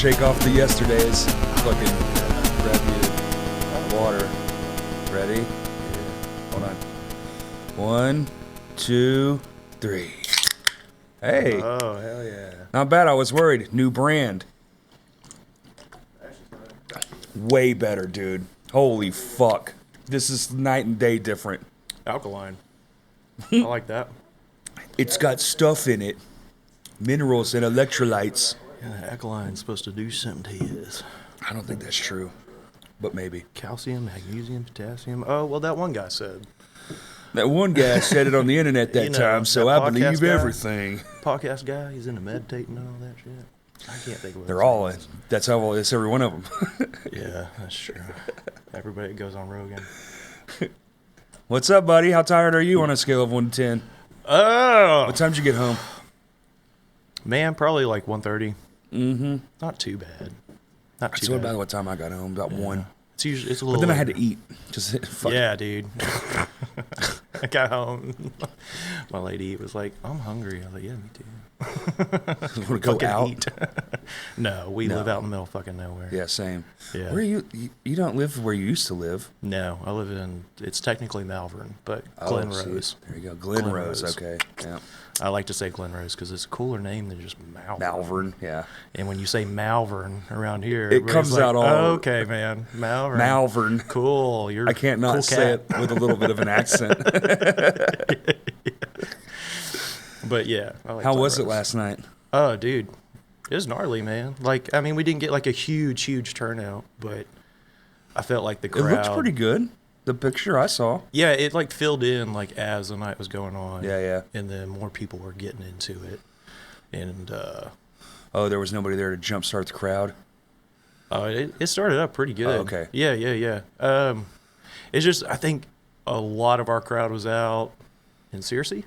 shake off the yesterdays. Fucking grab you water. Ready? Yeah. Hold on. 1, 2, 3. Hey. Oh, hell yeah. Not bad. I was worried. New brand. Way better, dude. Holy fuck. This is night and day different. Alkaline. I like that. It's got stuff in it. Minerals and electrolytes. Yeah, alkaline's supposed to do something to you. I don't think that's true. But maybe. Calcium, magnesium, potassium. Oh, well, that one guy said. That one guy said it on the internet that time, so I believe everything. Podcast guy, he's into meditating and all that shit. I can't think of what They're all in. That's how it's every one of them. Yeah, that's true. Everybody goes on Rogan. What's up, buddy? How tired are you on a scale of 1 to 10? Oh! What time did you get home? Man, probably like 1:30. Mm-hmm. Not too bad. Not too That's bad. about what time I got home, about 1. It's usually a little. But then I later. had to eat. Just fuck. Yeah, dude. I got home. My lady was like, "I'm hungry." I was like, "Yeah, me too." Want to go out? Eat. No, we live out in the middle of fucking nowhere. Yeah, same. Yeah. Where you don't live where you used to live? No, I live in. It's technically Malvern, but Glen Rose. There you go, Glen Rose. Okay. Yeah. I like to say Glen Rose because it's a cooler name than just Malvern. Malvern. Yeah. And when you say Malvern around here, It comes like, out all. Oh, okay, man, Malvern. Malvern. Cool. You're. I can't not cool say cat. it with a little bit of an accent. But yeah. I like How Glen was it Rose. last night? Oh, dude, it was gnarly, man. Like, I mean, we didn't get like a huge turnout, but I felt like the crowd. It looked pretty good. The picture I saw. Yeah, it like filled in like as the night was going on. Yeah. And then more people were getting into it, and Oh, there was nobody there to jumpstart the crowd. it started up pretty good. Oh, okay. Yeah. It's just I think a lot of our crowd was out in Searcy.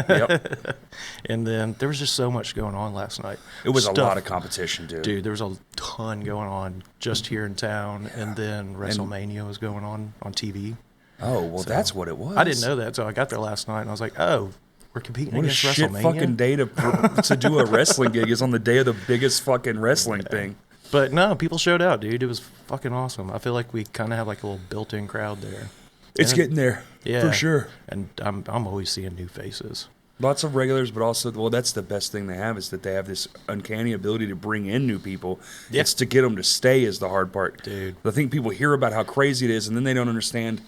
Yep. And then there was just so much going on last night. It was a lot of competition, dude. Dude, there was a ton going on just here in town, and then WrestleMania was going on TV. Oh, well, So, that's what it was. I didn't know that until I got there last night, and I was like, oh, we're competing What a against shit WrestleMania? fucking day to do a wrestling gig is on the day of the biggest fucking wrestling thing. But no, people showed out, dude. It was fucking awesome. I feel like we kind of have like a little built-in crowd there. It's And- getting there, Yeah. for sure. And I'm always seeing new faces. Lots of regulars, but also, well, that's the best thing they have is that they have this uncanny ability to bring in new people. Yeah. It's to get them to stay is the hard part. Dude. I think people hear about how crazy it is, and then they don't understand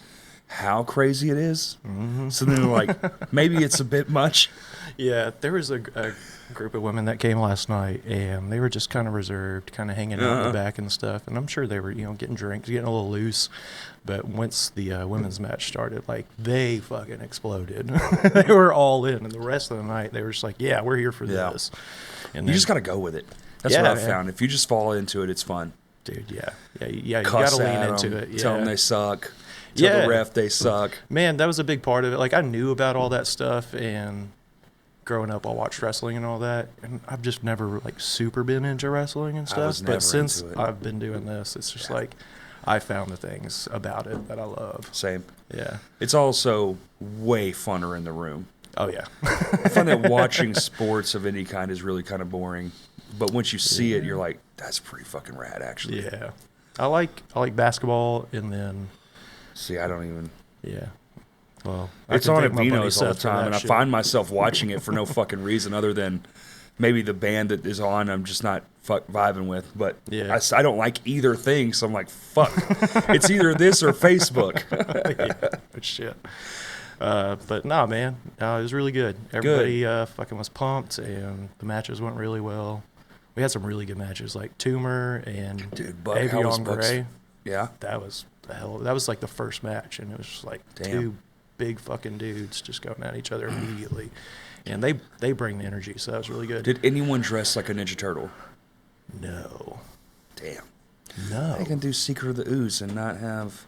how crazy it is. Mm-hmm. So then they're like, maybe it's a bit much. Yeah, there was a group of women that came last night, and they were just kind of reserved, kind of hanging out in the back and stuff. And I'm sure they were, getting drinks, getting a little loose. But once the women's match started, like, they fucking exploded. They were all in. And the rest of the night, they were just like, yeah, we're here for this. And You just got to go with it. That's Yeah, what I've man. found. If you just fall into it, it's fun. Dude, yeah. You Cuss got to lean at into 'em, it. Yeah. Tell them they suck. Tell Yeah. the ref they suck. Man, that was a big part of it. Like, I knew about all that stuff, and growing up, I watched wrestling and all that, and I've just never, like, super been into wrestling and stuff. was never But since into it. I've been doing this, it's just like, I found the things about it that I love. Same. Yeah. It's also way funner in the room. Oh, yeah. I find that watching sports of any kind is really kind of boring. But once you see it, you're like, that's pretty fucking rad, actually. Yeah. I like basketball, and then, See, I don't even... yeah. Well, It's I on can at thank my buddy Vino's all the Seth for time, that and I shit. find myself watching it for no fucking reason other than maybe the band that is on I'm just not vibing with. But Yeah. I don't like either thing, so I'm like, fuck. It's either this or Facebook. Yeah, good shit. But nah, man, it was really good. Everybody fucking was pumped, and the matches went really well. We had some really good matches, like Toomer and Dude, Buck, how was Avion Buck's- Gray. Yeah? That was the hell. That was like the first match, and it was just like Damn. two big fucking dudes just going at each other immediately, and they bring the energy, so that was really good. Did anyone dress like a Ninja Turtle? No, Damn. no. I can do Secret of the Ooze and not have...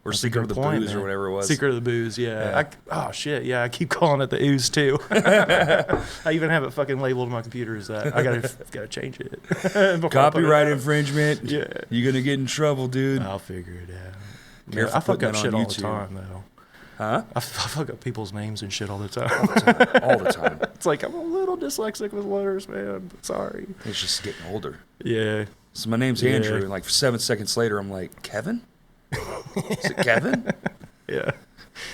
Or That's a Secret of good the point, Booze or man. whatever it was. Secret of the Booze, Yeah. oh, shit, yeah, I keep calling it the Ooze, too. I even have it fucking labeled on my computer as that. I gotta change it. Before I put it Copyright out. infringement. Yeah. You're going to get in trouble, dude. I'll figure it out. Careful I fuck putting up that shit on all the YouTube. time, though. Huh? I fuck up people's names and shit all the time. All the time. It's like, I'm a little still dyslexic with letters, man. Sorry. It's just getting older. Yeah. So my name's Andrew, and like 7 seconds later, I'm like, Kevin? Is it Kevin? Yeah.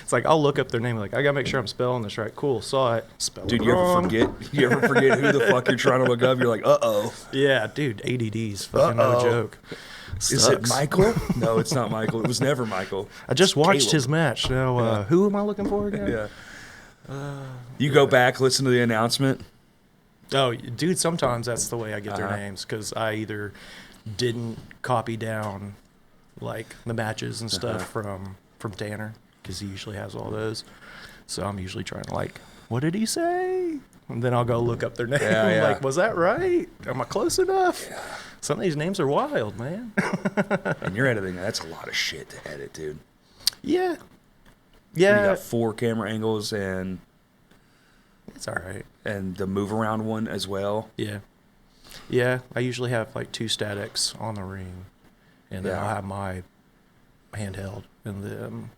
It's like, I'll look up their name. Like, I got to make sure I'm spelling this right. Cool. Saw it. Spell Dude, it you wrong. you ever forget who the fuck you're trying to look up? You're like, uh-oh. Yeah, dude, ADD's fucking no joke. Is it Michael? No, it's not Michael. It was never Michael. I just watched Caleb. his match. Now, who am I looking for again? Yeah. You go back, listen to the announcement. Oh, dude, sometimes that's the way I get their names, because I either didn't copy down, like, the matches and stuff from Tanner, because he usually has all those. So I'm usually trying to, like, what did he say? And then I'll go look up their name. Yeah. Like, was that right? Am I close enough? Yeah. Some of these names are wild, man. And you're editing. That's a lot of shit to edit, dude. Yeah. You Yeah. got 4 camera angles and It's all right. the move around one as well. Yeah. Yeah. I usually have, like, 2 statics on the ring. And then I'll have my handheld. And then...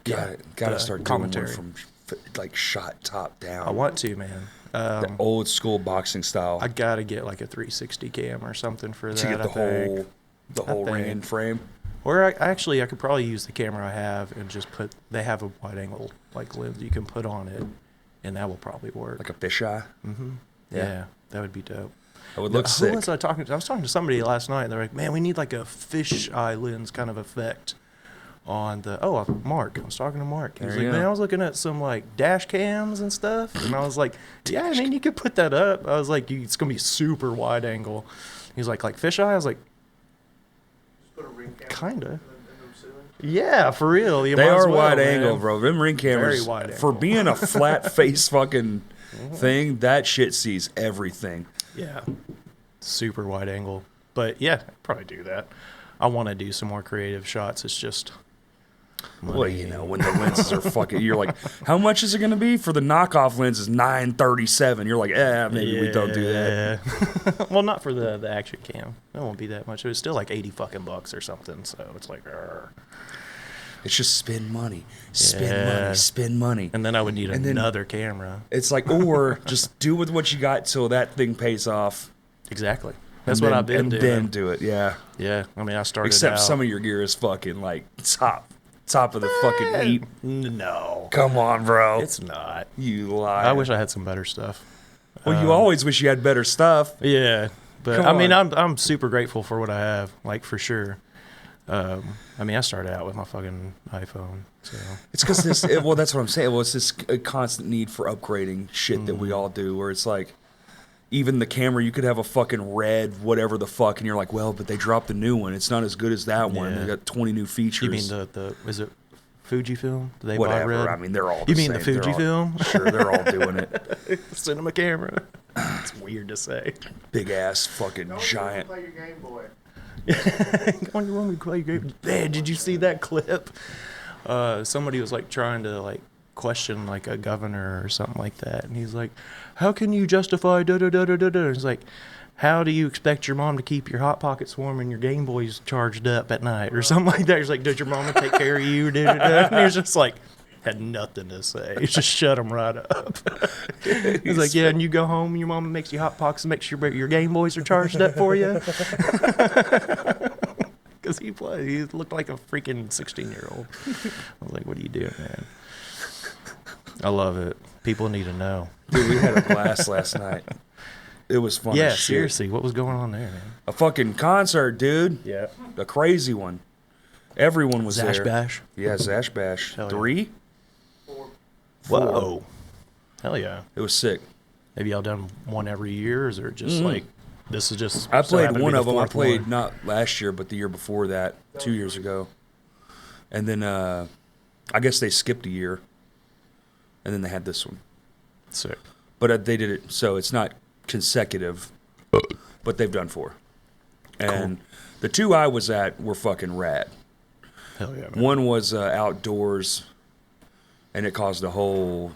Got to start commentary. doing one from, like, shot top down. I want to, man. The old school boxing style. I gotta get like a 360 cam or something for that. To get the whole ring in frame. Or I could probably use the camera I have and just they have a wide angle like lens you can put on it, and that will probably work. Like a fisheye. Mm-hmm. Yeah. Yeah, that would be dope. It would look sick. Who was I talking to? I was talking to somebody last night, and they're like, "Man, we need like a fisheye lens kind of effect." On the Mark. I was talking to Mark. He was like, man, I was looking at some like dash cams and stuff, and I was like, yeah, I mean, you could put that up. I was like, it's gonna be super wide angle. He's like fisheye. I was like, kinda. Yeah, for real. They are wide angle, bro. Them ring cameras, very wide for angle. being a flat face fucking thing, that shit sees everything. Yeah, super wide angle. But yeah, I'd probably do that. I want to do some more creative shots. It's just money. Well, you know, when the lenses are fucking, you're like, how much is it going to be? For the knockoff lens is $937. You're like, maybe we don't do that. Well, not for the action cam. It won't be that much. It was still like $80 fucking or something. So it's like, it's just spend money, spend money. And then I would need another camera. It's like, or just do with what you got till that thing pays off. Exactly. That's what I've been doing. And then do it, yeah. Yeah, I mean, I started Except out. some of your gear is fucking like top of the fucking heap. No. Come on, bro. It's not. You lie. I wish I had some better stuff. Well, you always wish you had better stuff. Yeah, but Come I mean, on. I'm super grateful for what I have, like for sure. I mean, I started out with my fucking iPhone, so It's because this. Well, that's what I'm saying. Well, it's this constant need for upgrading shit that we all do, where it's like, even the camera, you could have a fucking red whatever the fuck, and you're like, well, but they dropped the new one. It's not as good as that one. Yeah. They got 20 new features. you mean the is it Fujifilm? Do they whatever? buy red? I mean, they're all. You the mean the same. They're all- Fujifilm? Sure, they're all doing it. Cinema camera. It's weird to say. Big ass fucking giant. Play your Game Boy. On your room, play your game. Man, did you see that clip? Somebody was like trying to like question like a governor or something like that, and he's like, "How can you justify da da da da da da?" He's like, "How do you expect your mom to keep your Hot Pockets warm and your Game Boys charged up at night or something like that?" He's like, "Does your mama take care of you?" Da, da, da. And he was just like, had nothing to say. He just shut him right up. He's like, "Yeah, and you go home and your mama makes you Hot Pockets and makes sure your Game Boys are charged up for you." Because he looked like a freaking 16-year-old. I was like, what are you doing, man? I love it. People need to know. Dude, we had a blast last night. It was fun. Yeah, as shit. seriously. What was going on there, man? A fucking concert, dude. Yeah. A crazy one. Everyone was Zash there. Bash? Yeah, Zash Bash. Hell yeah. 3? Whoa. Hell yeah. It was sick. Have y'all done one every year, or is it just like, this is just... I so played happened to one be the of them. I fourth played one? not last year, but the year before that, 2 years ago. And then I guess they skipped a year. And then they had this one. Sick. But they did it, so it's not consecutive, but they've done 4. And the 2 I was at were fucking rad. Hell yeah, man. One was outdoors, and it caused a whole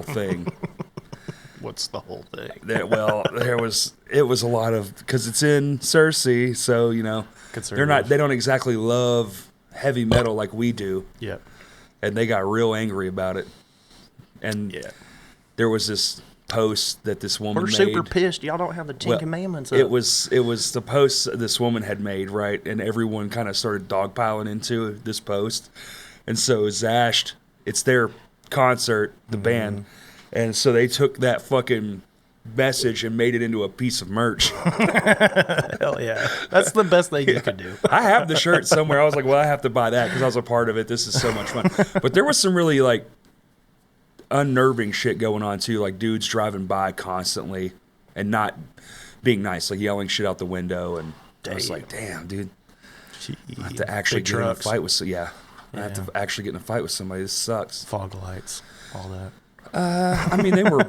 thing. What's the whole thing? It was a lot of, because it's in Cersei, so you know they don't exactly love heavy metal like we do. Yep. And they got real angry about it. And there was this post that this woman We're made. super pissed. Y'all don't have the Ten Commandments up. It was the post this woman had made, right? And everyone kind of started dogpiling into this post. And so Zashed, it's their concert, the band. And so they took that fucking message and made it into a piece of merch. Hell yeah. That's the best thing you could do. I have the shirt somewhere. I was like, well, I have to buy that because I was a part of it. This is so much fun. But there was some really like unnerving shit going on too, like dudes driving by constantly and not being nice, like yelling shit out the window. And I was like, damn, dude. I have to actually get in a fight with I have to actually get in a fight with somebody. This sucks. Fog lights, all that. I mean, they were.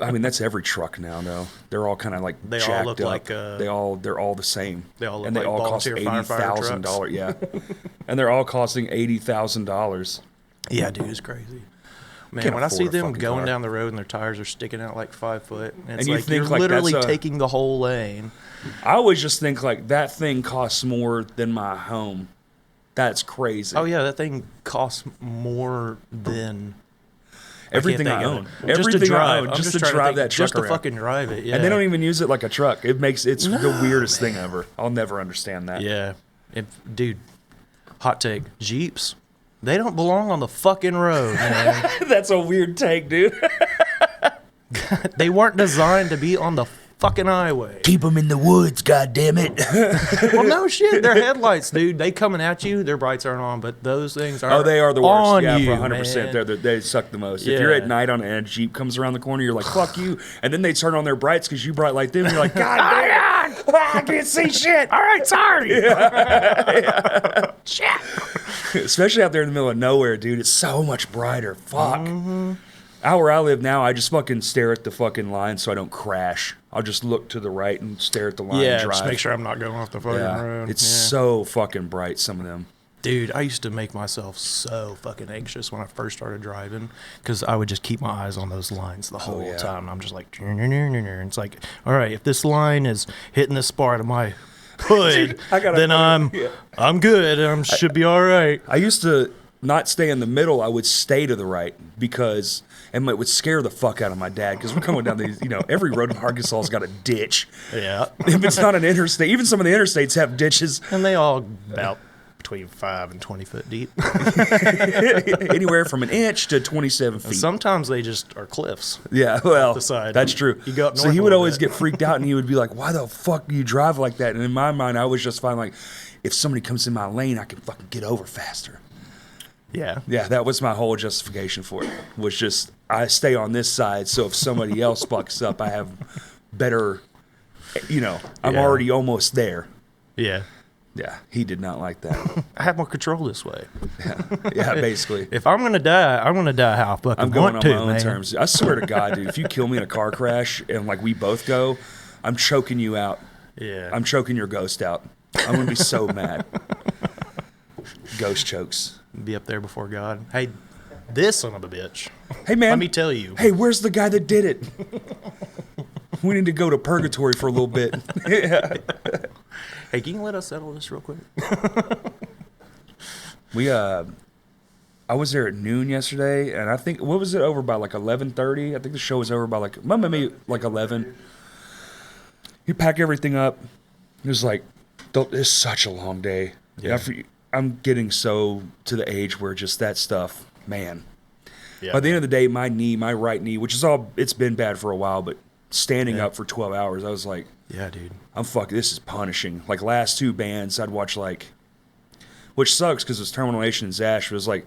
I mean, that's every truck now. Though they're all kind of like they jacked all look up. like they're all the same. They all look and they like all cost $80,000. Yeah, and they're all costing $80,000. Yeah, dude, it's crazy. Man, when I see them going car down the road and their tires are sticking out like 5 foot, and it's and you like think you're like literally taking the whole lane. I always just think like that thing costs more than my home. That's crazy. Oh yeah, that thing costs more than everything I own. Just to drive. Just to drive that truck just to fucking drive it. Yeah. And they don't even use it like a truck. It's the weirdest thing ever. I'll never understand that. Yeah, dude. Hot take: Jeeps. They don't belong on the fucking road, man. That's a weird take, dude. They weren't designed to be on the fucking highway. Keep them in the woods, goddammit. Well, no shit. They're headlights, dude. They coming at you. Their brights aren't on, but those things are. Oh, they are the worst. On yeah, you, for 100%. They suck the most. Yeah. If you're at night and a Jeep comes around the corner, you're like, fuck you. And then they turn on their brights because you bright like them. And you're like, God damn it. I can't see shit. All right, sorry. Yeah. Shit. Especially out there in the middle of nowhere, dude. It's so much brighter. Fuck. Out where I live now, I just fucking stare at the fucking line so I don't crash. I'll just look to the right and stare at the line and drive. Just make sure I'm not going off the fucking road. It's so fucking bright, some of them. Dude, I used to make myself so fucking anxious when I first started driving because I would just keep my eyes on those lines the whole time. I'm just like, it's like, all right, if this line is hitting this part of my hood, then I'm good. I should be all right. I used to not stay in the middle. I would stay to the right because, and it would scare the fuck out of my dad because we're coming down these, every road in Arkansas has got a ditch. Yeah. If it's not an interstate, even some of the interstates have ditches. And they all about between 5 and 20 foot deep. Anywhere from an inch to 27 feet. And sometimes they just are cliffs. Yeah, well, the side. That's true. You go up so he would always get freaked out and he would be like, why the fuck do you drive like that? And in my mind, I was just fine. Like, if somebody comes in my lane, I can fucking get over faster. Yeah. Yeah, that was my whole justification for it. Was just, I stay on this side, so if somebody else fucks up, I have better, I'm already almost there. Yeah. Yeah, he did not like that. I have more control this way. Yeah, basically. If I'm gonna die, I'm gonna die how I fucking I'm going want on to, my own man. terms. I swear to God, dude, if you kill me in a car crash and like we both go, I'm choking you out. Yeah. I'm choking your ghost out. I'm gonna be so mad. Ghost chokes. Be up there before God. Hey, this son of a bitch. Hey, man. Let me tell you. Hey, where's the guy that did it? We need to go to purgatory for a little bit. Yeah. Hey, can you let us settle this real quick? I was there at noon yesterday, and I think, what was it, over by like 11:30? I think the show was over by maybe like 11. You pack everything up. It was like, it's such a long day. Yeah. I'm getting so to the age where just that stuff, man. Yeah. By the end of the day, my right knee, which is it's been bad for a while, but standing up for 12 hours, I was like, yeah, dude. this is punishing. Like, last two bands, I'd watch which sucks because it was Terminal Nation and Zash. It was like,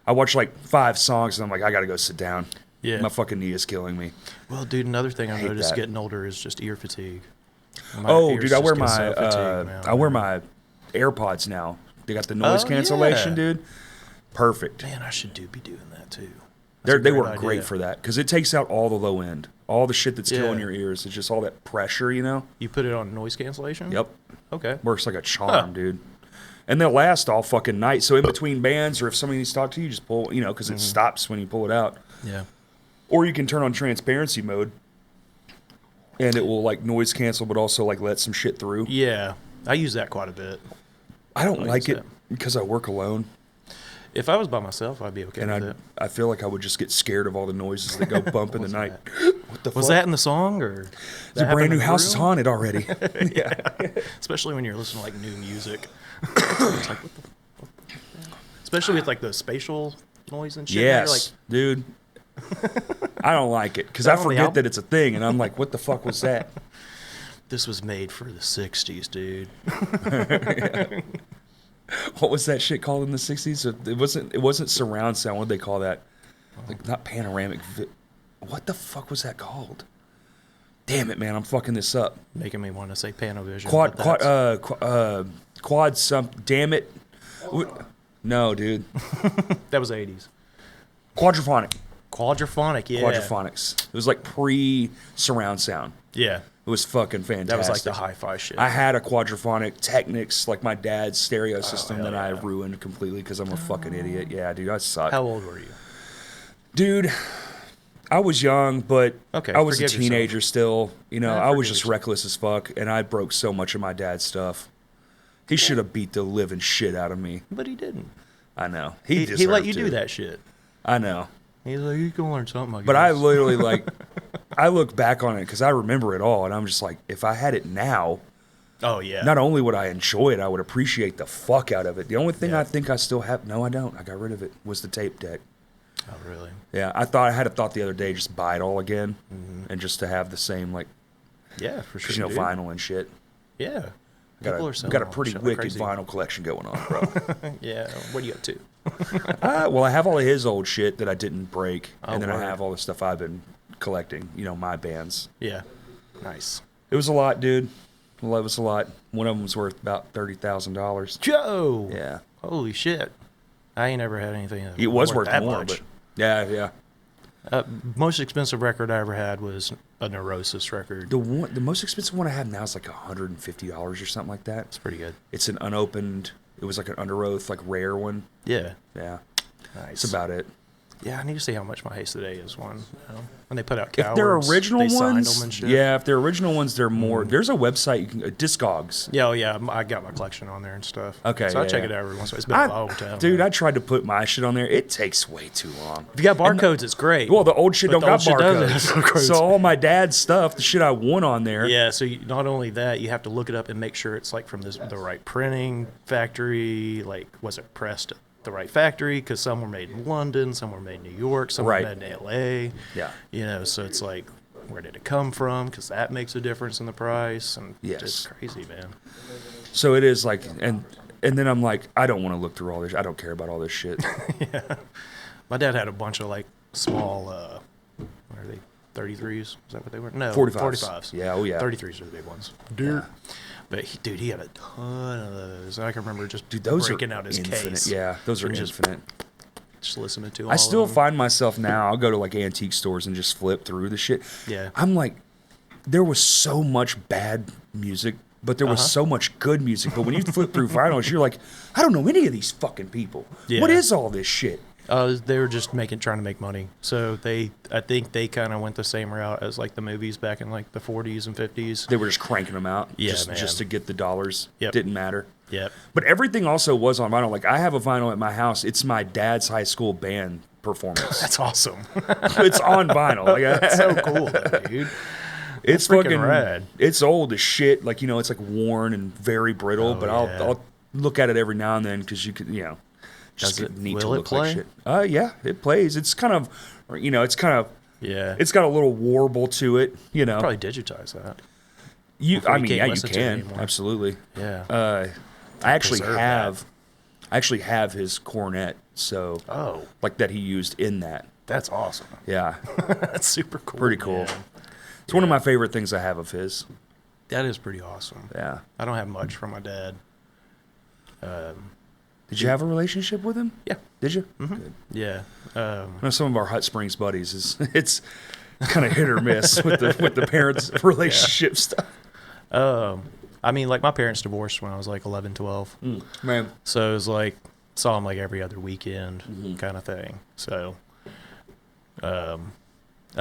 I watched like 5 songs and I'm like, I got to go sit down. Yeah. My fucking knee is killing me. Well, dude, another thing I've noticed that. Getting older is just ear fatigue. Dude, I wear my AirPods now. They got the noise cancellation, dude. Perfect. Man, I should be doing that too. They work great for that because it takes out all the low end, all the shit that's killing your ears. It's just all that pressure, You put it on noise cancellation? Yep. Okay. Works like a charm, dude. And they'll last all fucking night. So in between bands, or if somebody needs to talk to you, just pull, because it stops when you pull it out. Yeah. Or you can turn on transparency mode, and it will like noise cancel, but also like let some shit through. Yeah, I use that quite a bit. I don't like it because I work alone. If I was by myself, I'd be okay with it. I feel like I would just get scared of all the noises that go bump in the night. What the fuck? Was that in the song, or The brand new house is haunted already. Yeah. Especially when you're listening to like new music. It's like, what the fuck? Especially with like the spatial noise and shit. Yes, You're like, dude. I don't like it because I forget that it's a thing, and I'm like, what the fuck was that? This was made for the 60s, dude. Yeah. What was that shit called in the 60s? It wasn't surround sound. What did they call that? Like, not panoramic. What the fuck was that called? Damn it, man! I'm fucking this up. Making me want to say Panovision. Quad damn it. No, dude. That was 80s. Quadraphonic. Quadraphonic, yeah. Quadraphonics. It was like pre-surround sound. Yeah. It was fucking fantastic. That was like the hi-fi shit. I had a Quadraphonic Technics, like my dad's stereo system that I ruined completely because I'm a fucking idiot. Yeah, dude, I suck. How old were you? Dude, I was young, but I was a teenager still. You know, I was just reckless as fuck, and I broke so much of my dad's stuff. He should have beat the living shit out of me. But he didn't. I know. He let you do that shit. I know. He's like, you can learn something, I guess. But I literally, like, I look back on it because I remember it all, and I'm just like, if I had it now, oh yeah, not only would I enjoy it, I would appreciate the fuck out of it. The only thing I think I still have, no, I don't. I got rid of it. Was the tape deck. Oh really? Yeah, I had a thought the other day, just buy it all again, and just to have the same like, yeah, for sure, you know, vinyl and shit. Yeah. Got a pretty wicked vinyl collection going on, bro. Yeah. What are you up to? Well, I have all of his old shit that I didn't break, and then word. I have all the stuff I've been collecting. You know, my bands. Yeah. Nice. It was a lot, dude. Well, it was a lot. One of them was worth about $30,000. Joe. Yeah. Holy shit. I ain't ever had anything. It was worth that more, much. but yeah. Most expensive record I ever had was a Neurosis record. The most expensive one I have now is like $150 or something like that. It's pretty good. It's an unopened. It was like an under oath, like rare one. Yeah. Yeah. Nice. That's about it. Yeah, I need to see how much my Haste Today is one. You know? When they put out Cowards, if they're original they signed ones, them and shit. yeah. If they're original ones, they're more. There's a website you can Discogs. Yeah, I got my collection on there and stuff. Okay, so I check it out every once in a while. It's been a long time. Dude, I tried to put my shit on there. It takes way too long. If you got barcodes, it's great. Well, the old shit don't got barcodes. barcodes. So all my dad's stuff, the shit I want on there. Yeah, so not only that, you have to look it up and make sure it's like from the right printing factory. Like, was it pressed at the right factory? Because some were made in London, some were made in New York, some were made in LA. Yeah. You know, so it's like, where did it come from? Because that makes a difference in the price. And it's crazy, man. So it is like, and then I'm like, I don't want to look through all this. I don't care about all this shit. Yeah. My dad had a bunch of like small, what are they? 33s? Is that what they were? No, 45s. Yeah, oh yeah. 33s are the big ones. Dude. Yeah. But he had a ton of those. I can remember just those breaking are out his infinite. case. Yeah, those are infinite. Just listening to them. I still find myself now, I'll go to like antique stores and just flip through the shit. Yeah. I'm like, there was so much bad music, but there was so much good music. But when you flip through vinyls, you're like, I don't know any of these fucking people. Yeah. What is all this shit? They were just trying to make money. So I think they kind of went the same route as like the movies back in like the 40s and 50s. They were just cranking them out, yeah, just to get the dollars. Yep. Didn't matter. Yep. But everything also was on vinyl. Like I have a vinyl at my house. It's my dad's high school band performance. That's awesome. It's on vinyl. Like, that's so cool, though, dude. It's fucking rad. It's old as shit. Like, you know, it's like worn and very brittle. But I'll look at it every now and then because you can, you know. Just neat to look like shit. Yeah, it plays. It's kind of, you know, it's got a little warble to it, you know. Probably digitize that. You can absolutely. Yeah. I actually have his cornet, so like that he used in that. That's awesome. Yeah, that's super cool. Pretty cool. Man. It's one of my favorite things I have of his. That is pretty awesome. Yeah. I don't have much from my dad. Did you have a relationship with him? Yeah. Did you? Mm-hmm. Good. Yeah. I know some of our Hut Springs buddies it's kind of hit or miss with the parents' relationship stuff. I mean, like my parents divorced when I was like 11, 12. Man. So it was like saw them like every other weekend kind of thing. So I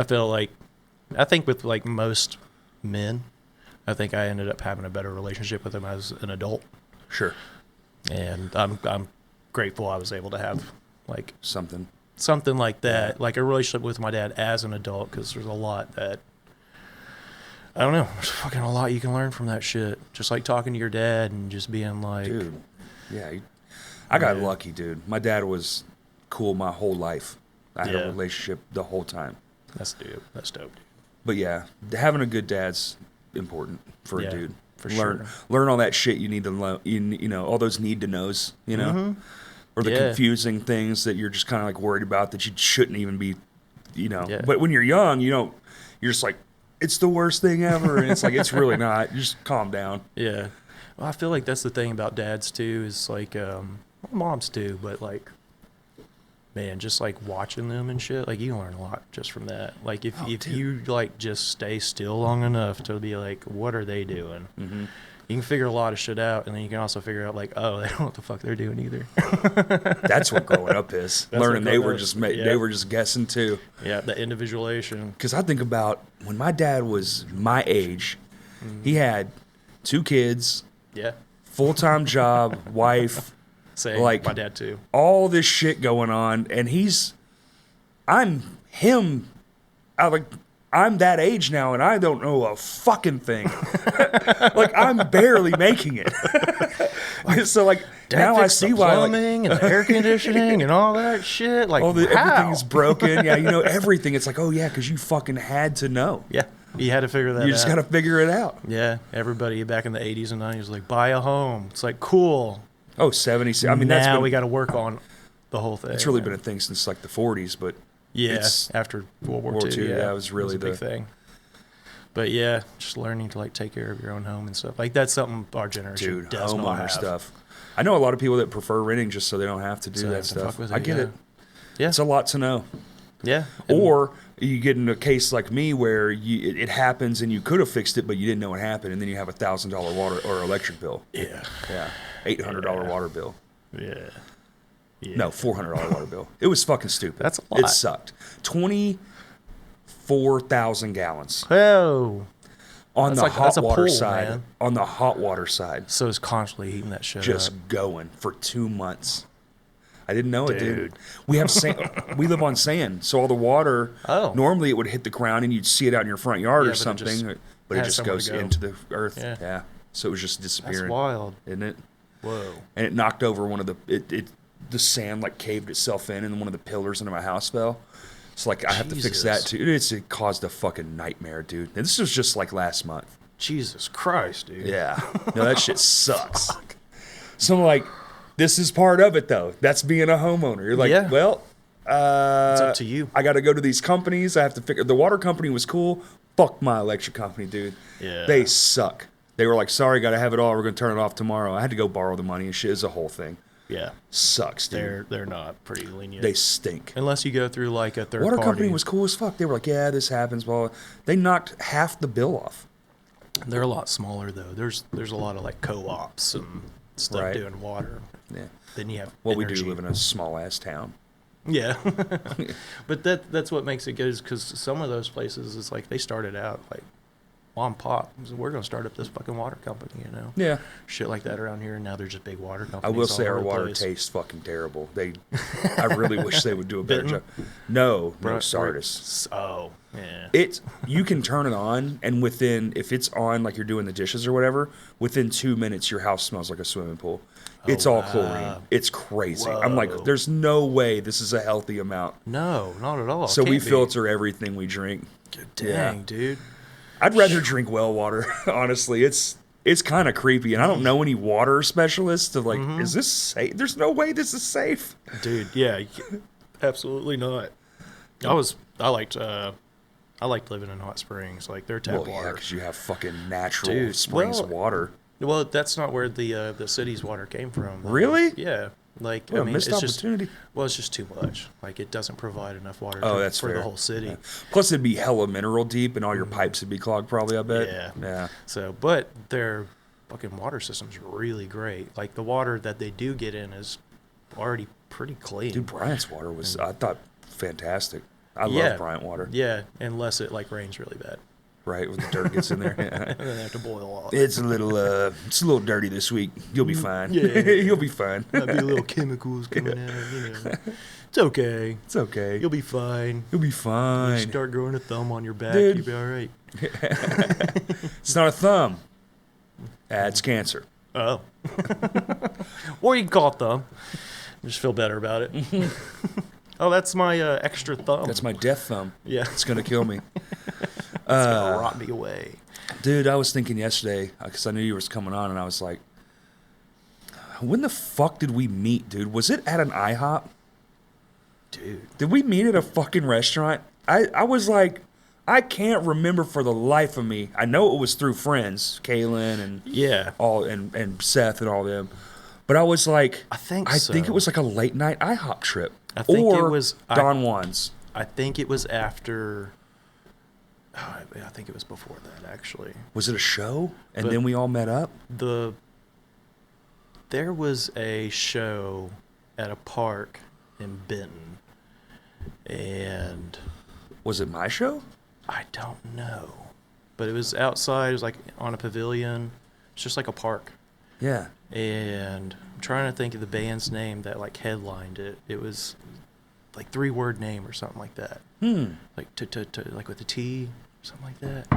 feel like I think with like most men, I think I ended up having a better relationship with them as an adult. Sure. And I'm grateful I was able to have like something like that, like a relationship with my dad as an adult, because there's a lot that, I don't know, there's fucking a lot you can learn from that shit. Just like talking to your dad and just being like... Dude, yeah. I got lucky, dude. My dad was cool my whole life. I had a relationship the whole time. That's dope. That's dope, dude. But yeah, having a good dad's important for a dude. For sure. Learn all that shit you need to learn, you know, all those need to knows, you know? Or the confusing things that you're just kind of like worried about that you shouldn't even be, you know. Yeah. But when you're young, you're just like, it's the worst thing ever. And it's like, it's really not. You just calm down. Yeah. Well, I feel like that's the thing about dads too, is like, moms too, but like, man, just like watching them and shit, like you learn a lot just from that. Like if you like just stay still long enough to be like, what are they doing? Mm-hmm. You can figure a lot of shit out, and then you can also figure out like, oh, they don't know what the fuck they're doing either. That's what growing up is. Learning they were just guessing too. Yeah, the individuation. Because I think about when my dad was my age, he had 2 kids, full-time job, wife. Same, like my dad too. All this shit going on, and I'm him. I'm that age now, and I don't know a fucking thing. Like, I'm barely making it. So, like, now I see why. Plumbing and the air conditioning and all that shit. Like, everything's broken. Yeah, you know everything. It's like, oh, yeah, because you fucking had to know. Yeah, you had to figure that out. You just got to figure it out. Yeah, everybody back in the 80s and 90s was like, buy a home. It's like, cool. Oh, 70s. I mean, now we got to work on the whole thing. It's really been a thing since, like, the 40s, but... Yeah, after World War II. Yeah, it was really the big thing. But yeah, just learning to like take care of your own home and stuff. Like that's something our generation does not have. Stuff. I know a lot of people that prefer renting just so they don't have to do that stuff. I get it. Yeah, it's a lot to know. Yeah. Or you get in a case like me where it happens and you could have fixed it, but you didn't know it happened, and then you have $1,000 water or electric bill. Yeah. Yeah. $800 water bill. Yeah. Yeah. No, $400 water bill. It was fucking stupid. That's a lot. It sucked. 24,000 gallons. Oh. On the hot water side. Man. On the hot water side. So it's constantly heating that shit just up. Going for 2 months. I didn't know it, dude. We have sand. We live on sand, so all the water. Normally it would hit the ground and you'd see it out in your front yard or something, but it just goes into the earth. Yeah. So it was just disappearing. That's wild, isn't it? Whoa. And it knocked over one of the. The sand like caved itself in, and one of the pillars under my house fell. So like I have to fix that too. It caused a fucking nightmare, dude. And this was just like last month. Jesus Christ, dude. Yeah. No, that shit sucks. So I'm like, this is part of it though. That's being a homeowner. You're like, well, it's up to you. I got to go to these companies. I have to figure. The water company was cool. Fuck my electric company, dude. Yeah. They suck. They were like, sorry, got to have it all. We're gonna turn it off tomorrow. I had to go borrow the money and shit. It's a whole thing. Yeah. Sucks, dude. They're not pretty lenient. They stink. Unless you go through like a third water party. Company was cool as fuck. They were like, yeah, this happens. Well, they knocked half the bill off. They're a lot smaller though. There's a lot of like co-ops and stuff doing water. Yeah. Then you have we do live in a small ass town. Yeah. But that's what makes it good, is because some of those places, it's like they started out like mom pop. So we're going to start up this fucking water company, you know? Yeah. Shit like that around here, and now they're just big water companies. I will say our water tastes fucking terrible. I really wish they would do a better job. No Sardis. Oh, yeah. You can turn it on, and if it's on like you're doing the dishes or whatever, within 2 minutes your house smells like a swimming pool. It's all chlorine. It's crazy. Whoa. I'm like, there's no way this is a healthy amount. No, not at all. So we filter everything we drink. Dang, dude. I'd rather drink well water, honestly. It's kind of creepy, and I don't know any water specialists to like, is this safe? There's no way this is safe. Dude, yeah, absolutely not. I liked living in hot springs, like their tap water. Yeah, because you have fucking natural springs water. Well, that's not where the city's water came from. Really? Yeah. Like, I mean, missed opportunity. It's just too much. Like, it doesn't provide enough water for the whole city. Yeah. Plus, it'd be hella mineral deep, and all your pipes would be clogged, probably, I bet. Yeah. So, but their fucking water system's really great. Like, the water that they do get in is already pretty clean. Dude, Bryant's water was, I thought, fantastic. I love Bryant water. Yeah, unless it, like, rains really bad. Right, when the dirt gets in there. And then they have to boil all. It's a little dirty this week. You'll be fine. Yeah. You'll be fine. Might be a little chemicals coming out, you know. It's okay. It's okay. You'll be fine. You'll be You fine. start growing a thumb on your back, Dude. you'll be all right. It's not a thumb. It's cancer. Oh. Or you can call it thumb. Just feel better about it. Oh, that's my extra thumb. That's my death thumb. Yeah. It's gonna kill me. It's gonna rot me away. Dude, I was thinking yesterday, because I knew you was coming on, and I was like, when the fuck did we meet, dude? Was it at an IHOP? Dude. Did we meet at a fucking restaurant? I was like, I can't remember for the life of me. I know it was through friends, Kaylin and Yeah. and Seth and all them. But I was like, I think it was like a late night IHOP trip. I think or it was Don Juan's. I think it was after. Oh, I think it was before that, actually. Was it a show? And But- then we all met up? There was a show at a park in Benton, and Was it my show? I don't know, but it was outside. It was like on a pavilion. It's just like a park, Yeah. and I'm trying to think of the band's name that like headlined it. It was like 3-word name or something like that. Like like with a T, something like that.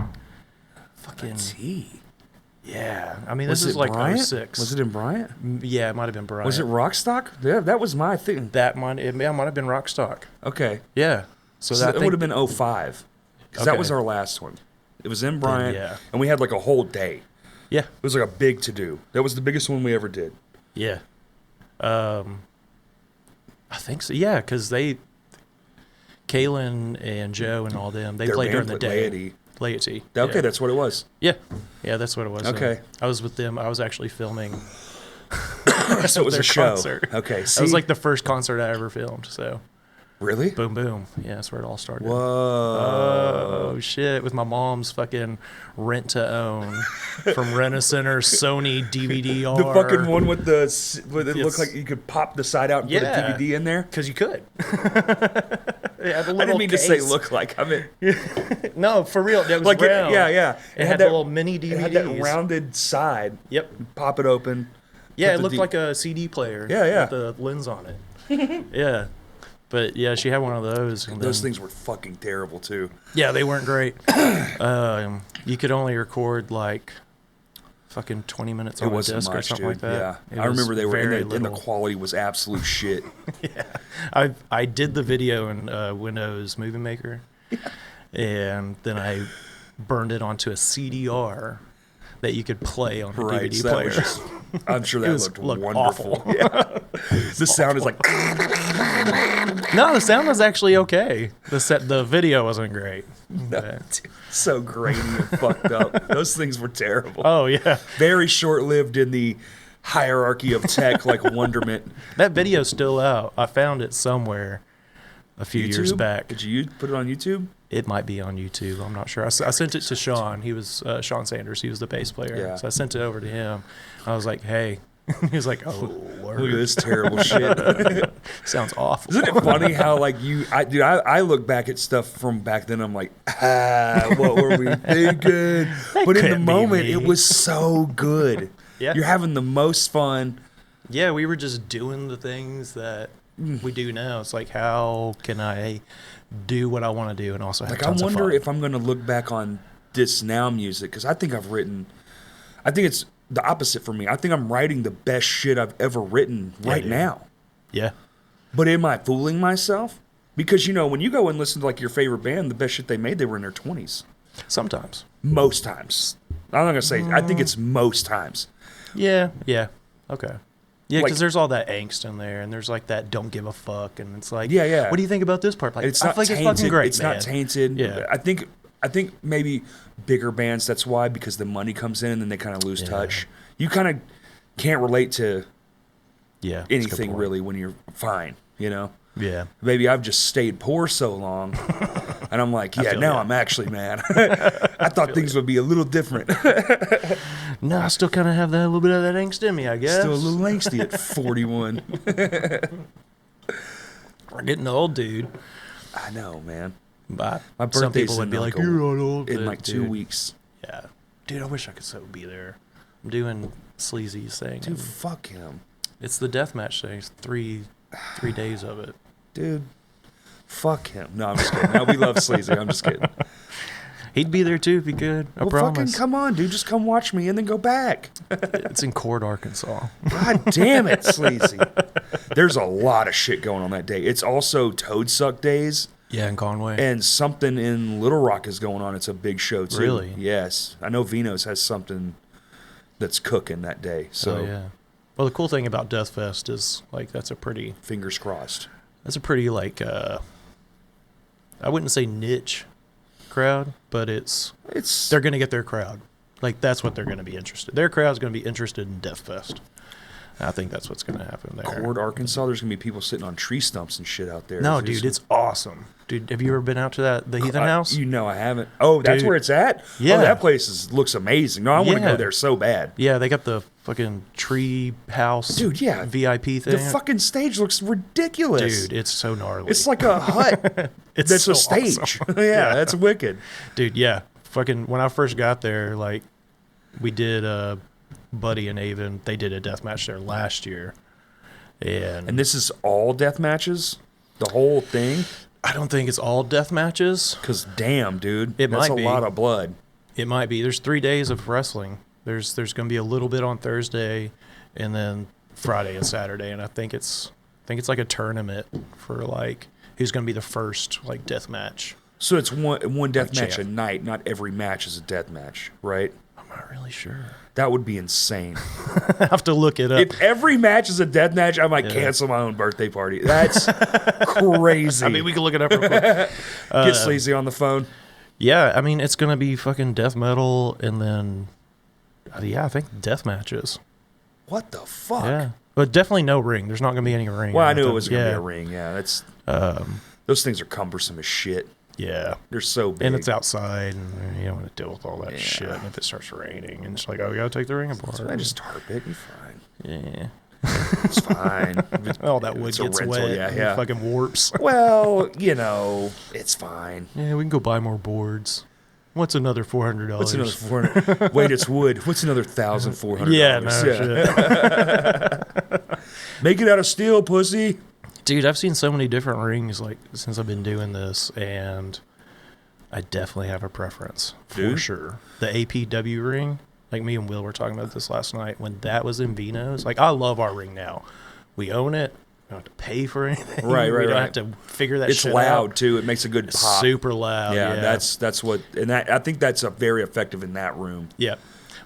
Fucking T. yeah. I mean, Was this is it like Bryant? 06. Was it in Bryant? Yeah, it might have been Brian. Was it Rockstock? Yeah, that was my thing. That might have been Rockstock. Okay. Yeah. So So that it would have been 05. Because that was our last one. It was in Bryant. yeah. And we had like a whole day. Yeah. It was like a big to-do. That was the biggest one we ever did. Yeah. I think so. Yeah, because Kaylin and Joe and all them, they Their played during band the played day. Laity. Laity. Okay, Yeah. that's what it was. Yeah. Yeah, that's what it was. Okay. I was with them. I was actually filming. So it was their a show. concert. Okay. That was like the first concert I ever filmed. So, Really? boom, boom. Yeah, that's where it all started. Whoa. Oh shit! With my mom's fucking rent to own from Rent-A-Center Sony DVD-R. The fucking one with it Yes. looked like you could pop the side out and put a Yeah. DVD in there. Because you could. I didn't mean to say look like. I mean, No, for real. That was like round. yeah. It had the little mini DVDs. It had that rounded side. Yep. Pop it open. Yeah, put it the looked like a CD player. Yeah. With the lens on it. Yeah. But yeah, she had one of those. And Those then- things were fucking terrible too. Yeah, they weren't great. You could only record like fucking 20 minutes on It wasn't a disc much, or something dude. like that. Yeah, It I was remember they were very and the little. quality was absolute shit. Yeah, I did the video in Windows Movie Maker, and then I burned it onto a CDR that you could play on the Right, DVD so that player. was just, I'm sure that It looked wonderful. awful. Yeah. The sound is like No, the sound was actually okay. The video wasn't great. But- so grainy and fucked up. Those things were terrible. oh yeah, Very short-lived in the hierarchy of tech, like wonderment. that video's still out. I found it somewhere a few years YouTube? back. Did you put it on YouTube? It might be on YouTube. I'm not sure. I sent it to Sean. He was Sean Sanders. He was the bass player. Yeah. So I sent it over to him. I was like, "Hey," he was like, "Oh, word. Look at this terrible shit. Sounds awful." Isn't it funny how like I look back at stuff from back then. I'm like, what were we thinking? But in the couldn't be moment, me. it was so good. Yeah. You're having the most fun. Yeah, we were just doing the things that we do now. It's like, how can I do what I want to do and also have Like, I tons of wonder fun? if I'm going to look back on this now music, because I think it's the opposite for me. I think I'm writing the best shit I've ever written right dude. now. Yeah. But am I fooling myself? Because, when you go and listen to like your favorite band, the best shit they made, they were in their 20s. Sometimes. Most times. I'm not going to say, I think it's most times. Yeah. Yeah. Okay. Yeah, Like- because there's all that angst in there, and there's like that don't give a fuck, and it's like, Yeah. What do you think about this part? Like, It's I not feel like tainted. it's fucking great, It's man. not tainted. Yeah. I think maybe bigger bands, that's why, because the money comes in and then they kind of lose touch. You kind of can't relate to Yeah. that's a good anything point. really when you're fine, Yeah. Maybe I've just stayed poor so long, and I'm like, yeah, feel now ya. I'm actually mad. I thought things would be a little different. No, I still kind of have that little bit of that angst in me, I guess. Still a little angsty at 41. We're getting old, dude. I know, man. But My some birthday's people would in be like, like a- "You're not old." in but, like 2 dude, weeks. Yeah, dude, I wish I could so be there. I'm doing Sleazy's thing. Dude, fuck him. It's the deathmatch thing. It's three days of it. Dude, fuck him. No, I'm just kidding. No, we love Sleazy. I'm just kidding. He'd be there too if he could. I Well, promise. fucking come on, dude. Just come watch me and then go back. It's in Cord, Arkansas. God damn it, Sleazy. There's a lot of shit going on that day. It's also Toad Suck Days. Yeah, in Conway. And something in Little Rock is going on. It's a big show, too. Really? Yes. I know Vino's has something that's cooking that day. So, yeah. Well, the cool thing about Death Fest is, like, that's a pretty, like, I wouldn't say niche crowd, but they're going to get their crowd. Like, that's what they're going to be interested. Their crowd's going to be interested in Death Fest. I think that's what's going to happen there. Cord, Arkansas, there's going to be people sitting on tree stumps and shit out there. No, dude, it's awesome. Dude, have you ever been out to the Heathen House? You know I haven't. Oh, that's Dude. where it's at? Yeah. Oh, that place looks amazing. No, I want to go there so bad. Yeah, they got the fucking tree house Dude, yeah. VIP thing. The fucking stage looks ridiculous. Dude, it's so gnarly. It's like a hut. It's that's so a stage. awesome. Yeah, that's wicked. Dude, yeah. Fucking when I first got there, like, we did Buddy and Avon, they did a death match there last year. And this is all death matches? The whole thing? I don't think it's all death matches. Because damn, dude. It that's might a be. lot of blood. It might be. There's 3 days of wrestling. There's going to be a little bit on Thursday and then Friday and Saturday. And I think it's like a tournament for, like, who's going to be the first, like, death match. So it's one death Like match a night. Not every match is a death match, right? I'm not really sure. That would be insane. I have to look it up. If every match is a death match, I might cancel my own birthday party. That's crazy. I mean, we can look it up real quick. Get Sleazy on the phone. Yeah, I mean, it's going to be fucking death metal and then, I think death matches. What the fuck? Yeah. But definitely no ring. There's not going to be any ring. Well, I knew it was going to be a ring. Yeah, that's those things are cumbersome as shit. Yeah. They're so big. And it's outside, and you don't want to deal with all that shit. And if it starts raining, and it's like, oh, we got to take the ring apart. I just tarp it. You're fine. Yeah. It's fine. All that wood It's a gets rental, wet. yeah, And yeah. fucking warps. Well, it's fine. Yeah, we can go buy more boards. What's another $400? What's another 400? Wait, it's wood. What's another $1,400? Yeah, no shit. Make it out of steel, pussy. Dude, I've seen so many different rings like since I've been doing this, and I definitely have a preference for sure. The APW ring, like me and Will were talking about this last night. When that was in Vino's, like I love our ring now. We own it. We don't have to pay for anything. Right. We don't have to figure that shit out. It's loud too. It makes a good pop. Super loud. Yeah, that's what, and that I think that's very effective in that room. Yeah,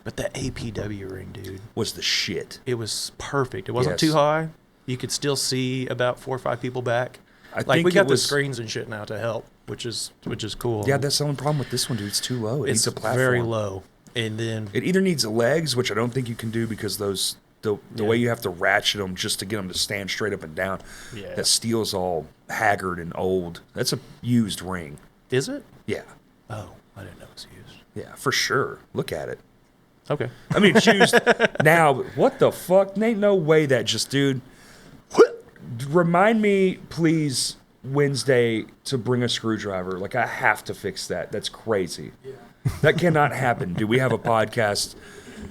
but the APW ring, dude, Was the shit. it was perfect. It wasn't Yes. too high. You could still see about 4 or 5 people back. I Like think we got it was, the screens and shit now to help, which is cool. Yeah, that's the only problem with this one, dude. It's too low. It it's needs a platform. very low. And then It either needs legs, which I don't think you can do because the way you have to ratchet them just to get them to stand straight up and down. Yeah. That steel's all haggard and old. That's a used ring. is it? Yeah. Oh, I didn't know it was used. Yeah, for sure. Look at it. Okay. I mean, it's used now. But what the fuck? Ain't no way that just, dude. Remind me, please, Wednesday to bring a screwdriver. Like, I have to fix that. That's crazy. Yeah. That cannot happen. Dude, we have a podcast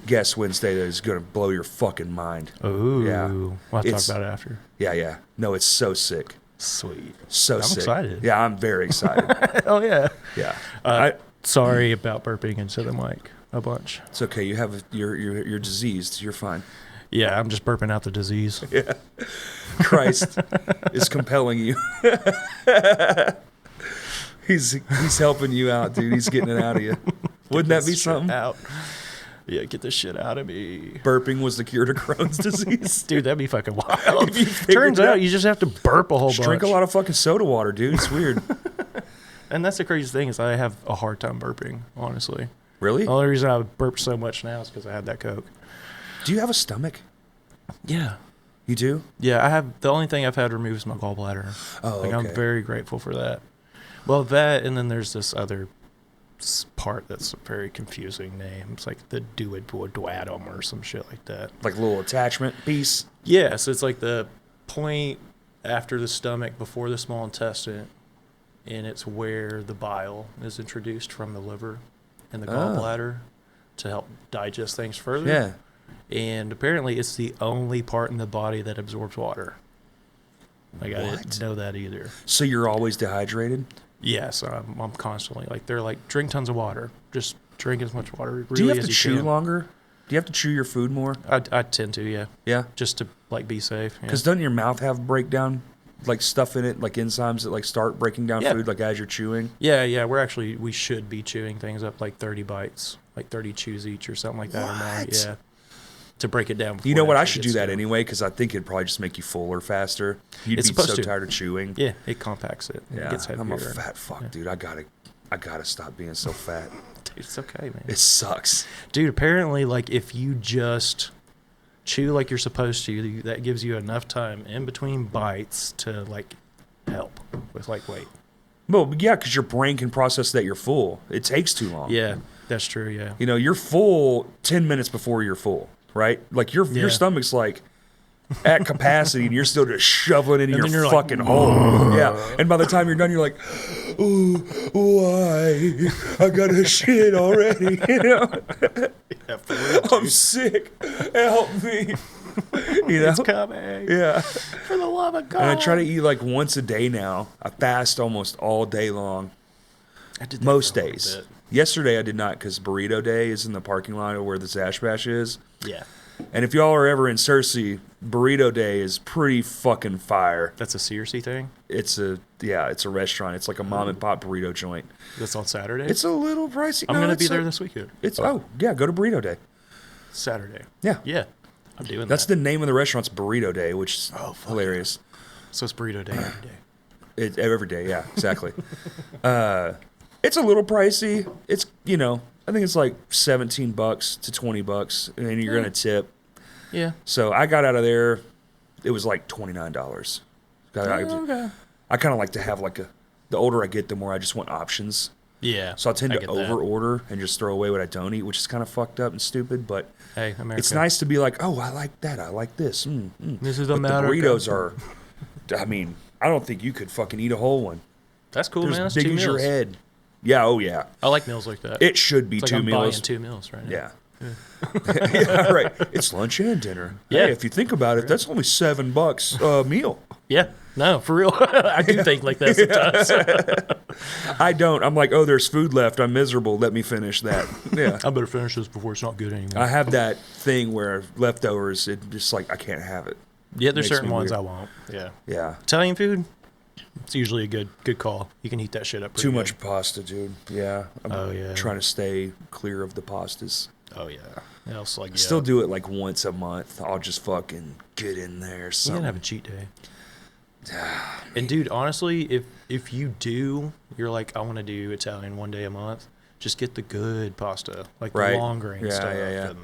guest Wednesday that is going to blow your fucking mind. Ooh. Yeah. We'll have to talk about it after. Yeah. No, it's so sick. Sweet. So I'm sick. excited. Yeah, I'm very excited. Oh, yeah. Yeah. Sorry about burping into the mic a bunch. It's okay. You have you're diseased. You're fine. Yeah, I'm just burping out the disease. Yeah. Christ is compelling you. He's helping you out, dude. He's getting it out of you. Wouldn't that be something? Out. Yeah, get this shit out of me. Burping was the cure to Crohn's disease. Dude, that'd be fucking wild. If you figured Turns it out you just have to burp a whole bunch. Drink a lot of fucking soda water, dude. It's weird. And that's the craziest thing is I have a hard time burping, honestly. Really? The only reason I burp so much now is because I had that Coke. Do you have a stomach? Yeah. You do? Yeah, I have. The only thing I've had removed is my gallbladder. Oh, like, okay. I'm very grateful for that. Well, that, and then there's this other part that's a very confusing name. It's like the duodenum or some shit like that. Like a little attachment piece? Yeah, so it's like the point after the stomach, before the small intestine, and it's where the bile is introduced from the liver and the gallbladder to help digest things further. Yeah. And apparently it's the only part in the body that absorbs water. Like, I didn't know that either. So you're always dehydrated? Yes, I'm constantly, like, they're like, drink tons of water. Just drink as much water really as you can. Do you have to chew longer? Do you have to chew your food more? I tend to, yeah. Yeah? Just to, like, be safe. Because doesn't your mouth have breakdown, like, stuff in it, like enzymes that, like, start breaking down food, like, as you're chewing? Yeah, we should be chewing things up like 30 bites, like 30 chews each or something like that. Or more, yeah. To break it down. You know what? I should do that anyway, because I think it'd probably just make you fuller faster. You'd be so tired of chewing. Yeah, it compacts it. Yeah, it gets heavier. I'm a fat fuck, dude. I gotta stop being so fat. Dude, it's okay, man. It sucks. Dude, apparently, like, if you just chew like you're supposed to, that gives you enough time in between bites to, like, help with, like, weight. Well, yeah, because your brain can process that you're full. It takes too long. Yeah, that's true, yeah. You know, you're full 10 minutes before you're full, right? Like, your stomach's, like, at capacity, and you're still just shoveling it in your fucking hole. Yeah. And by the time you're done, you're like, ooh, why? I gotta shit already. You know? Yeah, for real, I'm sick. Help me. You know? It's coming. Yeah. For the love of God. And I try to eat like once a day now. I fast almost all day long. I did that most for a days. bit. Yesterday I did not, because Burrito Day is in the parking lot of where the Zash Bash is. Yeah. And if y'all are ever in Searcy, Burrito Day is pretty fucking fire. That's a Searcy thing? It's a restaurant. It's like a mom and pop burrito joint. That's on Saturday? It's a little pricey. I'm going to be there this weekend. Go to Burrito Day. Saturday. Yeah. Yeah. I'm doing That's the name of the restaurant's Burrito Day, which is hilarious. So it's Burrito Day every day. Every day, yeah, exactly. It's a little pricey. It's, I think it's like $17 to $20, and then you're going to tip. Yeah. So I got out of there, it was like $29. Okay. I kind of like to have the older I get, the more I just want options. Yeah. So I tend to over-order and just throw away what I don't eat, which is kind of fucked up and stupid, but hey, America. It's nice to be like, oh, I like that, I like this. This is but America. The burritos are, I don't think you could fucking eat a whole one. That's cool, They're man. as That's big 2 as meals. your head. Yeah, oh yeah. I like meals like that. It should be it's 2 like meals. I'm buying 2 meals right now. Yeah. Yeah, right. It's lunch and dinner. Yeah. Hey, if you think about it, that's only $7 a meal. Yeah. No, for real. I do think like that sometimes. I don't. I'm like, oh, there's food left. I'm miserable. Let me finish that. Yeah. I better finish this before it's not good anymore. I have that thing where leftovers, it just like, I can't have it. Yeah, there's certain ones weird. I won't. Yeah. Yeah. Italian food, it's usually a good call. You can heat that shit up pretty Too good. much pasta, dude. Yeah. I'm trying to stay clear of the pastas. Oh, yeah. Else, like, Still do it like once a month. I'll just fucking get in there. You Something. can have a cheat day. And dude, honestly, if you do, you're like, I want to do Italian one day a month. Just get the good pasta, like the long grain stuff. Yeah. And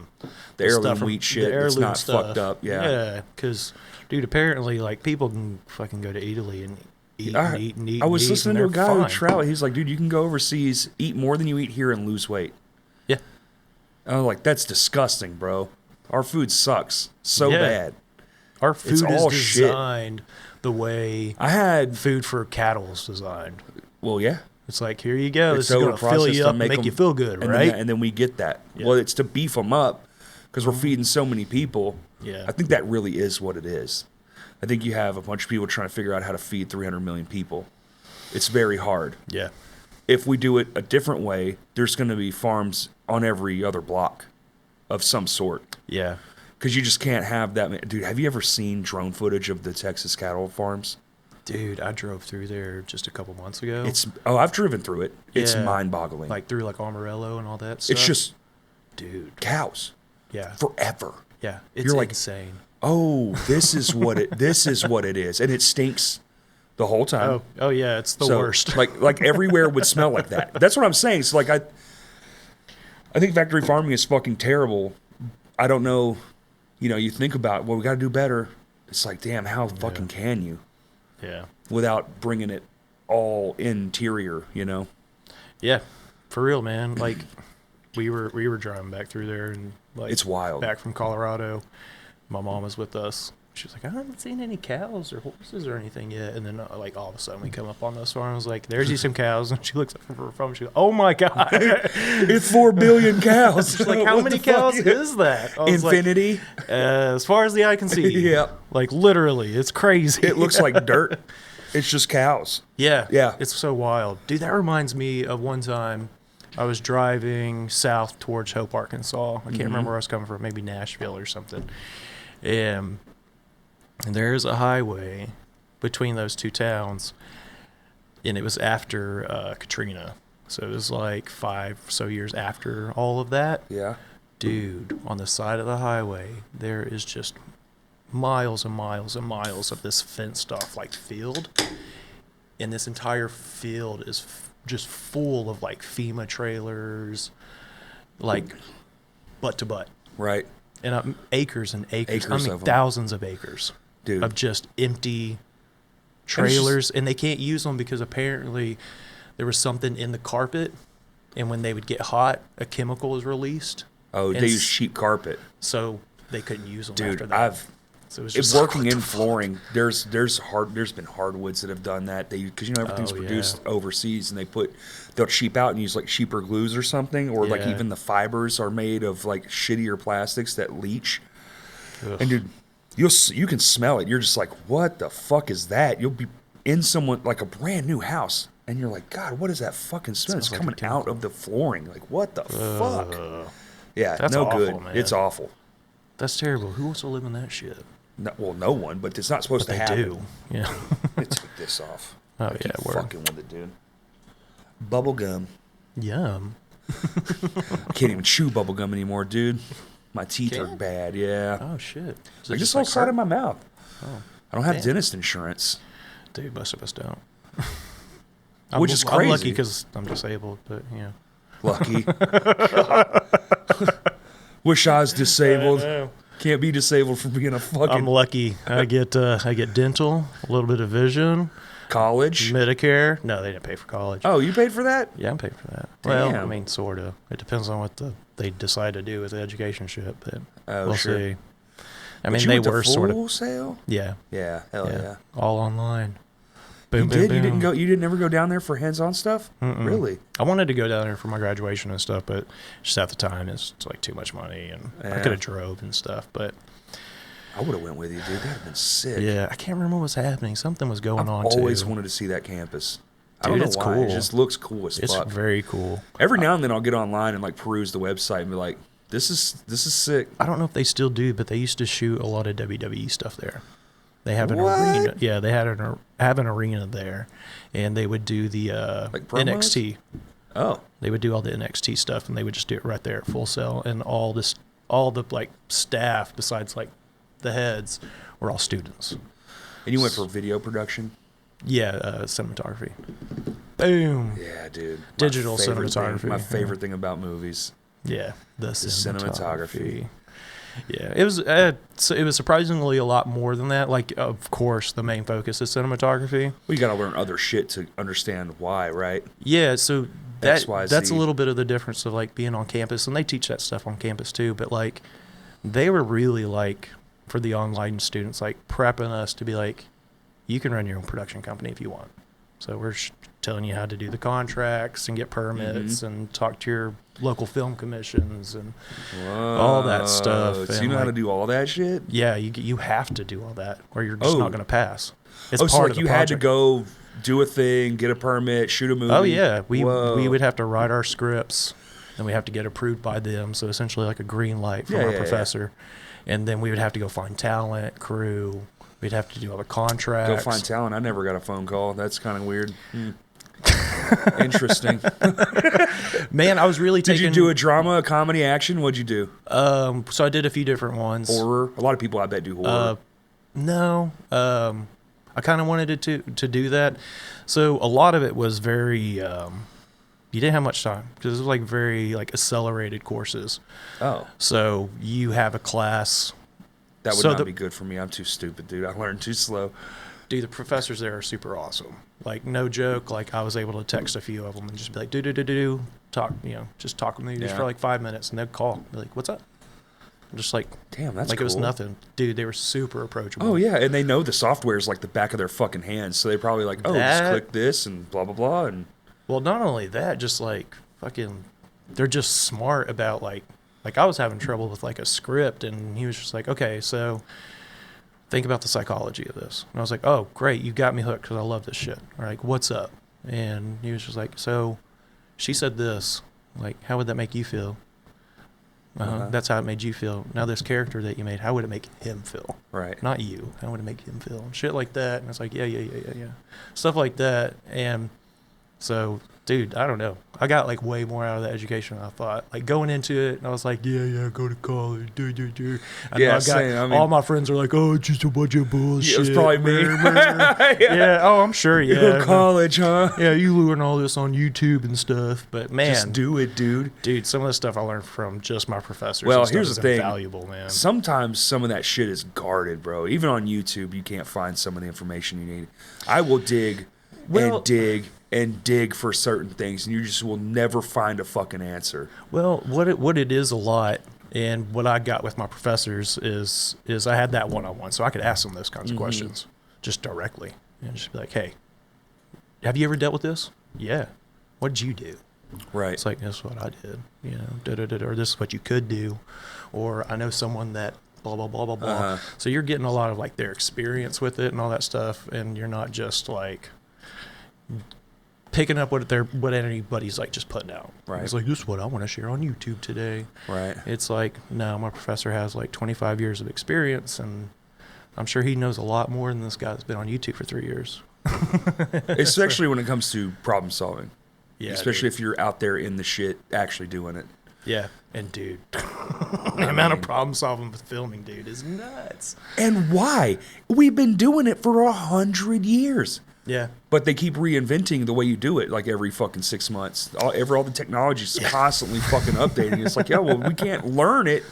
The heirloom wheat shit. It's not fucked up. Yeah. Yeah, because dude, apparently, like, people can fucking go to Italy and eat. I was listening to a guy fine. who traveled. He's like, dude, you can go overseas, eat more than you eat here, and lose weight. Yeah. I was like, that's disgusting, bro. Our food sucks so bad. Our food It's is all designed the way I had food for cattle is designed. Well, yeah. It's like, here you go. It's This is going to fill you up, make make you feel good, and right? And then we get that. Yeah. Well, it's to beef them up because we're feeding so many people. Yeah. I think that really is what it is. I think you have a bunch of people trying to figure out how to feed 300 million people. It's very hard. Yeah. If we do it a different way, there's going to be farms on every other block of some sort. Yeah. Because you just can't have that many. Dude, have you ever seen drone footage of the Texas cattle farms? Dude, I drove through there just a couple months ago. I've driven through it. It's Yeah. mind-boggling. Like through like Amarillo and all that stuff. It's just dude. cows Yeah. forever. Yeah. It's You're like, insane. Oh, this is what it is, and it stinks the whole time. Oh yeah, it's the worst. like everywhere would smell like that. That's what I'm saying. It's like I think factory farming is fucking terrible. I don't know. You think about, well, we got to do better. It's like, damn, how fucking can you? Yeah. Without bringing it all interior, Yeah. For real, man. Like we were driving back through there and like It's wild. Back from Colorado. My mom was with us She was like, I haven't seen any cows or horses or anything yet. And then, like, all of a sudden we come up on those farms, like, there's you some cows. And she looks up from her phone. She goes, oh, my God. It's 4 billion cows. She's like, how many cows is that? Infinity. Like, as far as the eye can see. Yeah. Like, literally, it's crazy. It looks like dirt. It's just cows. Yeah. Yeah. It's so wild. Dude, that reminds me of one time I was driving south towards Hope, Arkansas. I can't remember where I was coming from, maybe Nashville or something. And there's a highway between those two towns, and it was after Katrina. So it was like 5 or so years after all of that. Yeah. Dude, on the side of the highway, there is just miles and miles and miles of this fenced off like field. And this entire field is just full of like FEMA trailers, like butt to butt. Right. And acres and acres. Acres I mean, of them. thousands of acres. Dude. Of just empty trailers. And they can't use them because apparently there was something in the carpet. And when they would get hot, a chemical was released. Oh, and they use cheap carpet. So they couldn't use them after Dude, that. So it was just working like, in flooring. There's been hardwoods that have done that. Because everything's produced overseas, and they'll cheap out and use like cheaper glues or something, or like even the fibers are made of like shittier plastics that leach. Ugh. And dude, you can smell it. You're just like, what the fuck is that? You'll be in someone like a brand new house, and you're like, God, what is that fucking smell? It's coming out of the flooring. Like, what the fuck? Yeah, that's no awful, good. Man. It's awful. That's terrible. Who wants to live in that shit? No one, but it's not supposed to happen. They do. Yeah. They took this off. Oh, I keep fucking with it, dude. Bubble gum. Yum. I can't even chew bubble gum anymore, dude. My teeth are bad, yeah. Oh, shit. Like just like side of my mouth. Oh. I don't have dentist insurance. Dude, most of us don't. Which is crazy. I'm lucky because I'm disabled, but, yeah. Lucky. Wish I was disabled. Can't be disabled for being a fucking... I'm lucky. I get dental, a little bit of vision. College? Medicare. No, they didn't pay for college. Oh, you paid for that? Yeah, I'm paid for that. Damn. Well, I mean, sort of. It depends on what they decide to do with the education shit, but we'll sure. see. I But mean, you they went to were sort of... Full Sail? Yeah. Yeah, hell yeah. All online. Boom, You boom, did? boom. You didn't go? You didn't ever go down there for hands-on stuff? Mm-mm. Really? I wanted to go down there for my graduation and stuff, but just at the time, it's like too much money, and I could have drove and stuff, but... I would have went with you, dude. That'd have been sick. Yeah, I can't remember what was happening. Something was going on, I've always too. wanted to see that campus. I Dude, don't know it's why. cool. It just looks cool as fuck. It's very cool. Every now and then I'll get online and like peruse the website and be like, this is sick. I don't know if they still do, but they used to shoot a lot of WWE stuff there. They have an What? arena. Yeah, they have an arena there, and they would do the Like promos? NXT. Oh. They would do all the NXT stuff, and they would just do it right there at Full Sail, and all the like staff besides like the heads were all students. And you went for video production? Yeah, cinematography. Boom. Yeah, dude. Digital cinematography. My favorite thing about movies. Yeah, the cinematography. Yeah, it was surprisingly a lot more than that. Like, of course, the main focus is cinematography. Well, you got to learn other shit to understand why, right? Yeah, so that's XYZ. a little bit of the difference of like being on campus, and they teach that stuff on campus too. But like, they were really like for the online students, like prepping us to be like, you can run your own production company if you want. So we're telling you how to do the contracts and get permits and talk to your local film commissions and all that stuff. So you know how to do all that shit? Yeah, you have to do all that, or you're just not going to pass. It's so part like of the you had to project. go do a thing, get a permit, shoot a movie? Oh, yeah. We Whoa. would have to write our scripts, and we have to get approved by them. So essentially like a green light from Yeah, our yeah, professor. And then we would have to go find talent, crew. We'd have to do all the contracts. Go find talent. I never got a phone call. That's kind of weird. Interesting. Man, I was really taking... Did you do a drama, a comedy, action? What'd you do? So I did a few different ones. Horror? A lot of people, I bet, do horror. No. I kind of wanted to do that. So a lot of it was very... you didn't have much time because it was like very like accelerated courses. Oh. So you have a class... That would not be good for me. I'm too stupid, dude. I learned too slow. Dude, the professors there are super awesome. Like, no joke. Like, I was able to text a few of them and just be like, talk, just talk with me just for like 5 minutes, and they'd call. Be like, what's up? Just like, damn, that's like cool. It was nothing. Dude, they were super approachable. Oh, yeah, and they know the software is like the back of their fucking hands, so they probably like, oh, just click this and blah, blah, blah. And well, not only that, just like fucking, they're just smart about like I was having trouble with like a script, and he was just like, okay, so think about the psychology of this. And I was like, oh, great, you got me hooked because I love this shit. Or like, what's up? And he was just like, so she said this, like, how would that make you feel? That's how it made you feel. Now this character that you made, how would it make him feel? right. Not you. How would it make him feel? Shit like that. And it's like, yeah. Stuff like that. And so, dude, I don't know. I got like way more out of the education than I thought. Like going into it, and I was like, yeah, go to college, do. And Yeah, I got, same. I mean, all my friends are like, oh, it's just a bunch of bullshit. Yeah, it was probably me. Yeah. Oh, I'm sure. You Yeah. go to college, huh? Yeah, you learn all this on YouTube and stuff. But man, Just do it, dude. Dude, some of the stuff I learned from just my professors. Well, and stuff here's is the thing. invaluable, man. Sometimes some of that shit is guarded, bro. Even on YouTube, you can't find some of the information you need. I will dig and dig and dig for certain things, and you just will never find a fucking answer. Well, what it is a lot, and what I got with my professors is I had that one-on-one, so I could ask them those kinds of questions just directly, and just be like, hey, have you ever dealt with this? Yeah. What did you do? Right. It's like, this is what I did, or this is what you could do, or I know someone that blah, blah, blah, blah, blah. So you're getting a lot of like their experience with it and all that stuff, and you're not just like picking up what anybody's like just putting out. Right. It's like, this is what I want to share on YouTube today. Right. It's like, no, my professor has like 25 years of experience, and I'm sure he knows a lot more than this guy that's been on YouTube for 3 years. Especially when it comes to problem solving. Yeah. Especially if you're out there in the shit actually doing it. Yeah. And dude, the amount of problem solving with filming, dude, is nuts. And why? We've been doing it for 100 years. Yeah. But they keep reinventing the way you do it, like every fucking 6 months. All the technology's constantly fucking updating. It's like, yeah, well, we can't learn it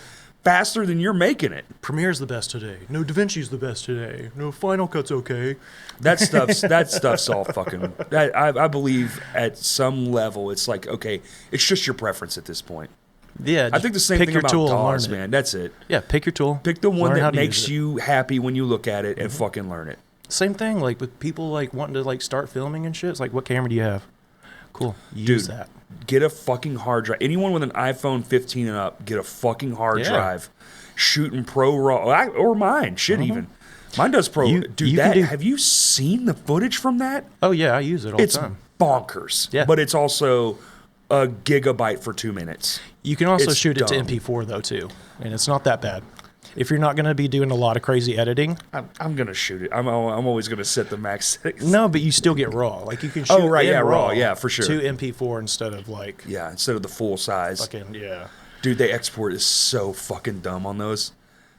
faster than you're making it. Premiere's the best today. No, DaVinci's the best today. No, Final Cut's okay. That stuff's all fucking. I believe at some level, it's like, okay, it's just your preference at this point. Yeah. I think the same thing about DAWs, man. That's it. Yeah, pick your tool. Pick the one that makes you happy when you look at it and fucking learn it. Same thing, like with people like wanting to like start filming and shit. It's like, what camera do you have? Cool, use that. Get a fucking hard drive. Anyone with an iPhone 15 and up, get a fucking hard drive. Shooting Pro Raw or mine. Shit, even mine does Pro. Have you seen the footage from that? Oh yeah, I use it all the time. It's bonkers. Yeah, but it's also a gigabyte for 2 minutes. You can also shoot it to MP4 though too, and it's not that bad. If you're not going to be doing a lot of crazy editing, I'm going to shoot it. I'm always going to set the max settings. No, but you still get raw. Like you can shoot raw, yeah, for sure. To MP4 instead of like instead of the full size. Fucking yeah. Dude, they export is so fucking dumb on those.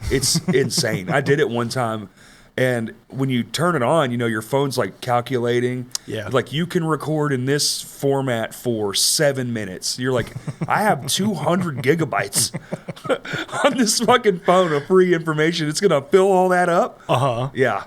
It's insane. I did it one time, and when you turn it on, your phone's like calculating. Yeah. Like you can record in this format for 7 minutes. You're like, I have 200 gigabytes on this fucking phone of free information. It's gonna fill all that up. Yeah.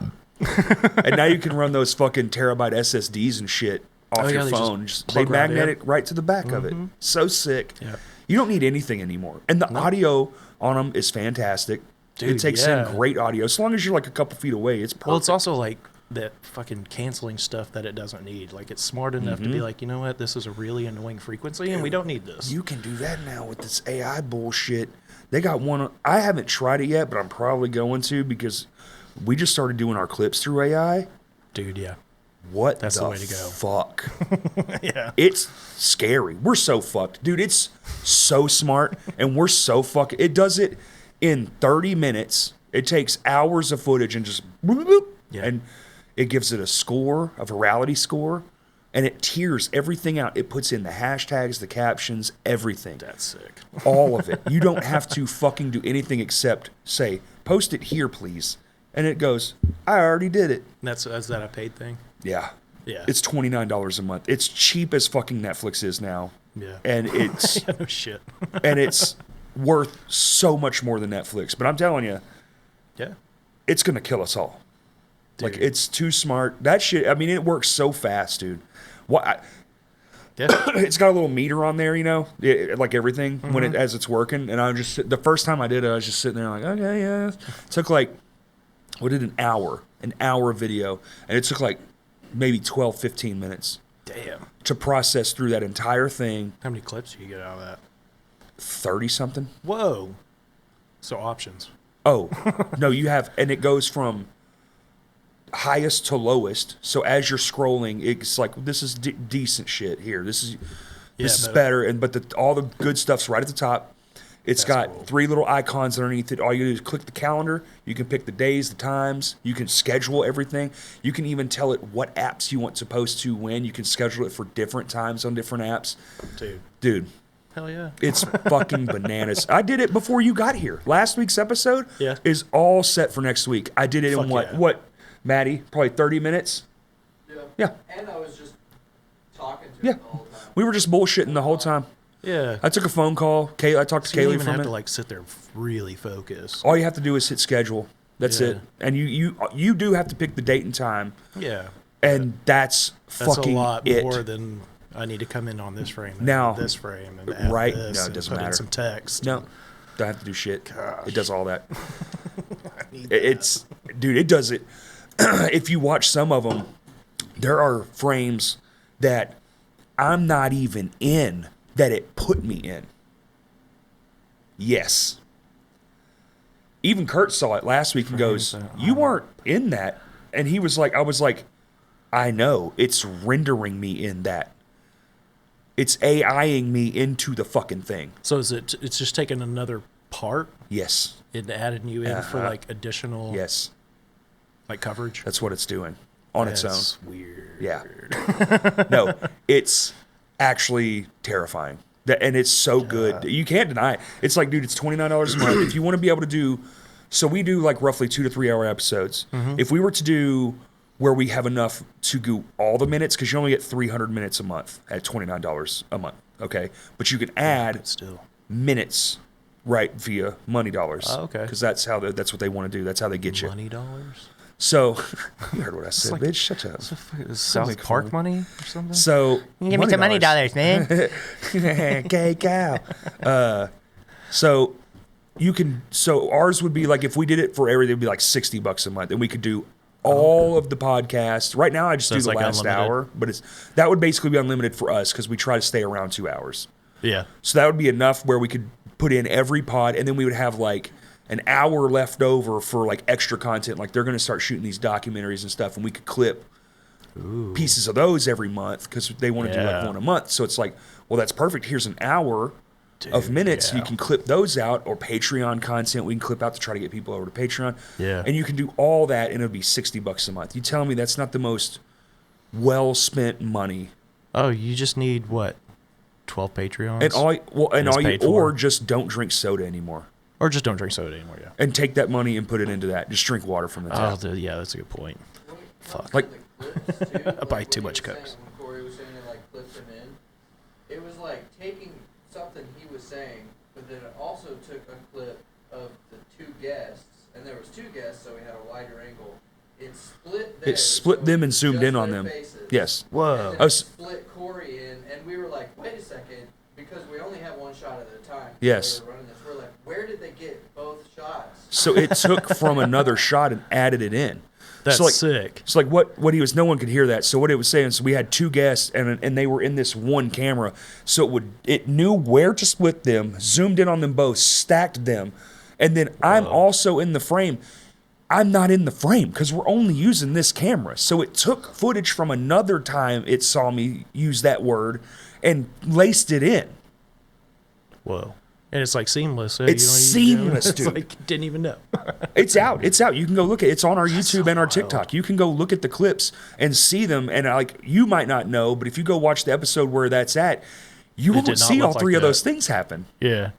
And now you can run those fucking terabyte SSDs and shit off your phone. They magnetic right to the back of it. So sick. Yeah. You don't need anything anymore. And the audio on them is fantastic. Dude, it takes in great audio. As long as you're like a couple feet away, it's perfect. Well, it's also like that fucking canceling stuff that it doesn't need. Like it's smart enough to be like, you know what, this is a really annoying frequency and we don't need this. You can do that now with this AI bullshit. They got one. I haven't tried it yet, but I'm probably going to because we just started doing our clips through AI. Dude, yeah. That's the way to go. Fuck. Yeah. It's scary. We're so fucked. Dude, it's so smart and we're so fucked. It does it in 30 minutes. It takes hours of footage and just and it gives it a score, a virality score, and it tiers everything out. It puts in the hashtags, the captions, everything. That's sick. All of it. You don't have to fucking do anything except say, post it here, please. And it goes, I already did it. Is that a paid thing? Yeah. Yeah. It's $29 a month. It's cheap as fucking Netflix is now. Yeah. And it's no shit. and it's worth so much more than Netflix. But I'm telling you, yeah, it's gonna kill us all. Dude. Like it's too smart. That shit. I mean, it works so fast, dude. Yeah. It's got a little meter on there, like everything as it's working. And the first time I did it, I was just sitting there like, okay, yeah. It took like, what did an hour video, and it took like maybe 12, 15 minutes. Damn. To process through that entire thing. How many clips do you get out of that? 30 something. Whoa. So options. Oh, no, you have, and it goes from highest to lowest. So as you're scrolling, it's like, this is decent shit here. This is better. But all the good stuff's right at the top. It's got cool. 3 little icons underneath it. All you do is click the calendar. You can pick the days, the times. You can schedule everything. You can even tell it what apps you want to post to when. You can schedule it for different times on different apps. Dude. Hell yeah. It's fucking bananas. I did it before you got here. Last week's episode is all set for next week. I did it in what, Maddie? Probably 30 minutes? Yeah. And I was just talking to him the whole time. We were just bullshitting the whole time. Yeah. I took a phone call. I talked to Kaylee for a minute. You don't even have to like sit there and really focus. All you have to do is hit schedule. That's it. And you do have to pick the date and time. Yeah. And that's fucking a lot it. More than I need to come in on this frame. Now, this frame and add right? This No, it and doesn't put matter. In some text. No, don't have to do shit. Gosh. It does all that. It does it. If you watch some of them, there are frames that I'm not even in that it put me in. Yes. Even Kurt saw it last week and goes, "You weren't in that." And he was like, I was like, I know, it's rendering me in that. It's AIing me into the fucking thing. So it's just taking another part? Yes. And adding you in for like additional like coverage? That's what it's doing on its own. That's weird. Yeah. No, it's actually terrifying. And it's so good. You can't deny it. It's like, dude, it's $29 a month. If you want to be able to do, so we do like roughly 2 to 3 hour episodes. If we were to do where we have enough to do all the minutes, because you only get 300 minutes a month at $29 a month, okay? But you can add minutes, right, via money dollars. Oh, okay. Because that's what they want to do. That's how they get you. Money dollars? So, you heard what I said, bitch. Shut up. South Park money or something? So, give me some money dollars, man. Gay cow. So ours would be like, if we did it for everything, it would be like $60 a month, and we could do all of the podcasts. Right now, I just do the like last unlimited hour, but that would basically be unlimited for us because we try to stay around 2 hours. Yeah. So that would be enough where we could put in every pod, and then we would have like an hour left over for like extra content. Like they're going to start shooting these documentaries and stuff, and we could clip pieces of those every month because they want to do like one a month. So it's like, well, that's perfect. Here's an hour of minutes. You can clip those out, or Patreon content we can clip out to try to get people over to Patreon. Yeah. And you can do all that, and it'll be $60 a month. You tell me that's not the most well spent money? Oh, you just need what? 12 Patreons? Or just don't drink soda anymore. Or just don't drink soda anymore, yeah. And take that money and put it into that. Just drink water from the tap. Oh, yeah, that's a good point. Fuck. Like, I buy too much Cokes. When Corey was saying it, like, clipped him in, it was like taking something he was saying, but then it also took a clip of the 2 guests, and there was 2 guests, so we had a wider angle. It split them and zoomed in on them. Faces. Yes. Whoa. And it split Corey in, and we were like, wait a second, because we only have 1 shot at a time. Yes. We're like, where did they get both shots? So it took from another shot and added it in. That's sick. So like what he was, no one could hear that. So what it was saying, so we had 2 guests and they were in this one camera. So it knew where to split them, zoomed in on them both, stacked them, and then I'm also in the frame. I'm not in the frame because we're only using this camera. So it took footage from another time it saw me use that word and laced it in. Whoa. And it's like seamless. It's seamless, dude. It's like, didn't even know. It's out. You can go look at it. It's on our YouTube and our TikTok. You can go look at the clips and see them. And like, you might not know, but if you go watch the episode where that's at, you won't see all 3 of those things happen. Yeah.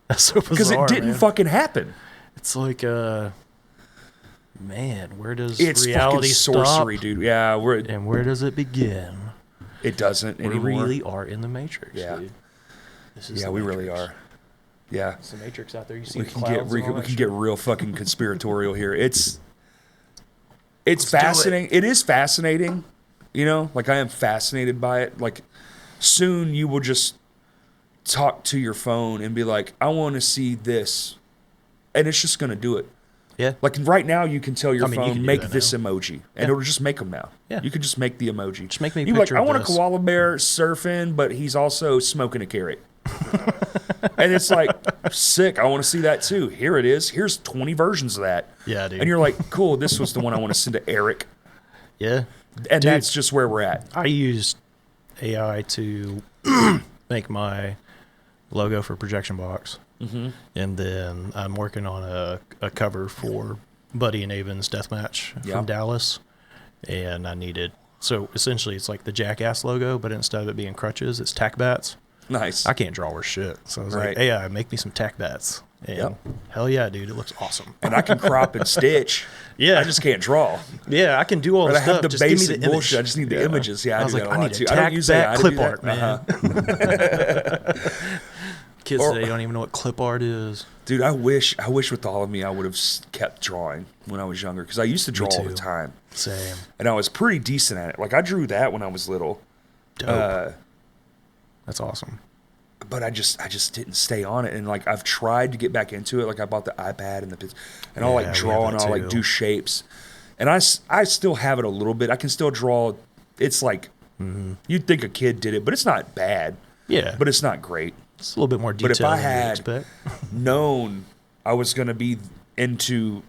That's so bizarre, because it didn't fucking happen. It's like, man, where does it's reality stop? Sorcery, dude. Yeah. And where does it begin? It doesn't anymore. We really are in the Matrix, dude. We really are. Yeah, it's the Matrix out there. You see, we can get real fucking conspiratorial here. It's fascinating. It is fascinating, like I am fascinated by it. Like, soon you will just talk to your phone and be like, I want to see this. And it's just going to do it. Yeah. Like right now, you can tell your you can phone, do make that this now. emoji. And it'll just make them now. Yeah. You can just make the emoji. Just make me a You'd be like, picture I of want this. a koala bear surfing, but he's also smoking a carrot. And it's like, sick. I want to see that too. Here it is. Here's 20 versions of that. Yeah, dude. And you're like, cool, this was the one I want to send to Eric. Yeah. And Dude. that's just where we're at. I used AI to make my logo for Projection Box. Mm-hmm. And then I'm working on a cover for Buddy and Avon's Deathmatch Yeah. from Dallas. And I needed, so essentially it's like the Jackass logo, but instead of it being crutches, it's tack bats. Nice. I can't draw worth shit. So I was Right. like, AI, make me some tack bats. And Yep. hell yeah, dude, it looks awesome. And I can crop and stitch. Yeah. I just can't draw. Yeah, I can do all But the I stuff. have the Just give me basic the image. bullshit. I just need the images. Yeah, I was do like, that a I lot need too. a I don't tack use bat AI to clip do that. art, man. Uh-huh. Kids Or- today don't even know what clip art is. Dude, I wish with all of me I would have kept drawing when I was younger because I used to draw all the too. time. Same. And I was pretty decent at it. Like I drew that when I was little. Dope. That's awesome. But I just didn't stay on it, and like I've tried to get back into it. Like I bought the iPad and I'll Yeah, like we draw have and that I'll like too. do shapes, and I still have it a little bit. I can still draw. It's like you'd think a kid did it, but it's not bad. Yeah. But it's not great. It's a little bit more But detailed if I than you had expect. known I was going to be into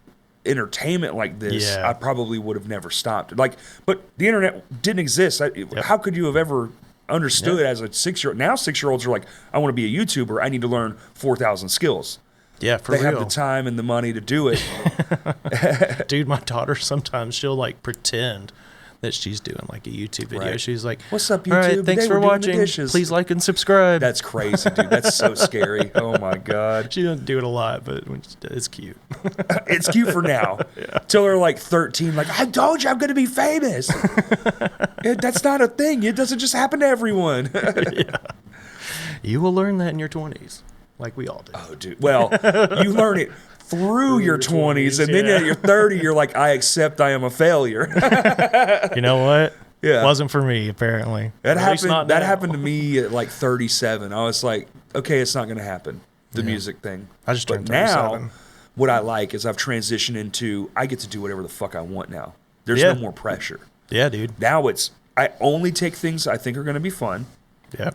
entertainment like this, Yeah. I probably would have never stopped. Like, but the internet didn't exist. How could you have ever understood as a 6-year-old? Now 6-year-olds are like, I want to be a YouTuber. I need to learn 4,000 skills. Yeah, for They real. have the time and the money to do it. Dude, my daughter sometimes she'll like pretend that she's doing like a YouTube video. Right. She's like, What's up, All right, YouTube? thanks Today for we're doing the watching. dishes." Please like and subscribe. That's crazy, dude. That's so scary. Oh my God. She doesn't do it a lot, but when she does, it's cute. It's cute for now. Till they're like 13, like, I told you I'm going to be famous. That's not a thing. It doesn't just happen to everyone. You will learn that in your 20s, like we all do. Oh, dude. Well, you learn it through your 20s, and then yeah. at your 30, you're like, I accept I am a failure. You know what? Yeah. Wasn't for me, apparently. That At least not happened. That now. happened to me at like 37. I was like, okay, it's not going to happen. The music thing. I just But turned now, 37. what I like is I've transitioned into I get to do whatever the fuck I want now. There's no more pressure. Yeah, dude. Now I only take things I think are going to be fun. Yeah.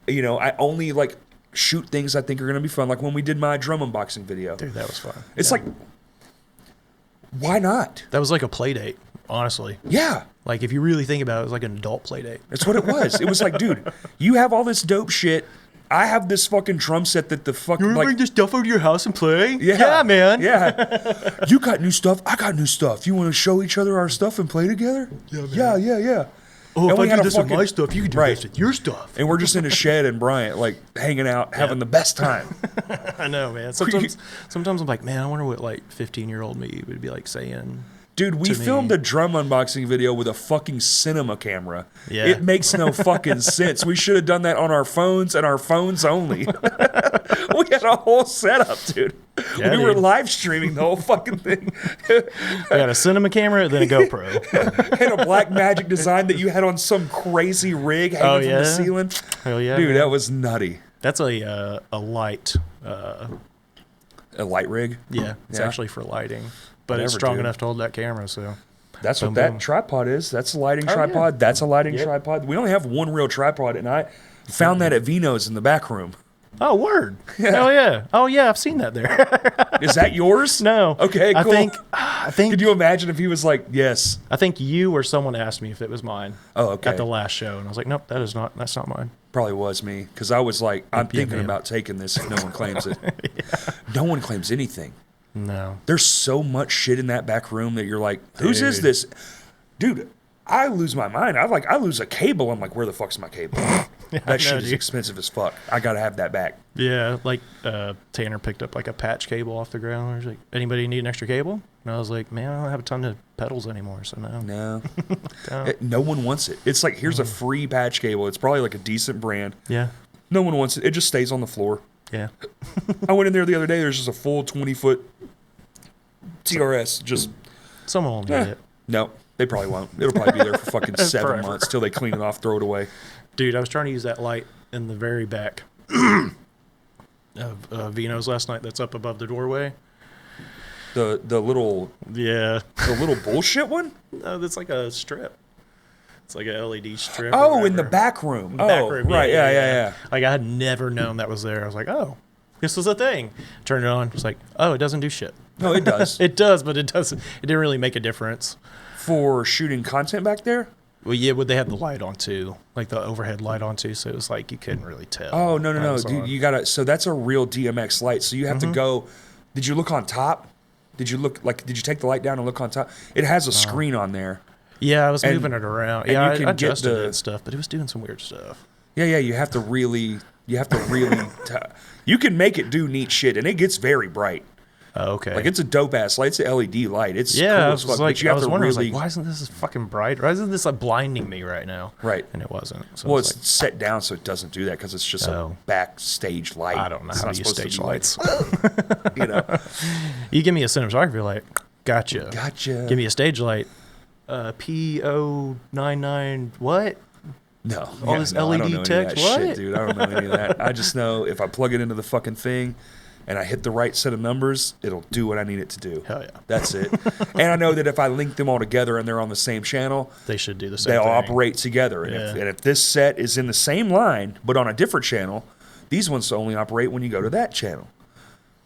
You know, I only like shoot things I think are going to be fun. Like when we did my drum unboxing video. Dude, that was fun. It's Yeah. like, why not? That was like a play date, honestly. Yeah. Like, if you really think about it, it was like an adult play date. That's what it was. It was like, dude, you have all this dope shit. I have this fucking drum set that the fuck like this stuff over to your house and play? yeah, man. Yeah. You got new stuff. I got new stuff. You want to show each other our stuff and play together? Yeah, man. Yeah. Oh, And if we I had do a this with fucking- my stuff, you can do Right. this with your stuff. And we're just in a shed in Bryant, like hanging out, having the best time. I know, man. Sometimes I'm like, man, I wonder what like 15-year-old me would be like saying. Dude, we To me. filmed a drum unboxing video with a fucking cinema camera. Yeah. It makes no fucking sense. We should have done that on our phones and our phones only. We had a whole setup, dude. Yeah, We were dude. live streaming the whole fucking thing. I got a cinema camera, then a GoPro. And a black magic design that you had on some crazy rig hanging Oh, from yeah? the ceiling. Hell yeah, Dude, man. that was nutty. That's a light. A light rig? Yeah, it's Yeah. actually for lighting, but it's Whatever, strong dude. enough to hold that camera. So That's Boom, what that boom. tripod is. That's a lighting Oh, tripod. yeah. That's a lighting Yep. tripod. We only have one real tripod, and I found that at Vino's in the back room. oh, word. Hell yeah. Oh yeah, I've seen that there. Is that yours? No. Okay, cool. I think Could you imagine if he was like, yes? I think you or someone asked me if it was mine Oh, okay. at the last show, and I was like, nope, that's not mine. Probably was me. Because I was like, I'm Yeah, thinking man. about taking this if no one claims it. No one claims anything. No. There's so much shit in that back room that you're like, whose is Dude. this? Dude, I lose my mind. I lose a cable. I'm like, where the fuck's my cable? That shit is dude. expensive as fuck. I gotta have that back. Yeah, like Tanner picked up like a patch cable off the ground. He was like, anybody need an extra cable? And I was like, man, I don't have a ton of pedals anymore, so no. No. Don't. No one wants it. It's like, here's Mm. a free patch cable. It's probably like a decent brand. Yeah. No one wants it. It just stays on the floor. Yeah. I went in there the other day. There's just a full 20-foot TRS. Just, Someone will need eh. it. No, they probably won't. It'll probably be there for fucking 7 Forever. months till they clean it off, throw it away. Dude, I was trying to use that light in the very back of Vino's last night that's up above the doorway. The little bullshit one? No, that's like a strip. It's like a LED strip. Oh, in the back room. Back room. Right. Yeah. Like, I had never known that was there. I was like, oh, this was a thing. Turned it on. It's like, oh, it doesn't do shit. No, it does. It does, but it doesn't. It didn't really make a difference. For shooting content back there? Well, yeah, but they had the light on too, like the overhead light on too, so it was like you couldn't really tell. Oh, no. Dude, you gotta, so that's a real DMX light. So you have to go, did you look on top? Did you take the light down and look on top? It has a screen on there. Yeah, I was moving it around. Yeah, I adjusted it and stuff, but it was doing some weird stuff. Yeah, you have to really, you can make it do neat shit, and it gets very bright. Oh, okay. Like, it's a dope-ass light. It's an LED light. It's cool as fuck, like, but you have to wondering, really... why isn't this fucking bright? Why isn't this like blinding me right now? Right. And it wasn't. So Well, it's set down so it doesn't do that because it's just a backstage light. I don't know how to use stage lights. You know. You give me a cinematography light, gotcha. Give me a stage light, P099 what? No. All this LED text, what? Shit, dude. I don't know any of that. I just know if I plug it into the fucking thing and I hit the right set of numbers, it'll do what I need it to do. Hell yeah. That's it. And I know that if I link them all together and they're on the same channel, they should do the same thing. They'll thing. operate together. Yeah. And if this set is in the same line, but on a different channel, these ones only operate when you go to that channel.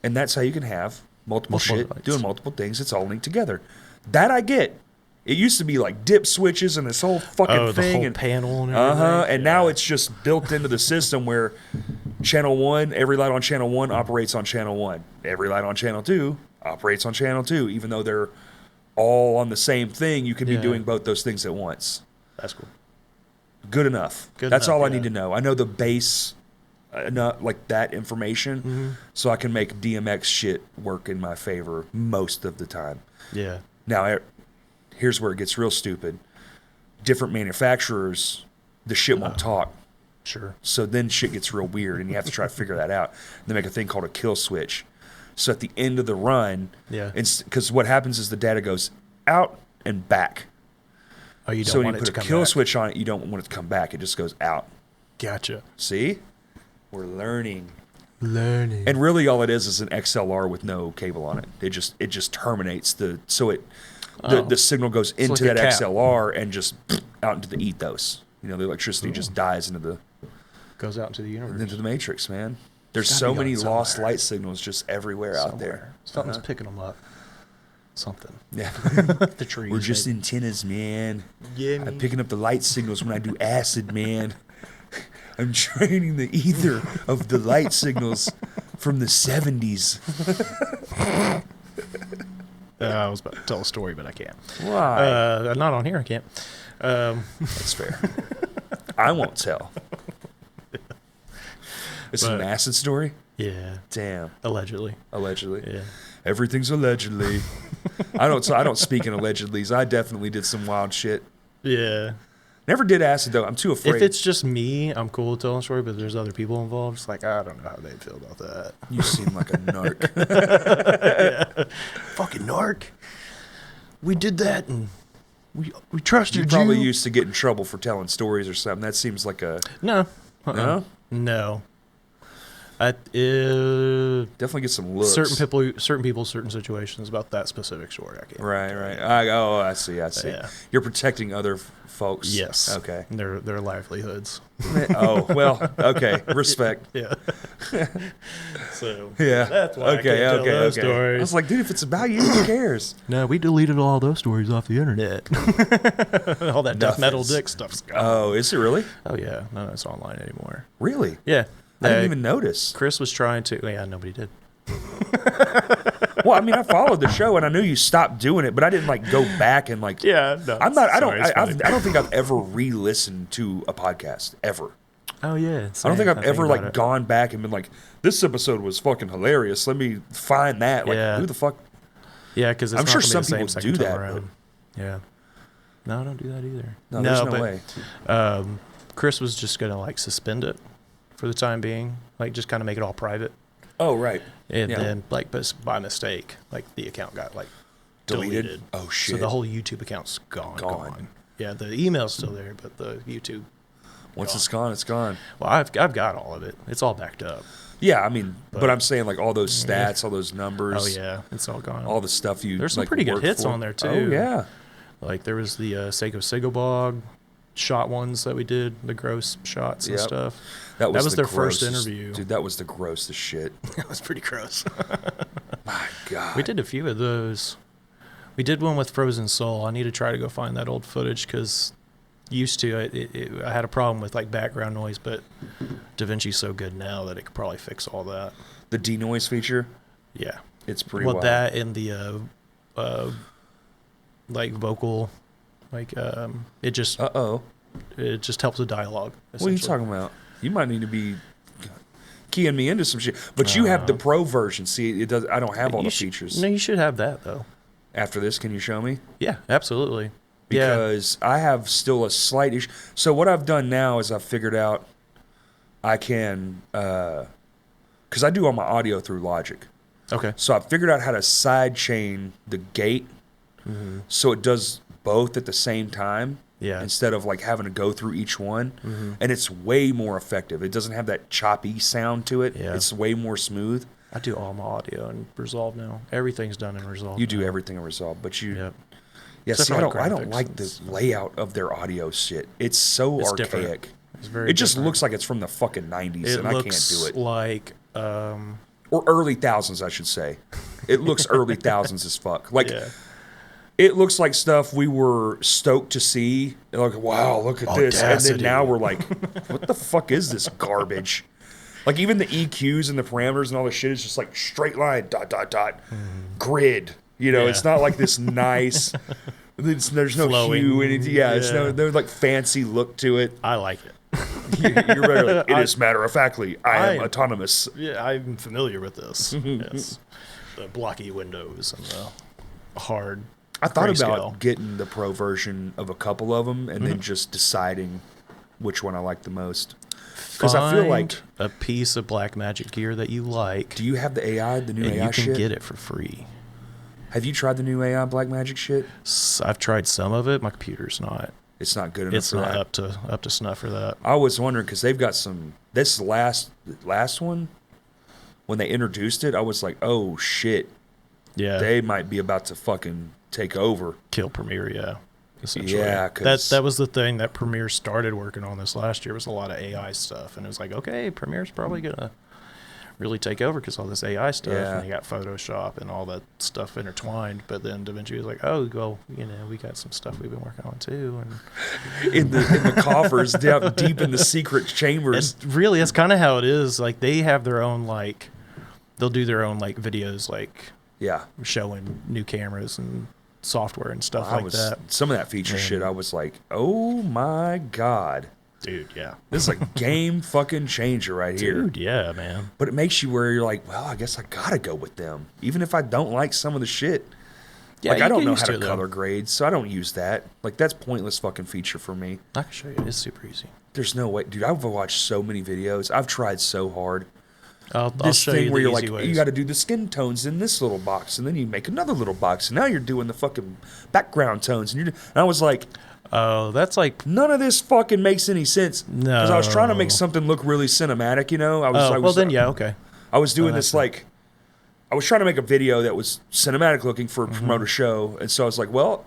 And that's how you can have multiple shit lights. doing multiple things. It's all linked together. That I get. It used to be like dip switches and this whole fucking thing. The whole and panel and everything. And now it's just built into the system where channel 1, every light on channel 1 operates on channel 1. Every light on channel 2 operates on channel 2. Even though they're all on the same thing, you can be doing both those things at once. That's cool. Good enough. That's all I need to know. I know the base, enough, like that information, so I can make DMX shit work in my favor most of the time. Yeah. Now, here's where it gets real stupid. Different manufacturers, the shit won't talk. Sure. So then shit gets real weird, and you have to try to figure that out. They make a thing called a kill switch. So at the end of the run, because what happens is the data goes out and back. Oh, you don't so want when it you to put a come kill back. switch on it, you don't want it to come back. It just goes out. Gotcha. See? We're learning. Learning. And really all it is an XLR with no cable on it. It just terminates the signal goes into like a that cap. XLR and just out into the ethos. You know, the electricity just dies into Goes out into the universe. the matrix, man. There's Gotta so be many going lost somewhere. light signals just everywhere out there. Something's picking them up. Something. Yeah. The trees. We're just maybe. antennas, man. Yeah, I'm picking up the light signals when I do acid, man. I'm training the ether of the light signals from the 70s. I was about to tell a story, but I can't. Why? Not on here, I can't. That's fair. I won't tell. It's an acid story? Yeah. Damn. Allegedly. Yeah. Yeah. Everything's allegedly. I don't speak in allegedlys. I definitely did some wild shit. Yeah. Never did acid though. I'm too afraid. If it's just me, I'm cool with telling a story, but if there's other people involved, it's like, I don't know how they feel about that. You seem like a narc. Yeah. Fucking narc. We did that and we trusted you. You're probably used to getting in trouble for telling stories or something. That seems like a No. no. No. Definitely get some looks. Certain people, certain situations about that specific story. I can't. Right. I see. Yeah. You're protecting other folks. Yes. Okay. Their livelihoods. Oh well. Okay. Respect. Yeah. So. Yeah. That's why I can't tell those stories. I was like, dude, if it's about you, who cares? No, we deleted all those stories off the internet. All that death metal dick stuff's gone. Oh, is it really? Oh yeah, none of it's online anymore. Really? Yeah. I didn't even notice. Chris was trying to. Yeah, nobody did. Well, I mean, I followed the show and I knew you stopped doing it, but I didn't like go back and like. Yeah, no. I'm not. Sorry, I don't think I've ever re-listened to a podcast ever. Oh yeah. I don't think I've ever like gone back and been like, this episode was fucking hilarious. Let me find that. Like, Yeah. who the fuck? Yeah, because I'm sure some people do that. Around. Yeah. No, I don't do that either. No, there's no way. Chris was just gonna like suspend it for the time being, like just kind of make it all private. Oh right. And then like, but by mistake, like the account got like deleted. Oh shit. So the whole YouTube account's gone. Yeah, the email's still there, but the YouTube Once gone. it's gone, it's gone. Well, I've got all of it. It's all backed up. Yeah, I mean, but I'm saying like all those stats, all those numbers. Oh yeah, it's all gone. All the stuff you. There's some like, pretty good work hits for. on there too. Oh yeah. Like there was the Seiko Sigobog shot ones that we did, the gross shots and Yep. stuff. That was their grossest, first interview. Dude, that was the grossest shit. That was pretty gross. My God. We did a few of those. We did one with Frozen Soul. I need to try to go find that old footage because used to I had a problem with like background noise, but DaVinci's so good now that it could probably fix all that. The denoise feature. Yeah, It's pretty well, wild. that and the like vocal, like it just helps with dialogue. What are you essentially. talking about? You might need to be keying me into some shit. But you have the pro version. See, it does. I don't have all the features. No, you should have that though. After this, can you show me? Yeah, absolutely. Because I have still a slight issue. So what I've done now is I've figured out I can, because I do all my audio through Logic. Okay. So I figured out how to side chain the gate so it does both at the same time. Yeah. Instead of like having to go through each one. And it's way more effective. It doesn't have that choppy sound to it. Yeah. It's way more smooth. I do all my audio in Resolve now. Everything's done in Resolve. You do now. everything in Resolve, but you Yep. yeah, Except see, for, I like, don't graphics like and the stuff. layout of their audio shit. It's so It's archaic. different. It's very It just different. looks like it's from the fucking 90s, It and I can't looks do it. like Or early thousands, I should say. It looks early thousands as fuck. Like, yeah. it looks like stuff we were stoked to see. Like, wow, look at this. And Audacity. then now we're like, what the fuck is this garbage? Like, even the EQs and the parameters and all the shit is just like straight line, ... grid. You know, Yeah. it's not like this nice... There's no Flowing, hue in it. Yeah, it's yeah. no like fancy look to it. I like it. You're better like, it is matter of factly, I am I- autonomous. Yeah, I'm familiar with this. Yes. The blocky windows and the hard I thought grayscale. about getting the pro version of a couple of them and then just deciding which one I like the most. Because I feel like, Find a piece of black magic gear that you like, do you have the AI, the new and AI you can shit? get it for free. Have you tried the new AI Black Magic shit? I've tried some of it. My computer's not. It's not good enough It's for not that. up to snuff for that. I was wondering because they've got some. This last one, when they introduced it, I was like, oh shit, Yeah, they might be about to fucking take over. kill Premiere. Yeah, essentially. Yeah, 'cause- that was the thing that Premiere started working on this last year, was a lot of AI stuff, and it was like, okay, Premiere's probably gonna really take over because all this AI stuff, Yeah. and you got Photoshop and all that stuff intertwined. But then DaVinci was like, oh, well, we got some stuff we've been working on too, and In the coffers, down deep in the secret chambers. it's really, that's kind of how it is. Like they have their own they'll do their own videos Yeah, showing new cameras and software and stuff I like was that. some of that feature shit. I was like, oh my god, Dude, yeah. this is a game fucking changer right here. Dude, yeah, man. But it makes you where you're like, well, I guess I gotta go with them, even if I don't like some of the shit. Yeah, Like you I don't get know used how to it, though. color grade, so I don't use that. Like that's pointless fucking feature for me. I can show you. It's super easy. There's no way, dude. I've watched so many videos. I've tried so hard. I'll This show thing you where the you're easy like, ways. you got to do the skin tones in this little box, and then you make another little box, and now you're doing the fucking background tones, and I was like, Oh, that's like... none of this fucking makes any sense. Because I was trying to make No. something look really cinematic, you know. okay. I was doing that's this I was trying to make a video that was cinematic looking for promote a show, and so I was like, well,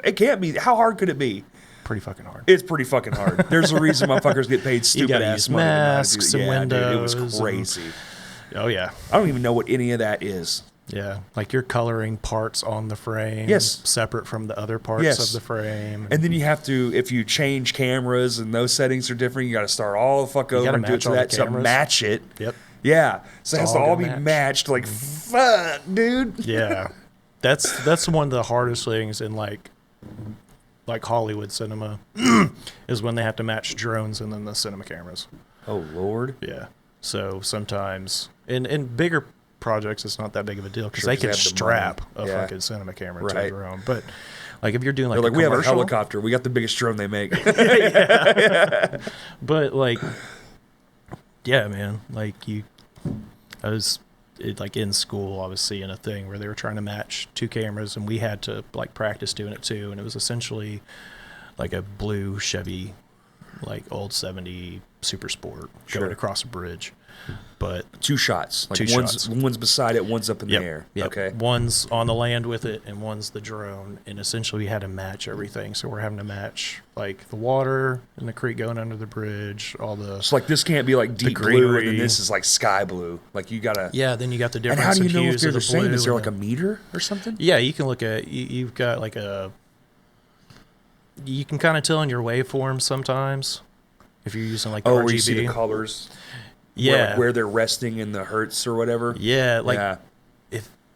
it can't be. How hard could it be? Pretty fucking hard. It's pretty fucking hard. There's a reason motherfuckers get paid You stupid gotta ass use money. to know how to do masks it. and Yeah, dude, it windows was and- crazy. Oh, yeah. I don't even know what any of that is. Yeah. Like you're coloring parts on the frame. Yes. Separate from the other parts Yes. of the frame. And then you have to, if you change cameras and those settings are different, you got to start all the fuck over gotta and do it match to all the that to cameras. match it. Yep. Yeah, so it has to all all gonna be match. matched. Like, fuck, dude. Yeah. That's one of the hardest things in like Hollywood cinema is when they have to match drones and then the cinema cameras. Oh Lord. Yeah. So sometimes in bigger projects it's not that big of a deal because Sure, they 'cause can they have the strap money. a Yeah. fucking cinema camera to Right. a drone. But like if you're doing They're like like, we have a commercial- helicopter. We got the biggest drone they make. But like, yeah, man, I was in school, I was seeing a thing where they were trying to match two cameras and we had to like practice doing it too. And it was essentially like a blue Chevy like old 70 Super Sport Sure. going across a bridge. But 2 shots. Like Two shots. one's beside it, one's up in the air. Yep. Okay. One's on the land with it, and one's the drone. And essentially, we had to match everything. So we're having to match like the water in the creek going under the bridge, all the. So like this can't be like deep blue, and greenery. then this is like sky blue. Like you gotta. Yeah, then you got the And difference how do you in know if hues they're of the the same? blue Is there and like a meter or something? Yeah, you can look at. You've got like a. You can kind of tell in your waveforms sometimes if you're using like the RGB. Where you see the colors. Yeah, where they're resting in the hertz or whatever. Yeah, like yeah.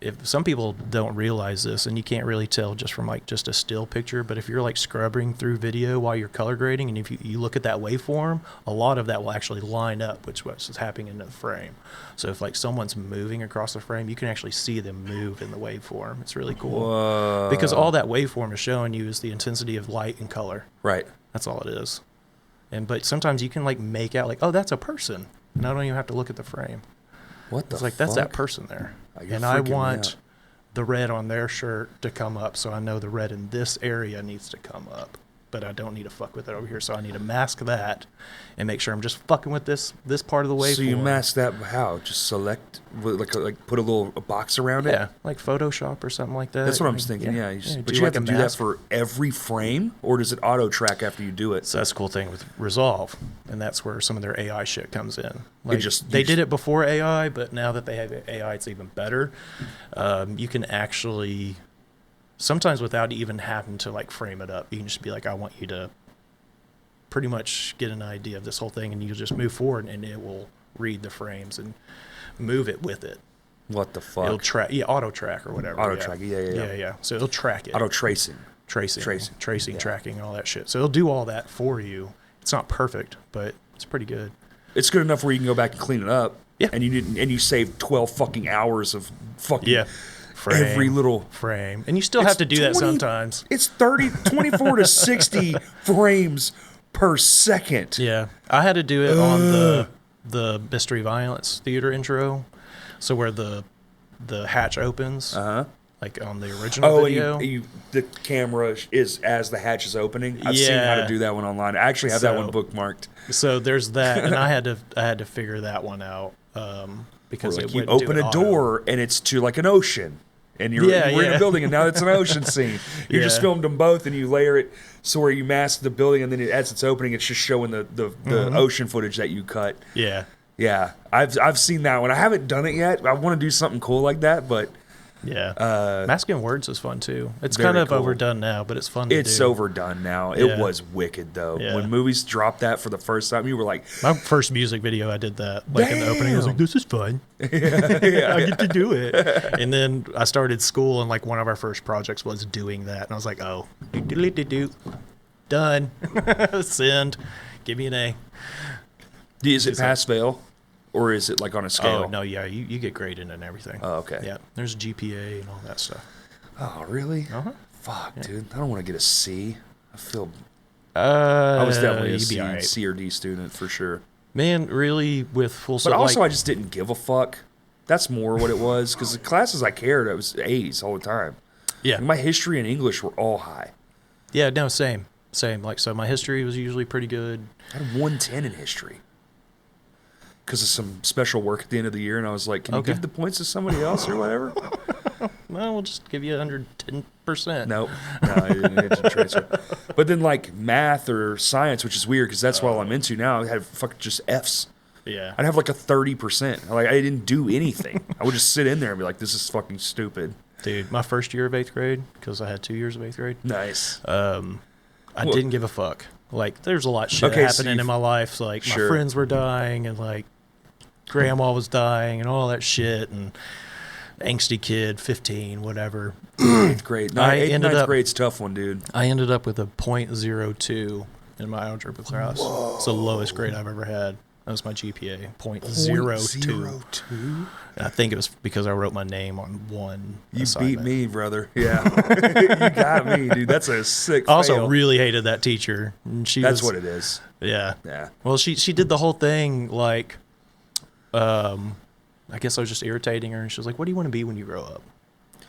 if some people don't realize this, and you can't really tell just from like just a still picture, but if you're like scrubbing through video while you're color grading, and if you look at that waveform, a lot of that will actually line up with what's happening in the frame. So if like someone's moving across the frame, you can actually see them move in the waveform. It's really cool. Whoa. Because all that waveform is showing you is the intensity of light and color. Right. That's all it is. But sometimes you can like make out like, oh, that's a person. And I don't even have to look at the frame. What the It's like, fuck? that's that person there. You're And I freaking me want out. the red on their shirt to come up, so I know the red in this area needs to come up. But I don't need to fuck with it over here, so I need to mask that and make sure I'm just fucking with this part of the waveform. So you mask that how? Just select, like put a box around it? Yeah, like Photoshop or something like that. That's what I was thinking, yeah. But you like have to do that for every frame? Or does it auto-track after you do it? So that's the cool thing with Resolve, and that's where some of their AI shit comes in. Like They did it before AI, but now that they have AI, it's even better. You can actually, sometimes without even having to like frame it up, you can just be like, I want you to pretty much get an idea of this whole thing, and you just move forward, and it will read the frames and move it with it. What the fuck? It'll track, auto track or whatever. Auto track, yeah. So it'll track it. Auto tracing. Tracing, yeah. tracking, all that shit. So it'll do all that for you. It's not perfect, but it's pretty good. It's good enough where you can go back and clean it up. Yeah. And you save 12 fucking hours of fucking every little frame. And you still have to do that sometimes. It's 24 to 60 frames per second. Yeah. I had to do it on the Mystery Violence theater intro. So where the hatch opens. Like on the original video. And the camera is as the hatch is opening. I've seen how to do that one online. I actually have that one bookmarked. So there's that, and I had to figure that one out because like you open a door and it's to like an ocean, and you're in a building, and now it's an ocean scene. You just filmed them both, and you layer it so where you mask the building, and then as it's opening, it's just showing the ocean footage that you cut. Yeah. I've seen that one. I haven't done it yet. I want to do something cool like that, but. Yeah. Masking words is fun too. It's kind of overdone now, but it's fun to do. It's overdone now. It was wicked though. Yeah. When movies dropped that for the first time, you were like, my first music video, I did that. Like in the opening, I was like, this is fun. I get to do it. And then I started school, and like one of our first projects was doing that. And I was like, oh, done. Send. Give me an A. Is it pass fail? Or is it like on a scale? Oh, no, yeah. You get graded and everything. Oh, okay. Yeah. There's GPA and all that stuff. Oh, really? Uh-huh. Fuck, dude. I don't want to get a C. I was definitely a C or D student for sure. Man, really, with full... But also, I just didn't give a fuck. That's more what it was. Because the classes I cared, it was A's all the time. Yeah. And my history and English were all high. Yeah, no, same. Like, so my history was usually pretty good. I had 110 in history. Because of some special work at the end of the year, and I was like, can you give the points to somebody else or whatever? Well, we'll just give you 110%. Nope. No, I didn't get to transfer. But then, like, math or science, which is weird, because that's what I'm into now, I had fucking just Fs. Yeah. I'd have like a 30%. Like, I didn't do anything. I would just sit in there and be like, this is fucking stupid. Dude, my first year of 8th grade, because I had 2 years of 8th grade. Nice. I didn't give a fuck. Like, there's a lot of shit happening in my life. So, like, my friends were dying, and, like, grandma was dying, and all that shit, and angsty kid, 15, whatever. 8th grade. Ninth grade's a tough one, dude. I ended up with a .02 in my algebra class. Whoa. It's the lowest grade I've ever had. That was my GPA, .02. And I think it was because I wrote my name on one assignment. Beat me, brother. Yeah. You got me, dude. That's a sick I also fail. really hated that teacher. And That's what it is. Yeah. Yeah. Well, she did the whole thing, like, I guess I was just irritating her, and she was like, what do you want to be when you grow up?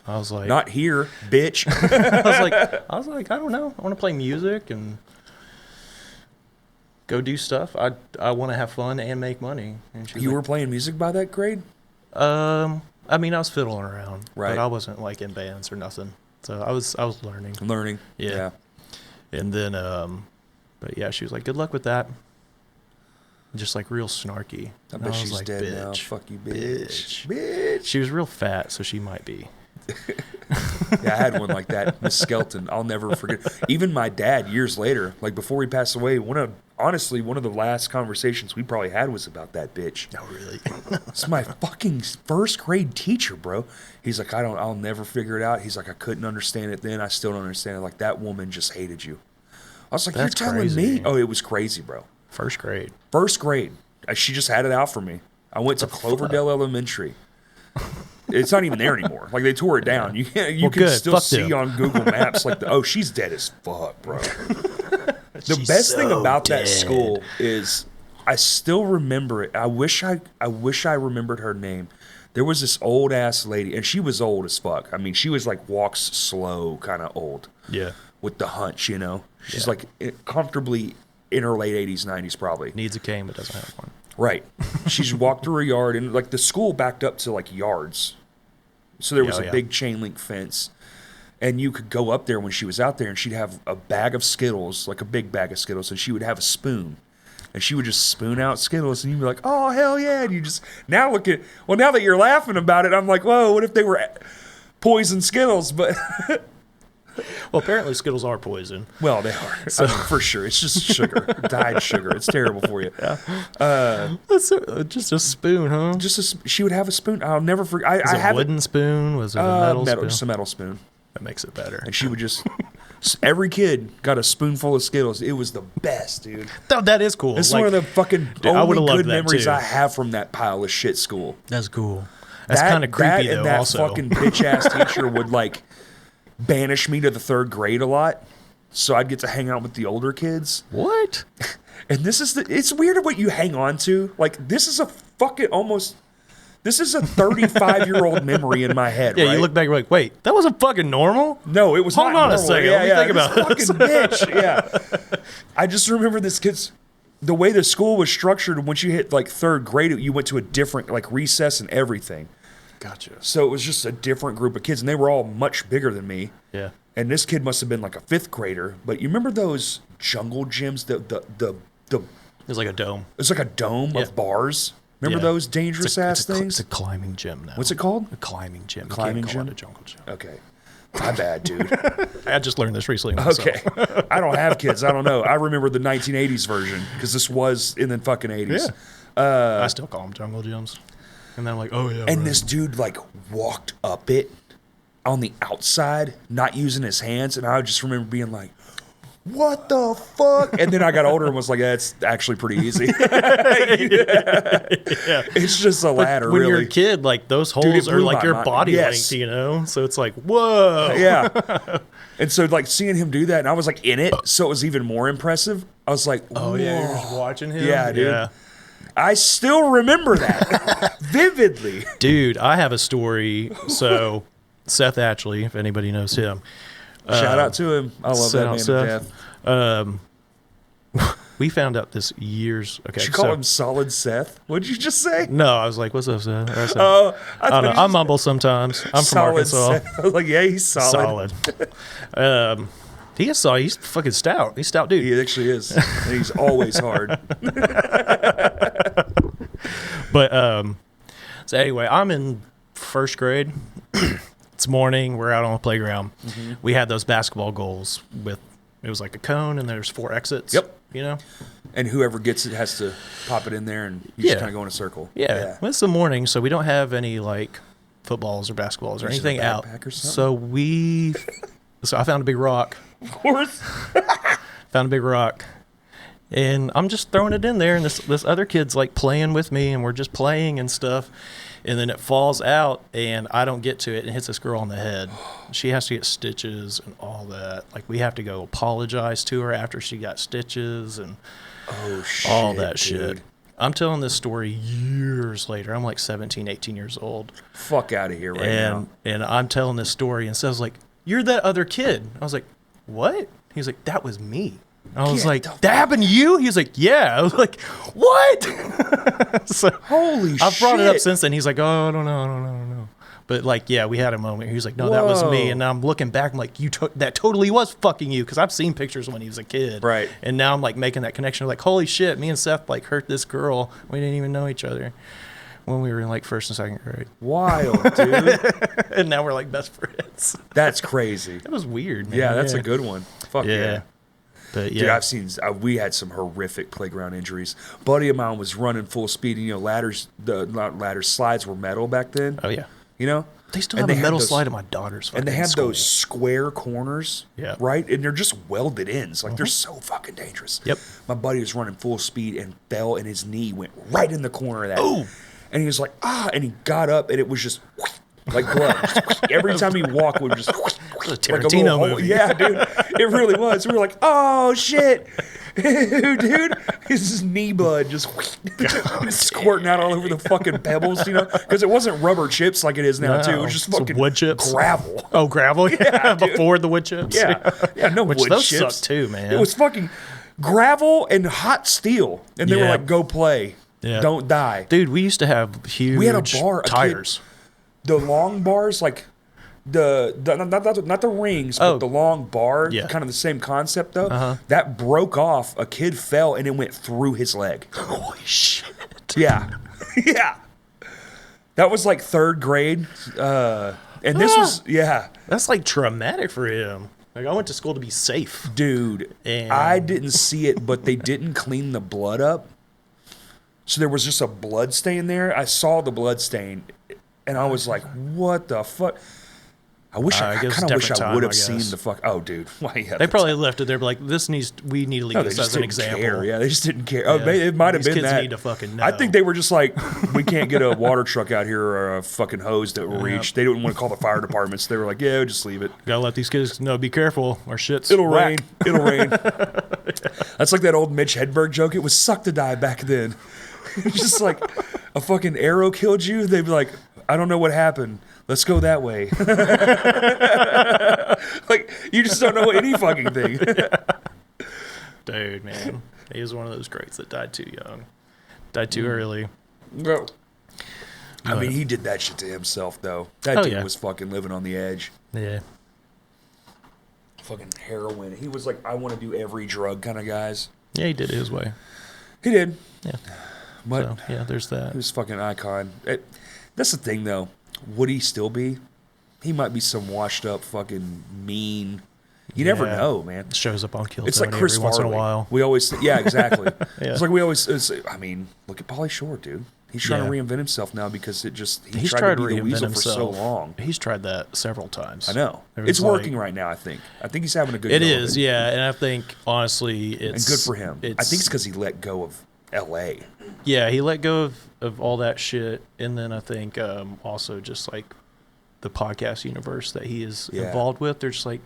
I was like... Not here, bitch. I was like, I don't know. I want to play music, and... go do stuff. I want to have fun and make money. And she's You like, were playing music by that grade? I mean, I was fiddling around, Right. but I wasn't like in bands or nothing. So I was learning. Learning. Yeah. And then, but yeah, she was like, "Good luck with that." Just like real snarky. I And bet was she's like, dead now. Fuck you, bitch. Bitch. She was real fat, so she might be. Yeah, I had one like that, Miss Skelton. I'll never forget. Even my dad, years later, like before he passed away, honestly, one of the last conversations we probably had was about that bitch. Oh, really? It's my fucking first grade teacher, bro. He's like, I'll never figure it out. He's like, I couldn't understand it then. I still don't understand it. Like, that woman just hated you. I was like, That's you're telling crazy. me? Oh, it was crazy, bro. First grade. First grade. She just had it out for me. I went to Cloverdale Elementary. It's not even there anymore. Like, they tore it down. You can good. still Fuck see them. on Google Maps, like, she's dead as fuck, bro. The She's best thing so about that dead. school is I still remember it. I wish I remembered her name. There was this old ass lady, and she was old as fuck. I mean, she was like walks slow, kind of old. Yeah. With the hunch, you know. She's Yeah. like comfortably in her late 80s, 90s, probably. Needs a cane, but doesn't have one. Right. She's walked through her yard, and like the school backed up to like yards. So there was a big chain link fence. And you could go up there when she was out there, and she'd have a bag of Skittles, like a big bag of Skittles, and she would have a spoon. And she would just spoon out Skittles, and you'd be like, oh, hell yeah. And you just, now that you're laughing about it, I'm like, whoa, what if they were poison Skittles? But, Well, apparently Skittles are poison. well, they are, for sure. It's just sugar, dyed sugar. It's terrible for you. That's just a spoon, huh? She would have a spoon. I'll never forget. Was it a wooden spoon? Was it a metal spoon? Just a metal spoon. That makes it better. And she would just, every kid got a spoonful of Skittles. It was the best, dude. That is cool. This is one of the fucking I would've only loved good that memories too. I have from that pile of shit school. That's cool. That's kind of creepy, that though, and that also. fucking bitch-ass teacher would, like, banish me to the third grade a lot, so I'd get to hang out with the older kids. What? And it's weird what you hang on to. Like, this is a 35-year-old memory in my head, Yeah, right? you look back and you're like, wait, that wasn't fucking normal? No, it was Hold not on a normal. second, let me think about this fucking bitch. Yeah. I just remember this kid's, the way the school was structured, once you hit, like, third grade, you went to a different, like, recess and everything. Gotcha. So it was just a different group of kids, and they were all much bigger than me. Yeah. And this kid must have been like a fifth grader. But you remember those jungle gyms? It's like a dome. It's like a dome Yeah. of bars. Remember Yeah. those dangerous ass things? It's a climbing gym now. What's it called? A climbing gym. You Climbing can't call gym? it a jungle gym. Okay. My bad, dude. I just learned this recently myself. Okay. I don't have kids. I don't know. I remember the 1980s version because this was in the fucking 80s. Yeah. I still call them jungle gyms. And then I'm like, oh, yeah. And right. this dude, like, walked up it on the outside, not using his hands. And I just remember being like, what the fuck? And then I got older and was like, that's actually pretty easy. It's just a ladder, when really. you're a kid, like, those it holes are blew like my your mind. body Yes. length, you know? So it's like, whoa. Yeah. And so, like, seeing him do that, and I was, like, in it, so it was even more impressive. I was like, Oh, yeah, you're whoa. just watching him? Yeah, dude. Yeah. I still remember that vividly. Dude, I have a story. So, Seth Atchley, if anybody knows him. Shout out to him. I love that man to Seth. death. We found out this years. Okay, Did you call him Solid Seth? What'd you just say? No, I was like, "What's up, Seth?" I said, Oh, I don't know. I mumble sometimes. I'm from Solid Arkansas. Seth. I was like, yeah, he's solid. He's fucking stout. He's a stout dude. He actually is. And he's always hard. But so anyway, I'm in first grade. It's morning. We're out on the playground. Mm-hmm. We had those basketball goals with it was like a cone and there's 4 exits. Yep. You know. And whoever gets it has to pop it in there, and you just Yeah. kind of go in a circle. Yeah. Well, it's the morning, so we don't have any like footballs or basketballs or Is it a anything out. backpack or something? So I found a big rock. Of course. Found a big rock. And I'm just throwing it in there, and this other kid's like playing with me, and we're just playing and stuff. And then it falls out, and I don't get to it, and hits this girl on the head. She has to get stitches and all that. Like, we have to go apologize to her after she got stitches and Oh, shit. all that dude. shit. I'm telling this story years later. I'm like 17, 18 years old. Fuck out of here right now. And I'm telling this story, and Seth's like, "You're that other kid." I was like, "What?" He's like, "That was me." I was Get like, the that happened to you? He was like, yeah. I was like, what? So Holy shit. I've brought it up since then. He's like, oh, I don't know. But like, yeah, we had a moment. He was like, no, that was me. Whoa. And now I'm looking back. I'm like, that totally was fucking you. Because I've seen pictures when he was a kid. Right. And now I'm like making that connection. Like, holy shit, me and Seth like hurt this girl. We didn't even know each other when we were in like first and second grade. Wild, dude. And now we're like best friends. That's crazy. It was weird, man. Yeah, that's a good one. Fuck yeah. But yeah. Dude, I've seen. We had some horrific playground injuries. Buddy of mine was running full speed. And, you know, not ladders, slides were metal back then. Oh yeah. You know, They still have a metal slide at my daughter's. And they have school. those square corners, Yeah. right? And they're just welded in. Like they're so fucking dangerous. Yep. My buddy was running full speed and fell, and his knee went right in the corner of that. Ooh. And he was like, and he got up, and it was just like blood. Every time he walked, it was just a like Tarantino little movie. Yeah, dude, it really was. We were like, oh shit, dude, his knee blood just squirting out all over the fucking pebbles, you know, because it wasn't rubber chips like it is now too. It was just fucking wood chips, gravel. Oh, gravel, yeah, before the wood chips. Yeah, no Which wood those chips. suck too, man. It was fucking gravel and hot steel, and they were Yeah. like, "Go play, Yeah. don't die." Dude, we used to have huge We had a bar, tires. The long bars, like not the rings, but the long bar, Yeah. kind of the same concept though. That broke off. A kid fell and it went through his leg. Holy shit. Yeah, yeah. That was like third grade, and this was That's like traumatic for him. Like I went to school to be safe. Dude, And- I didn't see it, but they didn't clean the blood up. So there was just a blood stain there. I saw the blood stain, and I was like, what the fuck? I wish I guess kind of wish different I time, would I have seen guess. the fuck. Oh, dude. Why? Yeah, They probably left it there, like we need to leave no, they this just as an didn't example. care. Yeah, they just didn't care. Oh, Yeah. it might have These been kids that. need to fucking I know. think they were just like, we can't get a water truck out here or a fucking hose that will reach. They didn't want to call the fire department, so they were like, yeah, just leave it. Gotta let these kids know, be careful, or shit's It'll whack. rain. It'll rain. That's like that old Mitch Hedberg joke. It was suck to die back then. It's just like a fucking arrow killed you. They'd be like, I don't know what happened. Let's go that way. Like, you just don't know any fucking thing. Dude, man. He was one of those greats that died too young. Died too early. No. I But- mean, he did that shit to himself, though. That Oh, dude yeah. was fucking living on the edge. Yeah. Fucking heroin. He was like, I want to do every drug kind of guys. Yeah, he did it his way. He did. Yeah. But So, yeah, there's that. he was fucking an icon. That's the thing, though. Would he still be? He might be some washed up fucking mean. You never Yeah. know, man. Shows up on Kill It's like Tony Chris every once in a Farley. while. We always, yeah, exactly. Yeah. It's like we always. I mean, look at Pauly Shore, dude. He's trying to Yeah. reinvent himself now because He's tried tried to to be the reinvent weasel himself for so long. He's tried that several times. I know There was it's like- working right now. I think he's having a good. It go of is, yeah, and I think honestly, it's and good for him. I It's, think it's because he let go of L.A. yeah, he let go of all that shit, and then I think also just like the podcast universe that he is Yeah. involved with. They're just like,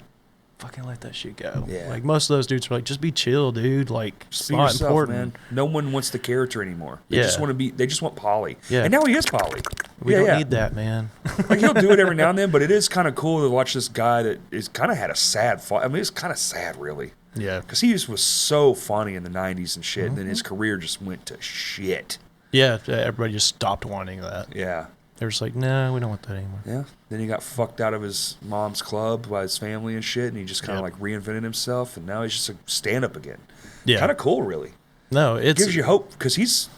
fucking let that shit go. Yeah. Like most of those dudes are like, just be chill, dude. Like Just it's be not yourself, important. man. No one wants the character anymore. They Yeah. just want to be. They just want Polly. Yeah. And now he is Polly. We don't need that, man. Like he'll do it every now and then, but it is kind of cool to watch this guy that is kind of had a sad. I mean, it's kind of sad, really, Yeah. because he just was so funny in the '90s and shit, and then Mm-hmm. his career just went to shit. Yeah, everybody just stopped wanting that. Yeah. They're just like, no, we don't want that anymore. Yeah. Then he got fucked out of his mom's club by his family and shit, and he just kind of Yep. like reinvented himself, and now he's just a stand-up again. Yeah. Kind of cool, really. No, it's Gives you hope because he's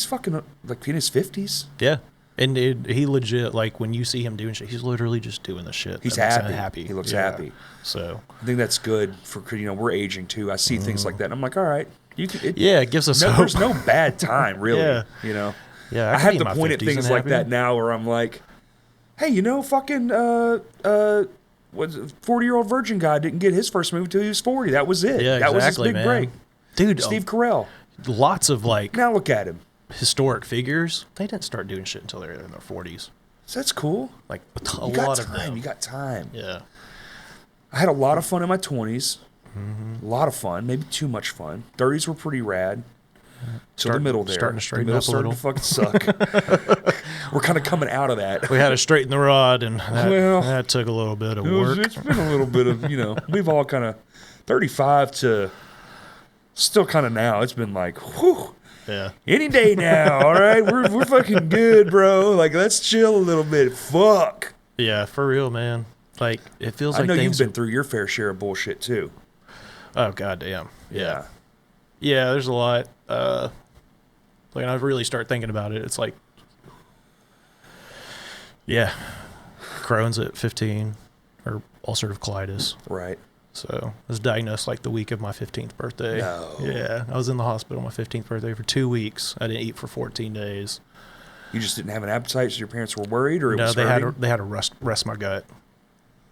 fucking like in his 50s. yeah. And he legit, like, when you see him doing shit, he's literally just doing the shit. He's that makes him happy. happy. He looks Yeah. happy. So, I think that's good for we're aging too. I see things like that, and I'm like, all right, you can. yeah, it gives us hope. There's no bad time, really. Yeah. You know. Yeah, I could have be to in my point at 50s things and like happy. that now, where I'm like, hey, fucking what's 40-year-old virgin guy didn't get his first movie until he was 40. That was it. Yeah, that was his exactly, big man. break. Dude, Steve Carell. lots of, like, Now look at him. historic figures, they didn't start doing shit until they're in their 40s. So that's cool. Like, a You got lot of time. them. You got time. Yeah. I had a lot of fun in my 20s. Mm-hmm. A lot of fun. Maybe too much fun. 30s were pretty rad. Till the middle there. starting to straighten the up a middle starting to fucking suck. We're kind of coming out of that. We had to straighten the rod, and that, Well, that took a little bit of It was- work. It's been a little bit of, we've all kind of 35 to Still kind of now. It's been like, whew. Yeah. Any day now, all right? We're fucking good, bro. Like, let's chill a little bit. Fuck. Yeah, for real, man. Like, it feels like I know you've things been through your fair share of bullshit, too. Oh, goddamn. Yeah. Yeah, there's a lot. Like, I really start thinking about it. It's like, yeah, Crohn's at 15, or ulcerative colitis. Right. So I was diagnosed like the week of my 15th birthday. No. Yeah, I was in the hospital on my 15th birthday for 2 weeks. I didn't eat for 14 days. You just didn't have an appetite, so your parents were worried, or it No, was they hurting? had to rest my gut.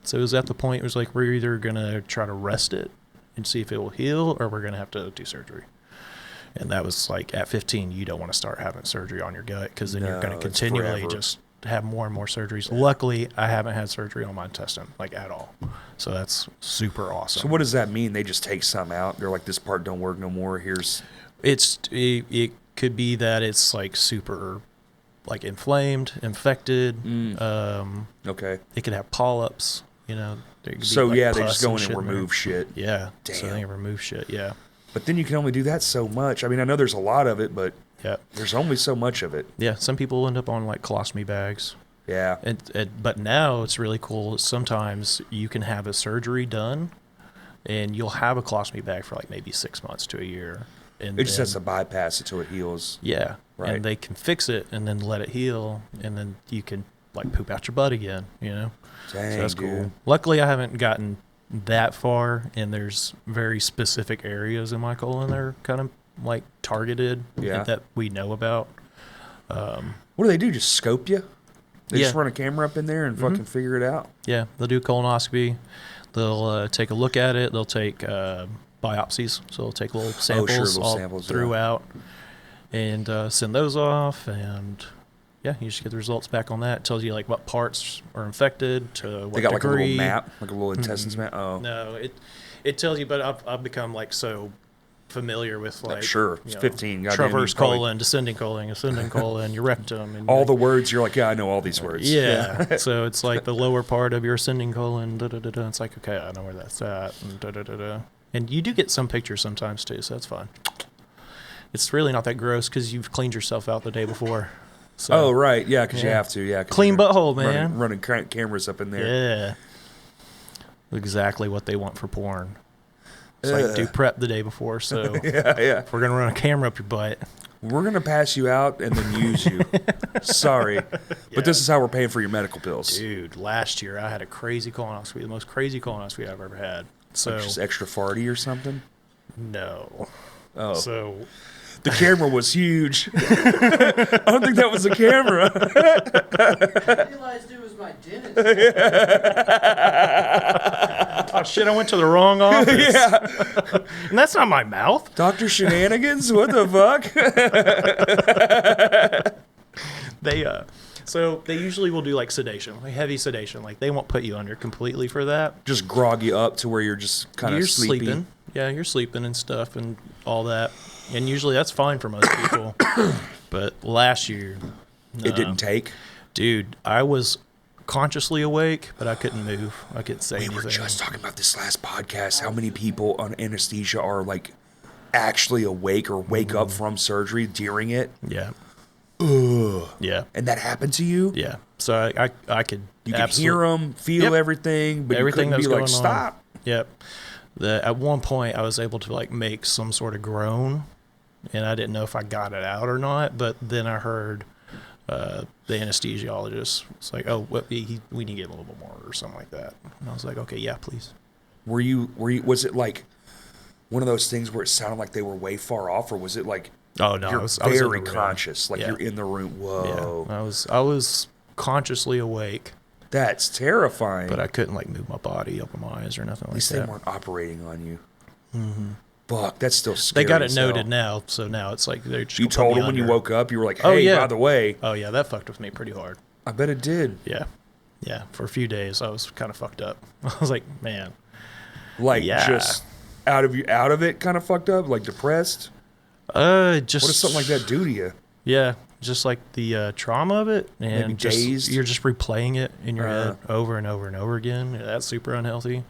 So it was at the point, it was like, we're either going to try to rest it and see if it will heal, or we're going to have to do surgery. And that was like, at 15, you don't want to start having surgery on your gut, because then you're going to it's continually forever. just have more and more surgeries. Luckily, I haven't had surgery on my intestine, like, at all. So that's super awesome. So what does that mean? They just take some out? They're like, this part don't work no more. Here's... It could be that it's like super, like, inflamed, infected. Okay. It could have polyps, you know. There could be, So, like, yeah, they pus just go in shit and there. remove shit. Yeah. Damn. So they can remove shit, yeah. But then you can only do that so much. I mean, I know there's a lot of it, but Yeah. there's only so much of it. Yeah, some people end up on, like, colostomy bags. Yeah. But now it's really cool. Sometimes you can have a surgery done, and you'll have a colostomy bag for, like, maybe 6 months to a year. And It just then- has to bypass it till it heals. Yeah. Right. And they can fix it and then let it heal, and then you can, like, poop out your butt again, you know? Dang, So that's dude. cool. Luckily, I haven't gotten that far, and there's very specific areas in my colon that are kind of, like, targeted Yeah. that we know about. What do they do? Just scope you? They just Yeah. run a camera up in there and fucking figure it out? Yeah, they'll do colonoscopy. They'll take a look at it. They'll take biopsies, so they'll take little samples, little all samples, yeah. throughout, and send those off. And yeah, you just get the results back on that. It tells you, like, what parts are infected to what They got like a degree. little map, like a little intestines map? Oh. No, it tells you, but I've become, like, so familiar with, like, Sure, it's 15, goddamn, traverse you probably- colon, descending colon, ascending colon, your rectum, and All like, the words, you're like, yeah, I know all these words. yeah. So it's like the lower part of your ascending colon. Da, da, da, da. It's like, okay, I know where that's at. And, da, da, da, da. And you do get some pictures sometimes too, so that's fine. It's really not that gross because you've cleaned yourself out the day before. So, Oh, right. Yeah, because you Yeah. have to. Yeah. 'cause Clean you're butthole, man. Running cameras up in there. Yeah. Exactly what they want for porn. It's like, do prep the day before. So Yeah, yeah. if we're going to run a camera up your butt. We're going to pass you out and then use you. Sorry. But this is how we're paying for your medical pills. Dude, last year I had a crazy colonoscopy, the most crazy colonoscopy I've ever had. So, Like just extra farty or something? no. Oh. So, The camera was huge. I don't think that was a camera. I realized it was my dentist. oh shit, I went to the wrong office. Yeah. And that's not my mouth. Dr. Shenanigans? What the fuck? So they usually will do, like, sedation, like heavy sedation. Like, they won't put you under completely for that. Just grog you up to where you're just kind You're of sleepy. sleeping. Yeah, you're sleeping and stuff and all that. And usually that's fine for most people. But last year, It didn't take. dude, I was consciously awake, but I couldn't move. I couldn't say We anything. were just talking about this last podcast. How many people on anesthesia are like actually awake or wake up from surgery during it? Yeah. Ugh. Yeah. And that happened to you? Yeah. So I could You could hear them, feel Yep. everything, but Everything you that was couldn't be like, going on. stop. Yep. At one point, I was able to, like, make some sort of groan, and I didn't know if I got it out or not. But then I heard the anesthesiologist was like, "Oh, we need to get a little bit more or something like that." And I was like, "Okay, yeah, please." Were you? Was it like one of those things where it sounded like they were way far off, or was it like Oh no, you're I was in the very room. conscious, like Yeah. you're in the room? Whoa, Yeah, I was consciously awake, that's terrifying. but I couldn't, like, move my body, open my eyes, or nothing At like least they that. weren't operating on you. Mm-hmm. Fuck, that's still scary. They got it as hell. noted now, so now it's like they're just You gonna put told me them when you under. woke up, you were like, Oh, "Hey, yeah. by the way," Oh yeah, that fucked with me pretty hard. I bet it did. Yeah. For a few days, I was kind of fucked up. I was like, man. Like Yeah. just out of it, kind of fucked up, like depressed. Just What does something like that do to you? Yeah, just like the trauma of it, and Maybe just, dazed? you're just replaying it in your head over and over and over again. Yeah, that's super unhealthy.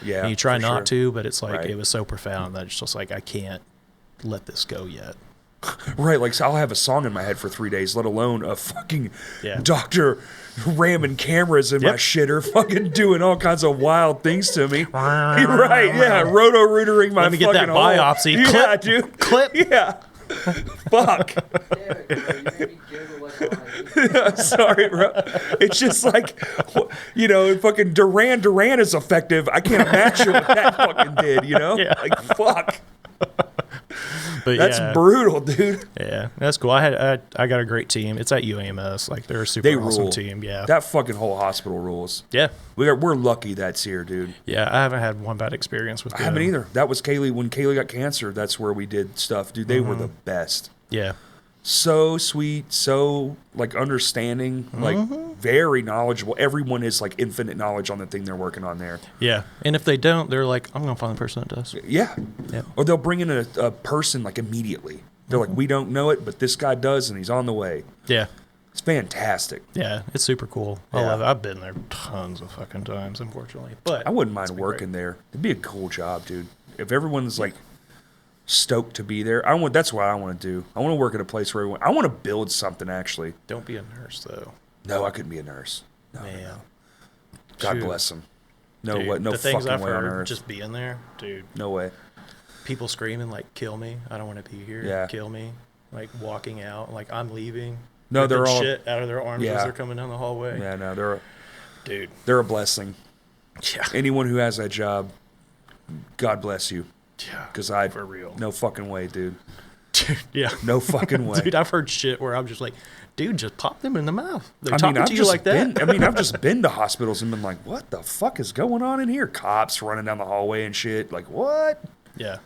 Yeah, And you try for not sure. to, but it's like Right. it was so profound that it's just like I can't let this go yet. Right, like so I'll have a song in my head for 3 days, let alone a fucking Yeah. doctor ramming cameras in my shit or fucking doing all kinds of wild things to me. Right, yeah, roto-rootering my Let me get that fucking hole. biopsy. Yeah, Clip. dude. Clip. Yeah. Fuck. Damn it, bro, you made me giggle like a lion. Sorry, bro. It's just like, fucking Duran is effective. I can't imagine what that fucking did, Yeah. Like, fuck. But That's brutal, dude. Yeah, that's cool. I got a great team. It's at UAMS. Like they're a super They awesome rule. team. Yeah. That fucking whole hospital rules. Yeah. We're lucky that's here, dude. Yeah, I haven't had one bad experience with them. I haven't either. That was Kaylee. When Kaylee got cancer, that's where we did stuff. Dude, they were the best. Yeah. So sweet, so like understanding, like very knowledgeable. Everyone is like infinite knowledge on the thing they're working on there. Yeah. And if they don't, they're like, I'm going to find the person that does. Yeah. Yeah. Or they'll bring in a person like immediately. They're like, we don't know it, but this guy does, and he's on the way. Yeah. It's fantastic. Yeah. It's super cool. I Yeah. love it. I've been there tons of fucking times, unfortunately. But I wouldn't mind it's been working great. there. It'd be a cool job, dude. If everyone's like stoked to be there, that's what I want to do. I want to work at a place where I want to build something. Actually, Don't be a nurse, though. no, I couldn't be a nurse. No, Man. no. God Shoot. bless them. No, Dude, what? No the things fucking I've way on heard earth. just being there, dude. No way. People screaming like, "Kill me! I don't want to be here. Yeah. Kill me!" Like walking out, like I'm leaving. No, they're ripping all. shit out of their arms Yeah. as they're coming down the hallway. Yeah, no, Dude. they're a blessing. Yeah. Anyone who has that job, God bless you. Yeah. Because For real. no fucking way, dude. Dude, yeah. No fucking way. Dude, I've heard shit where I'm just like, dude, just pop them in the mouth. They're I talking mean, I've to you just like that. I've just been to hospitals and been like, what the fuck is going on in here? Cops running down the hallway and shit. Like, what? Yeah.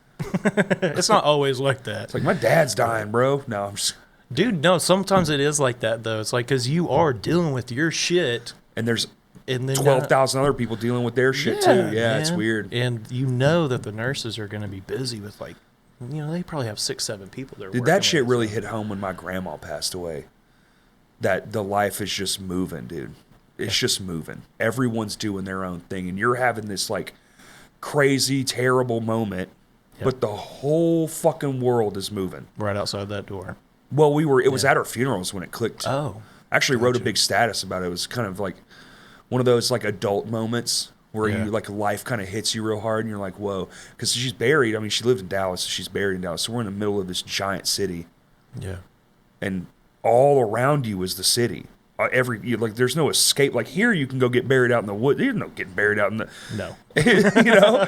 It's not always like that. It's like, my dad's dying, bro. No, I'm just. Dude, no, sometimes it is like that, though. It's like, because you are dealing with your shit. And there's And then 12,000 other people dealing with their shit, too. Yeah, it's man. weird. And you know that the nurses are going to be busy with, like, they probably have 6-7 people they're Dude, working that shit with, really so. hit home when my grandma passed away. That the life is just moving, dude. It's just moving. Everyone's doing their own thing. And you're having this, like, crazy, terrible moment. Yep. But the whole fucking world is moving. Right outside that door. Well, it was at our funerals when it clicked. Oh. I actually wrote a big status about it. It was kind of like one of those like adult moments where Yeah. you like life kind of hits you real hard and you're like, whoa. Because she's buried. I mean, she lived in Dallas. So she's buried in Dallas. So we're in the middle of this giant city. Yeah. And all around you is the city. There's no escape. Like here, you can go get buried out in the woods. There's no getting buried out in the. No. You know.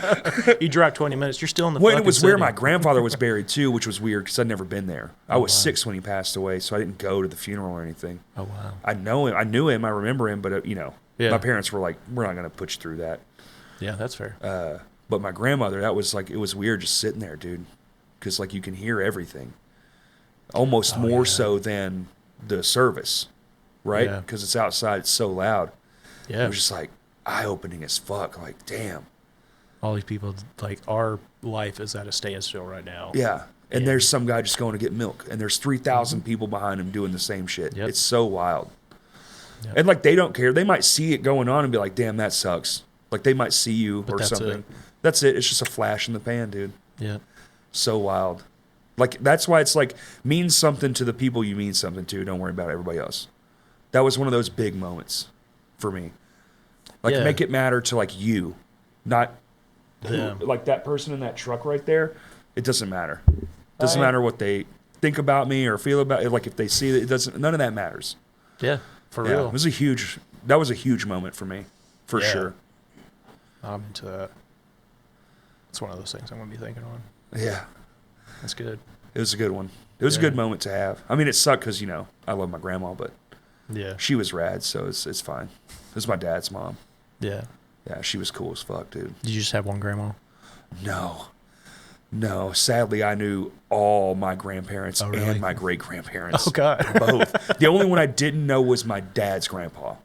You drive 20 minutes, you're still in the Well, fucking it was where city. my grandfather was buried too, which was weird because I'd never been there. I was wow. 6 when he passed away, so I didn't go to the funeral or anything. Oh, wow. I know him. I knew him. I remember him, but Yeah. my parents were like, "We're not going to put you through that." Yeah, that's fair. But my grandmother, that was like, it was weird just sitting there, dude, because like you can hear everything, almost more so than the service, right? Yeah. Because it's outside, it's so loud. Yeah. It was just like eye-opening as fuck. Like, damn. All these people, like, our life is at a standstill right now. Yeah. And Yeah. there's some guy just going to get milk, and there's 3,000 people behind him doing the same shit. Yep. It's so wild. Yep. And like they don't care. They might see it going on and be like, "Damn, that sucks." Like they might see you But or that's something. it. That's it. It's just a flash in the pan, dude. Yeah. So wild. Like that's why it's like means something to the people you mean something to. Don't worry about everybody else. That was one of those big moments for me. Like Yeah. make it matter to like you, not Them. like that person in that truck right there. It doesn't matter. Doesn't Right. matter what they think about me or feel about it. Like if they see it, it doesn't. None of that matters. Yeah, for Yeah, real. it was a huge. That was a huge moment for me, for Yeah. sure. I'm into that. It's one of those things I'm going to be thinking on. Yeah, That's good. it was a good one. It was a Yeah. good moment to have. I mean, it sucked because I love my grandma, but Yeah. she was rad, so it's fine. It was my dad's mom. Yeah. Yeah, she was cool as fuck, dude. Did you just have one grandma? No. Sadly, I knew all my grandparents Oh, really? and my great grandparents. Oh, God. Both. The only one I didn't know was my dad's grandpa.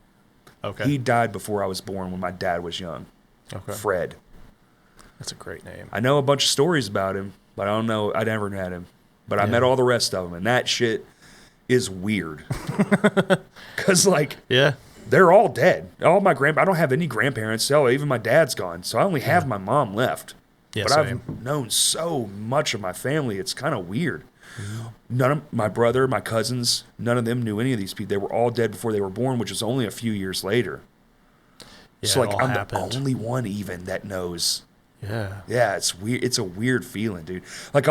Okay. He died before I was born when my dad was young. Okay. Fred. That's a great name. I know a bunch of stories about him, but I don't know. I never met him. But I Yeah. met all the rest of them, and that shit is weird. Because, like, Yeah. they're all dead. All my I don't have any grandparents. Hell, even my dad's gone. So I only have my mom left. Yeah, but same. I've known so much of my family. It's kind of weird. None of my brother, my cousins, none of them knew any of these people. They were all dead before they were born, which was only a few years later. Yeah, So it like all I'm happened. the only one even that knows. Yeah. Yeah, it's weird. It's a weird feeling, dude. Like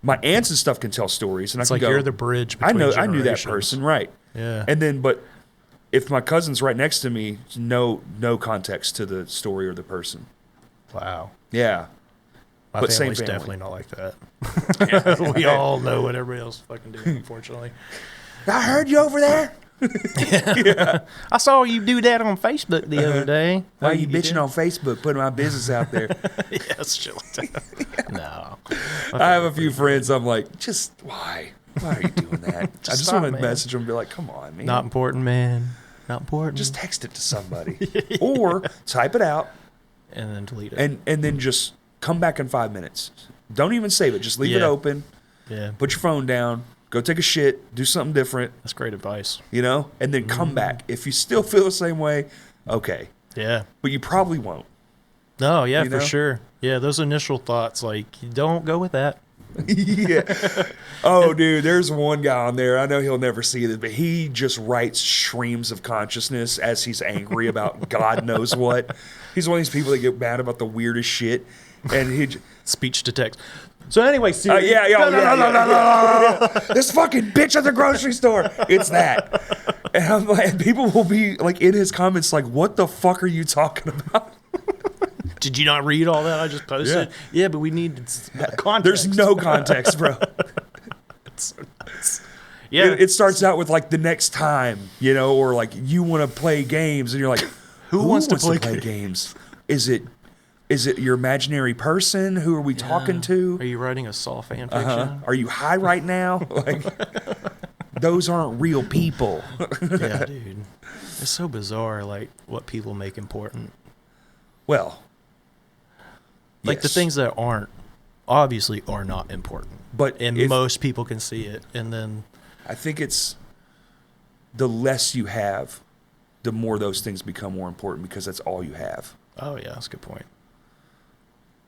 my aunts and stuff can tell stories, and It's I like can go, you're the bridge I between knew that generations. person, right? Yeah. And then, but if my cousin's right next to me, no context to the story or the person. Wow. Yeah. My But same family's family. definitely not like that. We all know what everybody else is fucking doing, unfortunately. I heard you over there. I saw you do that on Facebook the other day. Why are you bitching on Facebook, putting my business out there? Yes, chill. No. I have a few friends. I'm like, just why? Why are you doing that? I just stop, want to man. message them and be like, come on, man. Not important, man. Not important. Just text it to somebody. Or type it out and then delete it. and then just come back in 5 minutes. Don't even save it. Just leave it Yeah. open. Yeah. Put your phone down. Go take a shit. Do something different, That's great advice. and then come back. If you still feel the same way, okay. Yeah. But you probably won't. No, yeah, You for know? sure. Yeah, those initial thoughts, like, don't go with that. Yeah. Oh, dude, there's one guy on there. I know he'll never see this, but he just writes streams of consciousness as he's angry about God knows what. He's one of these people that get mad about the weirdest shit. And he... Speech to text. So anyway, Siri. Yeah. This fucking bitch at the grocery store. It's that. And I'm like, people will be like in his comments like, what the fuck are you talking about? Did you not read all that I just posted? Yeah, but we need context. There's no context, bro. It's so nuts. Yeah. It starts out with like the next time, or like you want to play games, and you're like, who wants to play play games? Is it your imaginary person? Who are we talking to? Are you writing a Saw fan fiction? Are you high right now? Like, those aren't real people. Yeah, dude. It's so bizarre, like, what people make important. Well, Like, the yes. things that obviously are not important. But And most people can see it. And then, I think it's the less you have, the more those things become more important because that's all you have. oh, yeah, that's a good point.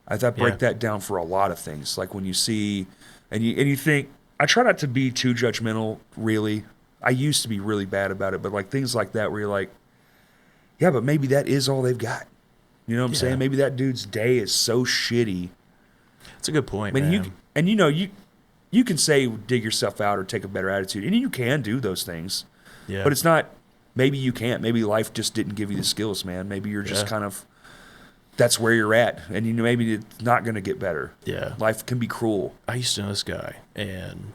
I break that down for a lot of things. Like when you see, and you think, I try not to be too judgmental, really. I used to be really bad about it, but like things like that where you're like, yeah, but maybe that is all they've got. You know what I'm saying? Maybe that dude's day is so shitty. That's a good point, I mean, man. you can say dig yourself out or take a better attitude, and you can do those things. Yeah. But it's not, maybe you can't. Maybe life just didn't give you the skills, man. Maybe you're just kind of, that's where you're at. And maybe it's not going to get better. Yeah. Life can be cruel. I used to know this guy, and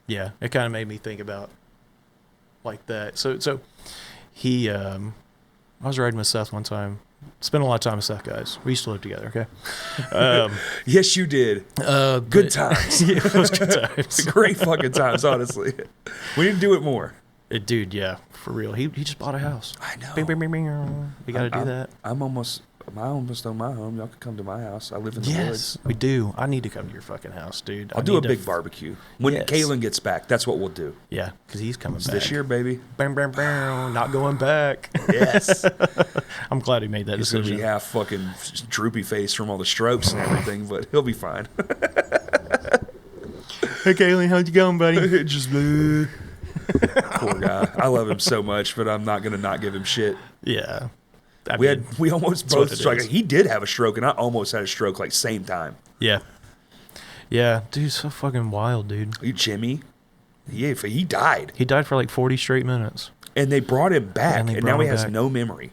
yeah, it kind of made me think about like that. So he, I was riding with Seth one time. Spent a lot of time with Seth, guys. We used to live together. Okay. Yes, you did. Good times. Yeah, it was good times. Great fucking times, honestly. We need to do it more. Dude, yeah, for real. He just bought a house. I know. Bing, bing, bing, bing. We got to do that. I almost own my home. Y'all can come to my house. I live in the woods. Yes, we do. I need to come to your fucking house, dude. I'll do a big barbecue. When Kalen gets back, that's what we'll do. Yeah, because he's coming It's back. this year, baby. Bam, bam, bam. Not going back. Yes. I'm glad he made that He's going to decision. be half fucking droopy face from all the strokes and everything, but he'll be fine. Hey, Kaylee, how's it going, buddy? Just poor guy. I love him so much, but I'm not going to not give him shit. Yeah. We almost that's both what it struck. is. He did have a stroke, and I almost had a stroke like same time. Yeah. Yeah, dude, so fucking wild, dude. Jimmy, he died, He died for like 40 straight minutes. and they brought him back, And they and brought now he him has back. no memory.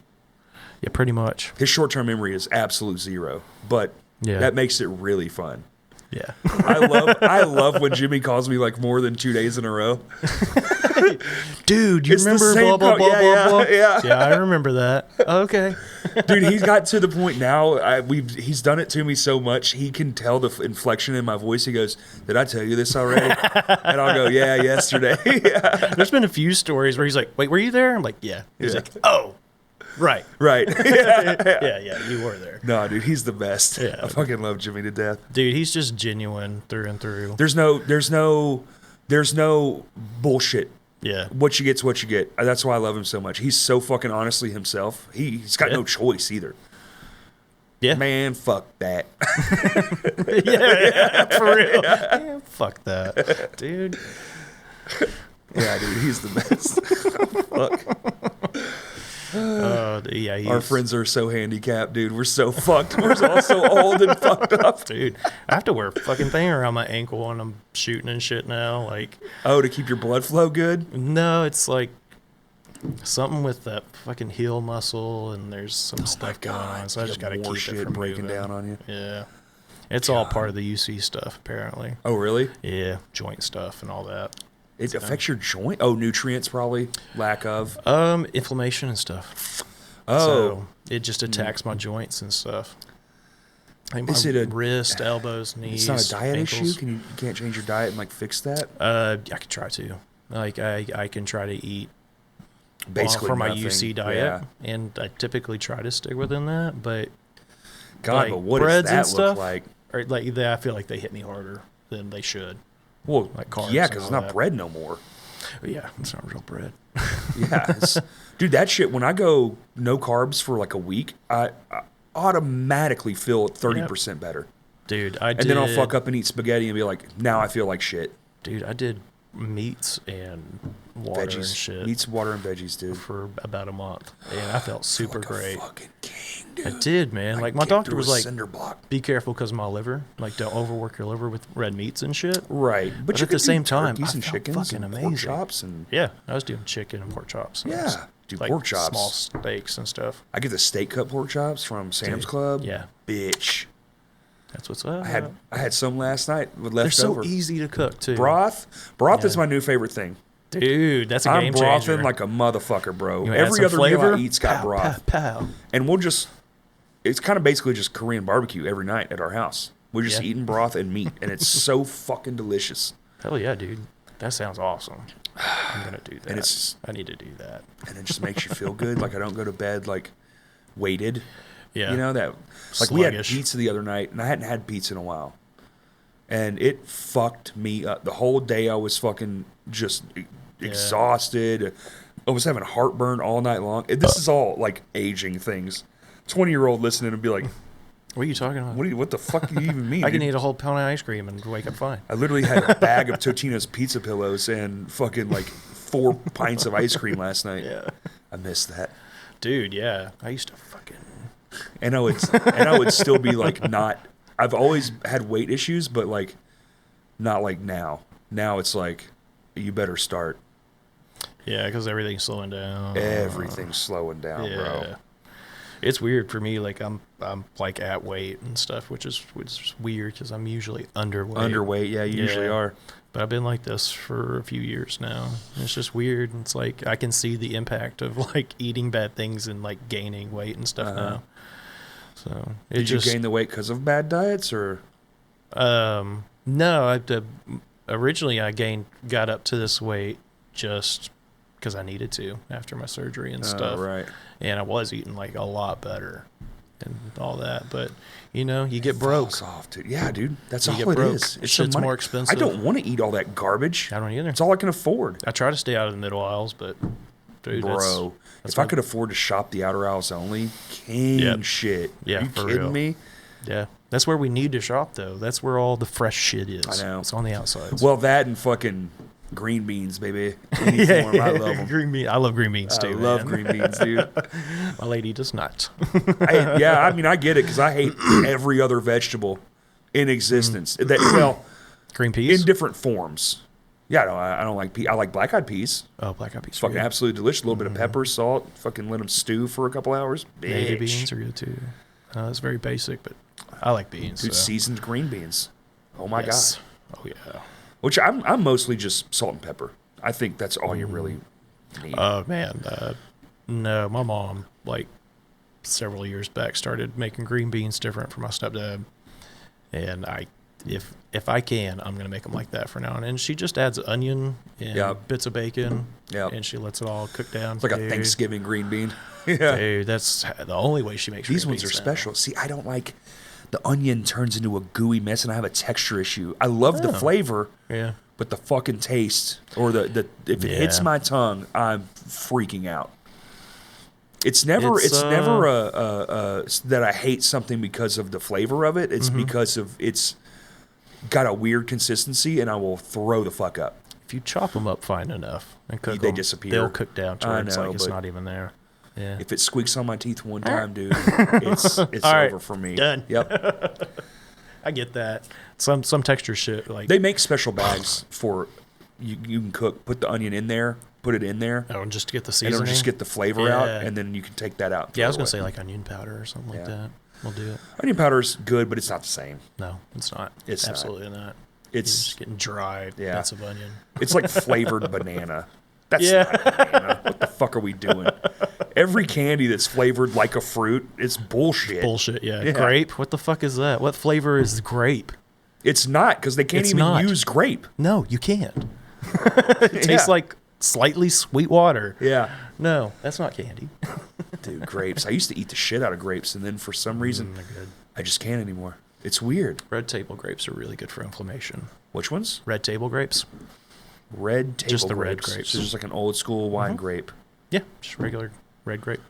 Yeah, pretty much. His short-term memory is absolute zero, but Yeah. that makes it really fun. Yeah. I love when Jimmy calls me like more than 2 days in a row. Dude, you It's the remember same blah, blah, co- blah, yeah, blah, yeah, blah? yeah. Yeah, I remember that. Okay. Dude, he's got to the point now. He's done it to me so much. He can tell the inflection in my voice. He goes, "Did I tell you this already?" And I'll go, "Yeah, yesterday." Yeah. There's been a few stories where he's like, wait, were you there? I'm like, yeah. He's Yeah. like, oh, right. Right. Yeah, you were there. No, dude, he's the best. Yeah. I fucking love Jimmy to death. Dude, he's just genuine through and through. There's no bullshit. Yeah. What you get's what you get. That's why I love him so much. He's so fucking honestly himself. He's got no choice either. Yeah. Man, fuck that. Yeah, for real. Man, fuck that, dude. Yeah, dude, he's the best. Fuck. Yeah, Our friends are so handicapped, dude. We're so fucked. We're all so old and fucked up. dude. I have to wear a fucking thing around my ankle when I'm shooting and shit now. Like, Oh, to keep your blood flow good? no, it's like something with that fucking heel muscle, and there's some stuff going on. So I You just got gotta more keep it shit from breaking moving. down on you. Yeah, it's all part of the UC stuff, apparently. Oh, really? Yeah, joint stuff and all that. It affects your joint? Oh, nutrients probably. Lack of. Inflammation and stuff. Oh. So it just attacks my joints and stuff. Like my Is it a- wrist, elbows, knees? It's not a diet ankles. issue? You can't change your diet and like fix that? I could try to. Like I can try to eat Basically for my nothing. UC diet, Yeah. and I typically try to stick within that. But God, like but what does breads and that look stuff, like? or like they, I feel like they hit me harder than they should. Well, like carbs yeah, and because it's all not that. bread no more. But yeah, it's not real bread. Yeah. Dude, that shit, when I go no carbs for like a week, I automatically feel 30% better. Dude, And then I'll fuck up and eat spaghetti and be like, now I feel like shit. Dude, I did meats and water and Veggies. shit Meats, water, and veggies, dude. for about a month, and I felt super Like great. a fucking king, dude. I did, man. I Like my kicked doctor through was a like, cinder block. "Be careful because of my liver. Like, don't overwork your liver with red meats and shit." Right. But you at could the same do time, turkeys I and felt chickens fucking and pork amazing. chops and Yeah, I was doing chicken and pork chops. And yeah, dude, like pork chops. small steaks and stuff. I get the steak cut pork chops from Sam's Dude, Club. yeah. Bitch. That's what's up. I had some last night with They're so leftover. easy to cook too. Broth is Yeah. my new favorite thing. Dude, that's a I'm game brothing changer. like a motherfucker, bro. You wanna add Every some other flavor? meal I eat's got Pow, broth. Pow, pow. And it's kind of basically just Korean barbecue every night at our house. We're just Yeah. eating broth and meat, and it's so fucking delicious. Hell yeah, dude. That sounds awesome. I'm gonna do that. And it's- I need to do that. And it just makes you feel good. Like I don't go to bed like weighted. Yeah. You know that? Like we had Sluggish. pizza the other night, and I hadn't had pizza in a while. And it fucked me up. The whole day I was fucking just exhausted. I was having heartburn all night long. This is all like aging things. 20-year-old listening and be like, What are you talking about? what the fuck do you even mean? I can dude? eat a whole pound of ice cream and wake up fine. I literally had a bag of Totino's pizza pillows and fucking like 4 pints of ice cream last night. Yeah. I missed that. Dude, yeah. I used to fucking... And I would still be like not. I've always had weight issues, but like not like now. Now it's like you better start. Yeah, because everything's slowing down. Everything's slowing down, bro. It's weird for me. Like I'm like at weight and stuff, which is weird because I'm usually underweight. Underweight, yeah, you usually are. But I've been like this for a few years now. It's just weird. It's like I can see the impact of like eating bad things and like gaining weight and stuff now. So it Did just you gain the weight because of bad diets or? no. Originally I got up to this weight just because I needed to after my surgery and stuff. Right. And I was eating like a lot better and all that. But you know, you get broke. Falls off, dude. Yeah, dude. That's You all get it broke. is. It's Shit's the money. more expensive. I don't want to eat all that garbage. I don't either. It's all I can afford. I try to stay out of the middle aisles, but dude, Bro, that's if I could afford to shop the outer aisles only, king Yep. shit. Yeah, Are you for kidding real. me? Yeah, that's where we need to shop, though. That's where all the fresh shit is. I know. It's on the outsides. Well, that and fucking green beans, baby. Any form, I love them. green bean. I love green beans too. I love man. green beans, dude. My lady does not. I mean, I get it because I hate every other vegetable in existence. Well, Green peas. in different forms. Yeah, no, I don't like peas. I like black-eyed peas. Oh, black eyed peas. It's fucking absolutely delicious. A little bit of pepper, salt. Fucking let them stew for a couple hours. Native Bitch. beans are good too. It's very basic, but I like beans. Dude, so. seasoned green beans. Oh my Yes. god. Oh yeah. Which I'm mostly just salt and pepper. I think that's all you really need. Oh man, no, my mom like several years back started making green beans different for my stepdad, and if I can, I'm gonna make them like that for now. And she just adds onion and Yep. bits of bacon, Yep. and she lets it all cook down. It's like a Dude, Thanksgiving green bean. Yeah. Dude, that's the only way she makes These green ones are beans now. special. See, I don't like the onion turns into a gooey mess and I have a texture issue. I love the flavor, Yeah. but the fucking taste or the if it hits Yeah. my tongue, I'm freaking out. It's never that I hate something because of the flavor of it. It's because of it's got a weird consistency, and I will throw the fuck up. If you chop them up fine enough and cook They them, disappear. they'll cook down to where it's know, like it's but not even there. Yeah. If it squeaks on my teeth one time, dude, it's All right, over for me. done. Yep. I get that. Some texture shit like They make special bags for you can cook. Put the onion in there. Put it in there. oh, just to get the And seasoning. it'll just get the flavor out, Yeah. and then you can take that out. and Yeah, I was throw gonna it say away. like onion powder or something like that. We'll do it. Onion powder's good, but it's not the same. No, it's not. It's absolutely not. It's You're just getting dry bits of onion. It's like flavored banana. That's Yeah. not banana. What the fuck are we doing? Every candy that's flavored like a fruit, it's bullshit. Bullshit. Yeah. Grape. What the fuck is that? What flavor is grape? It's not, because they can't It's even not. use grape. No, you can't. It tastes like slightly sweet water. Yeah. No, that's not candy. Dude, grapes. I used to eat the shit out of grapes, and then for some reason, They're good. I just can't anymore. It's weird. Red table grapes are really good for inflammation. Which ones? Red table grapes? Red table Just the red grapes. grapes. So just like an old school wine grape. Yeah, just regular red grape.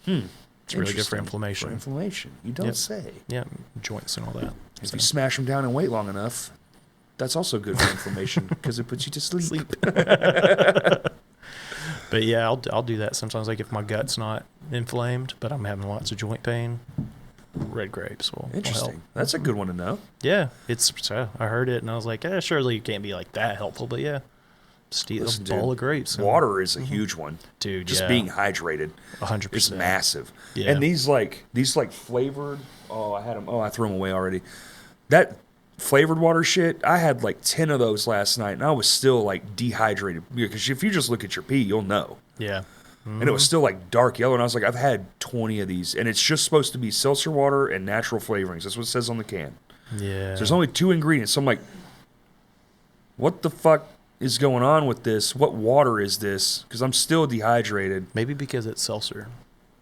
It's really good for Interesting. inflammation. For inflammation. You don't Yep. say. Yeah, joints and all that. If you smash them down and wait long enough, that's also good for inflammation because it puts you to sleep. But yeah, I'll do that sometimes. Like if my gut's not inflamed, but I'm having lots of joint pain, red grapes will help. Interesting. That's a good one to know. Yeah, it's. I heard it and I was like, surely you can't be like that helpful. But yeah, just eat Listen, a bowl dude, of grapes. and- Water is a huge one. dude. Just yeah, being hydrated 100%. is massive. Yeah. And these flavored. Oh, I had them. Oh, I threw them away already. That flavored water shit. I had like 10 of those last night, and I was still like dehydrated because if you just look at your pee, you'll know. Yeah. And it was still like dark yellow, and I was like, I've had 20 of these, and it's just supposed to be seltzer water and natural flavorings. That's what it says on the can. Yeah. So there's only 2 ingredients. So I'm like, what the fuck is going on with this? What water is this? Because I'm still dehydrated. Maybe because it's seltzer.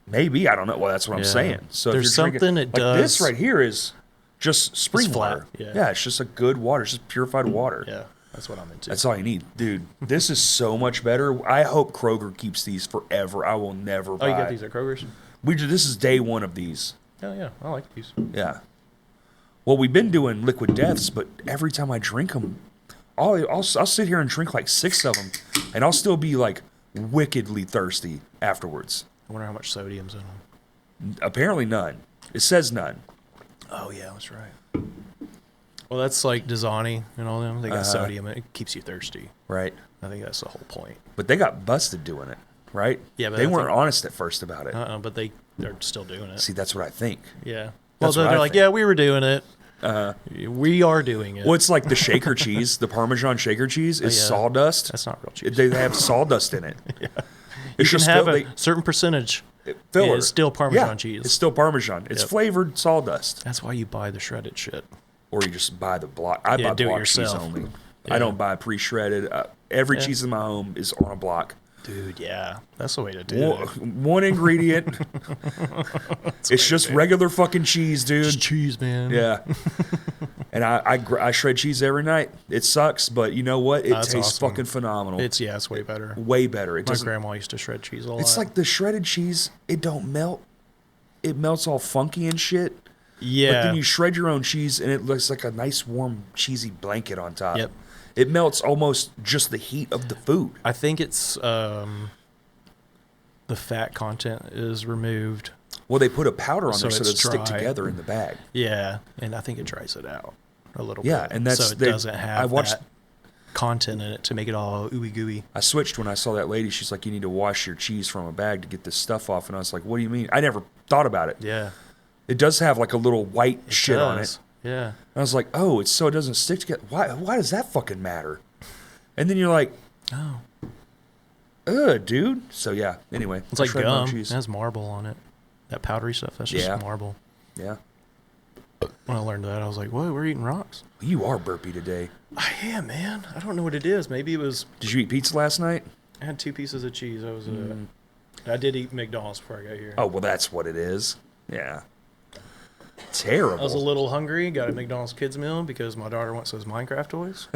Maybe, I don't know. Well, that's what I'm Yeah. saying. So There's if you're drinking, something it like does. this right here is just spring It's flat, water. yeah. It's just a good water. It's just purified water. Yeah, that's what I'm into. That's all you need, dude. This is so much better. I hope Kroger keeps these forever. I will never buy. Oh, you got these at Kroger's? This is day 1 of these. Oh yeah, I like these. Yeah. Well, we've been doing liquid deaths, but every time I drink them, I'll sit here and drink like 6 of them, and I'll still be like wickedly thirsty afterwards. I wonder how much sodium's in them. Apparently none. It says none. Oh yeah, that's right. Well, that's like Dasani and all them. They got sodium. And it keeps you thirsty. Right. I think that's the whole point. But they got busted doing it, right? Yeah, but they I weren't think- honest at first about it. But they're still doing it. See, that's what I think. Yeah. Well, That's what they're I like, think. yeah, we were doing it. We are doing it. Well, it's like the shaker cheese, the Parmesan shaker cheese is yeah. sawdust. That's not real cheese. They have sawdust in it. You It's can just have still- a certain percentage. filler. It's still Parmesan Yeah, cheese. It's still Parmesan. It's Yep. flavored sawdust. That's why you buy the shredded shit. Or you just buy the block. I Yeah, buy do it block cheese yourself. only. Yeah. I don't buy pre-shredded. Every Yeah. cheese in my home is on a block. Dude, yeah. That's the way to do One, it. one ingredient. It's just regular fucking cheese, dude. Just cheese, man. Yeah. And I shred cheese every night. It sucks, but you know what? It That's tastes awesome. fucking phenomenal. It's way better. way better. It My doesn't. grandma used to shred cheese a lot. It's like the shredded cheese. It don't melt. It melts all funky and shit. But yeah. then you shred your own cheese, and it looks like a nice warm cheesy blanket on top. Yep. It melts almost just the heat of the food. I think it's the fat content is removed. Well, they put a powder on So there so it's it'll stick dry. together in the bag. Yeah, and I think it dries it out a little Yeah, bit. and that's so it doesn't have I watched. that content in it to make it all ooey gooey. I switched when I saw that lady. She's like, "You need to wash your cheese from a bag to get this stuff off." And I was like, "What do you mean?" I never thought about it. Yeah, It does have like a little white shit on it. does. Yeah, And I was like, "Oh, it's so it doesn't stick together." Why does that fucking matter? And then you're like, oh, "Ugh, dude." So yeah. Anyway, it's like shred my own gum. It cheese. has marble on it. That powdery stuff. That's just Yeah. marble. Yeah. When I learned that, I was like, "What? We're eating rocks." You are burpy today. I am, man. I don't know what it is. Maybe it was. Did you eat pizza last night? I had 2 pieces of cheese. I did eat McDonald's before I got here. Oh well, that's what it is. Yeah. terrible. I was a little hungry, got a McDonald's kids meal because my daughter wants those Minecraft toys.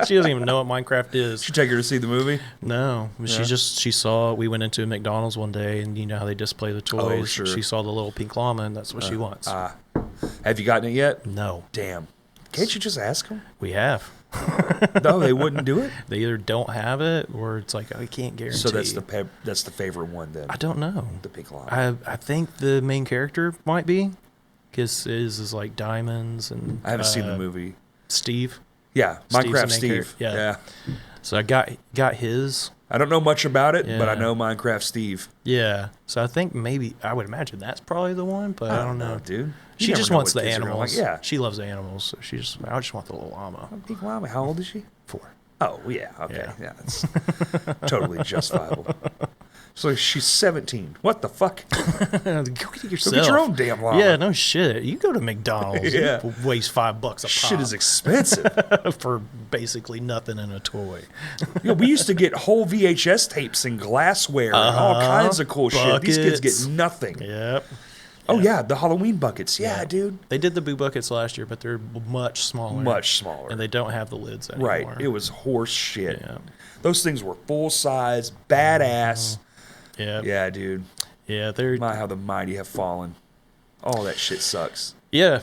She doesn't even know what Minecraft is. Did you take her to see the movie? No, Yeah. she saw, we went into McDonald's one day and you know how they display the toys. Oh, sure. She saw the little pink llama and that's what she wants. Have you gotten it yet? No. Damn. Can't you just ask them? We have. No, they wouldn't do it. They either don't have it or it's like, I can't guarantee. So that's the favorite one then. I don't know. The pink llama. I think the main character might be because his is like diamonds and I haven't seen the movie. Steve. Yeah, Steve's the Minecraft main Steve. character. Yeah. Yeah. So I got his. I don't know much about it, but I Yeah. know Minecraft Steve. Yeah. So I think maybe I would imagine that's probably the one, but I don't know. Dude. She You just never know wants what the kids are gonna animals. like. Yeah. She loves the animals. So I just want the little llama. Pink llama. How old is she? 4. Oh, yeah. Okay. Yeah. Yeah, that's totally justifiable. So she's 17. What the fuck? Go get yourself. Go get your own damn llama. Yeah, no shit. You go to McDonald's. Yeah. It wastes $5 a pop. Shit is expensive. for basically nothing in a toy. We used to get whole VHS tapes and glassware and all kinds of cool shit. These kids Buckets. get nothing. Yep. Oh, yeah, the Halloween buckets. Yeah, dude. They did the boo buckets last year, but they're much smaller. Much smaller. And they don't have the lids anymore. Right. It was horse shit. Yeah. Those things were full size, badass. Yeah. Yeah, dude. Yeah, they're My, how the mighty have fallen. All that shit sucks. Yeah.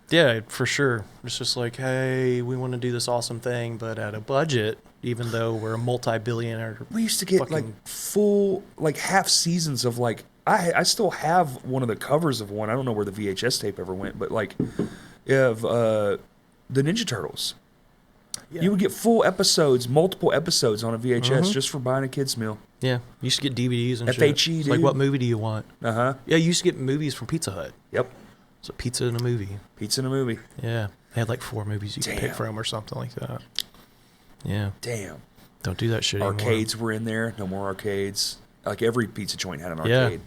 Yeah, for sure. It's just like, hey, we want to do this awesome thing, but at a budget, even though we're a multi-billionaire. We used to get like full, like half seasons of like, I still have one of the covers of one. I don't know where the VHS tape ever went, but like, of the Ninja Turtles. Yeah. You would get full episodes, multiple episodes on a VHS just for buying a kid's meal. Yeah, you used to get DVDs and FHE, shit. It's dude. like, what movie do you want? Uh-huh. Yeah, you used to get movies from Pizza Hut. Yep. So pizza in a movie. Pizza in a movie. Yeah. They had like 4 movies you could pick Damn. from or something like that. Yeah. Damn. Don't do that shit Arcades were in there. No more arcades. Like every pizza joint had an Yeah. arcade.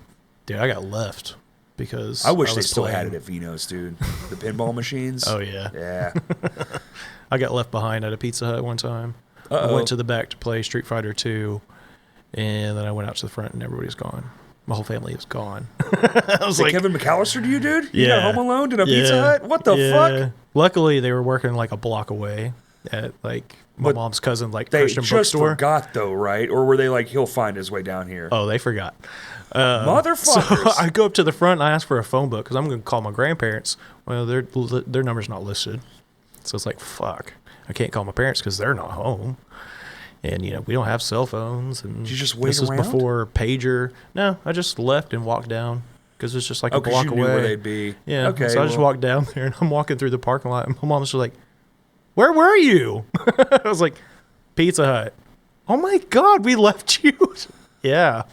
Dude, I got left because I wish they was still had playing- it at Vino's, dude. The pinball machines. Oh, yeah. Yeah. I got left behind at a Pizza Hut one time. I Uh-oh. went to the back to play Street Fighter 2, and then I went out to the front, and everybody's gone. My whole family is gone. I was Did like, Kevin McAllister to you, dude? You Yeah. got Home Alone in a Pizza Hut? What the fuck? Luckily, they were working like a block away at like my But mom's cousin, like They Christian just bookstore. forgot, though, right? Or were they like, he'll find his way down here? Oh, they forgot. Motherfuckers. So I go up to the front and I ask for a phone book because I'm going to call my grandparents. Well, their number's not listed. So it's like, fuck. I can't call my parents because they're not home. And, you know, we don't have cell phones. And Did you just wait this around? was before pager. No, I just left and walked down because it's just like a Oh, 'cause block you away. knew where they'd be. Yeah. Okay. So I just well, walked down there and I'm walking through the parking lot and my mom's just like, where were you? I was like, Pizza Hut. Oh my God, we left you. Yeah.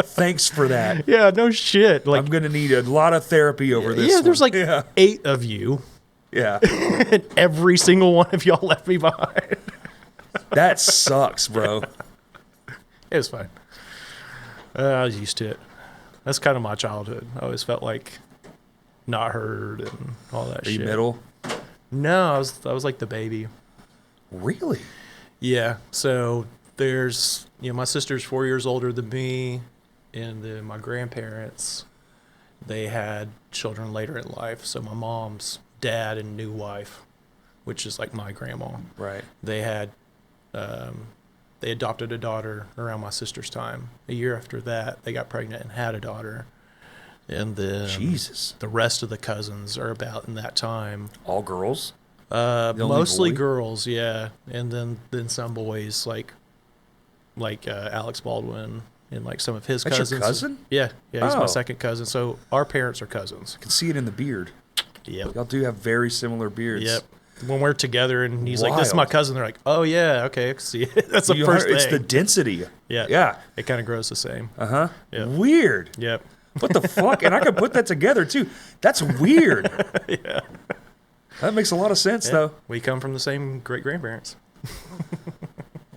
Thanks for that. Yeah, no shit. Like, I'm going to need a lot of therapy over this. yeah, there's one. like 8 of you, Yeah. and every single one of y'all left me behind. That sucks, bro. It was fine. I was used to it. That's kind of my childhood. I always felt like not heard and all that Are shit. you middle? No, I was like the baby. Really? Yeah. So there's, you know, my sister's 4 years older than me, and then my grandparents, they had children later in life. So my mom's dad and new wife, which is like my grandma, Right. they had, they adopted a daughter around my sister's time. A year after that, they got pregnant and had a daughter. And then Jesus. the rest of the cousins are about in that time. All girls? only Mostly boy? girls, yeah, and then some boys like Alex Baldwin and like some of his That's your cousins. cousin? Yeah, he's Oh. my second cousin. So our parents are cousins. I can see it in the beard. Yep. Y'all do have very similar beards. Yep. When we're together and he's like, "This is my Wild. cousin," they're like, "Oh yeah, okay, I can see it." That's the You first It's the thing. density. Yeah, Yeah. It kind of grows the same. Uh-huh. Yeah. Weird. Yep. What the fuck? And I could put that together, too. That's weird. Yeah. That makes a lot of sense, Yeah. though. We come from the same great grandparents.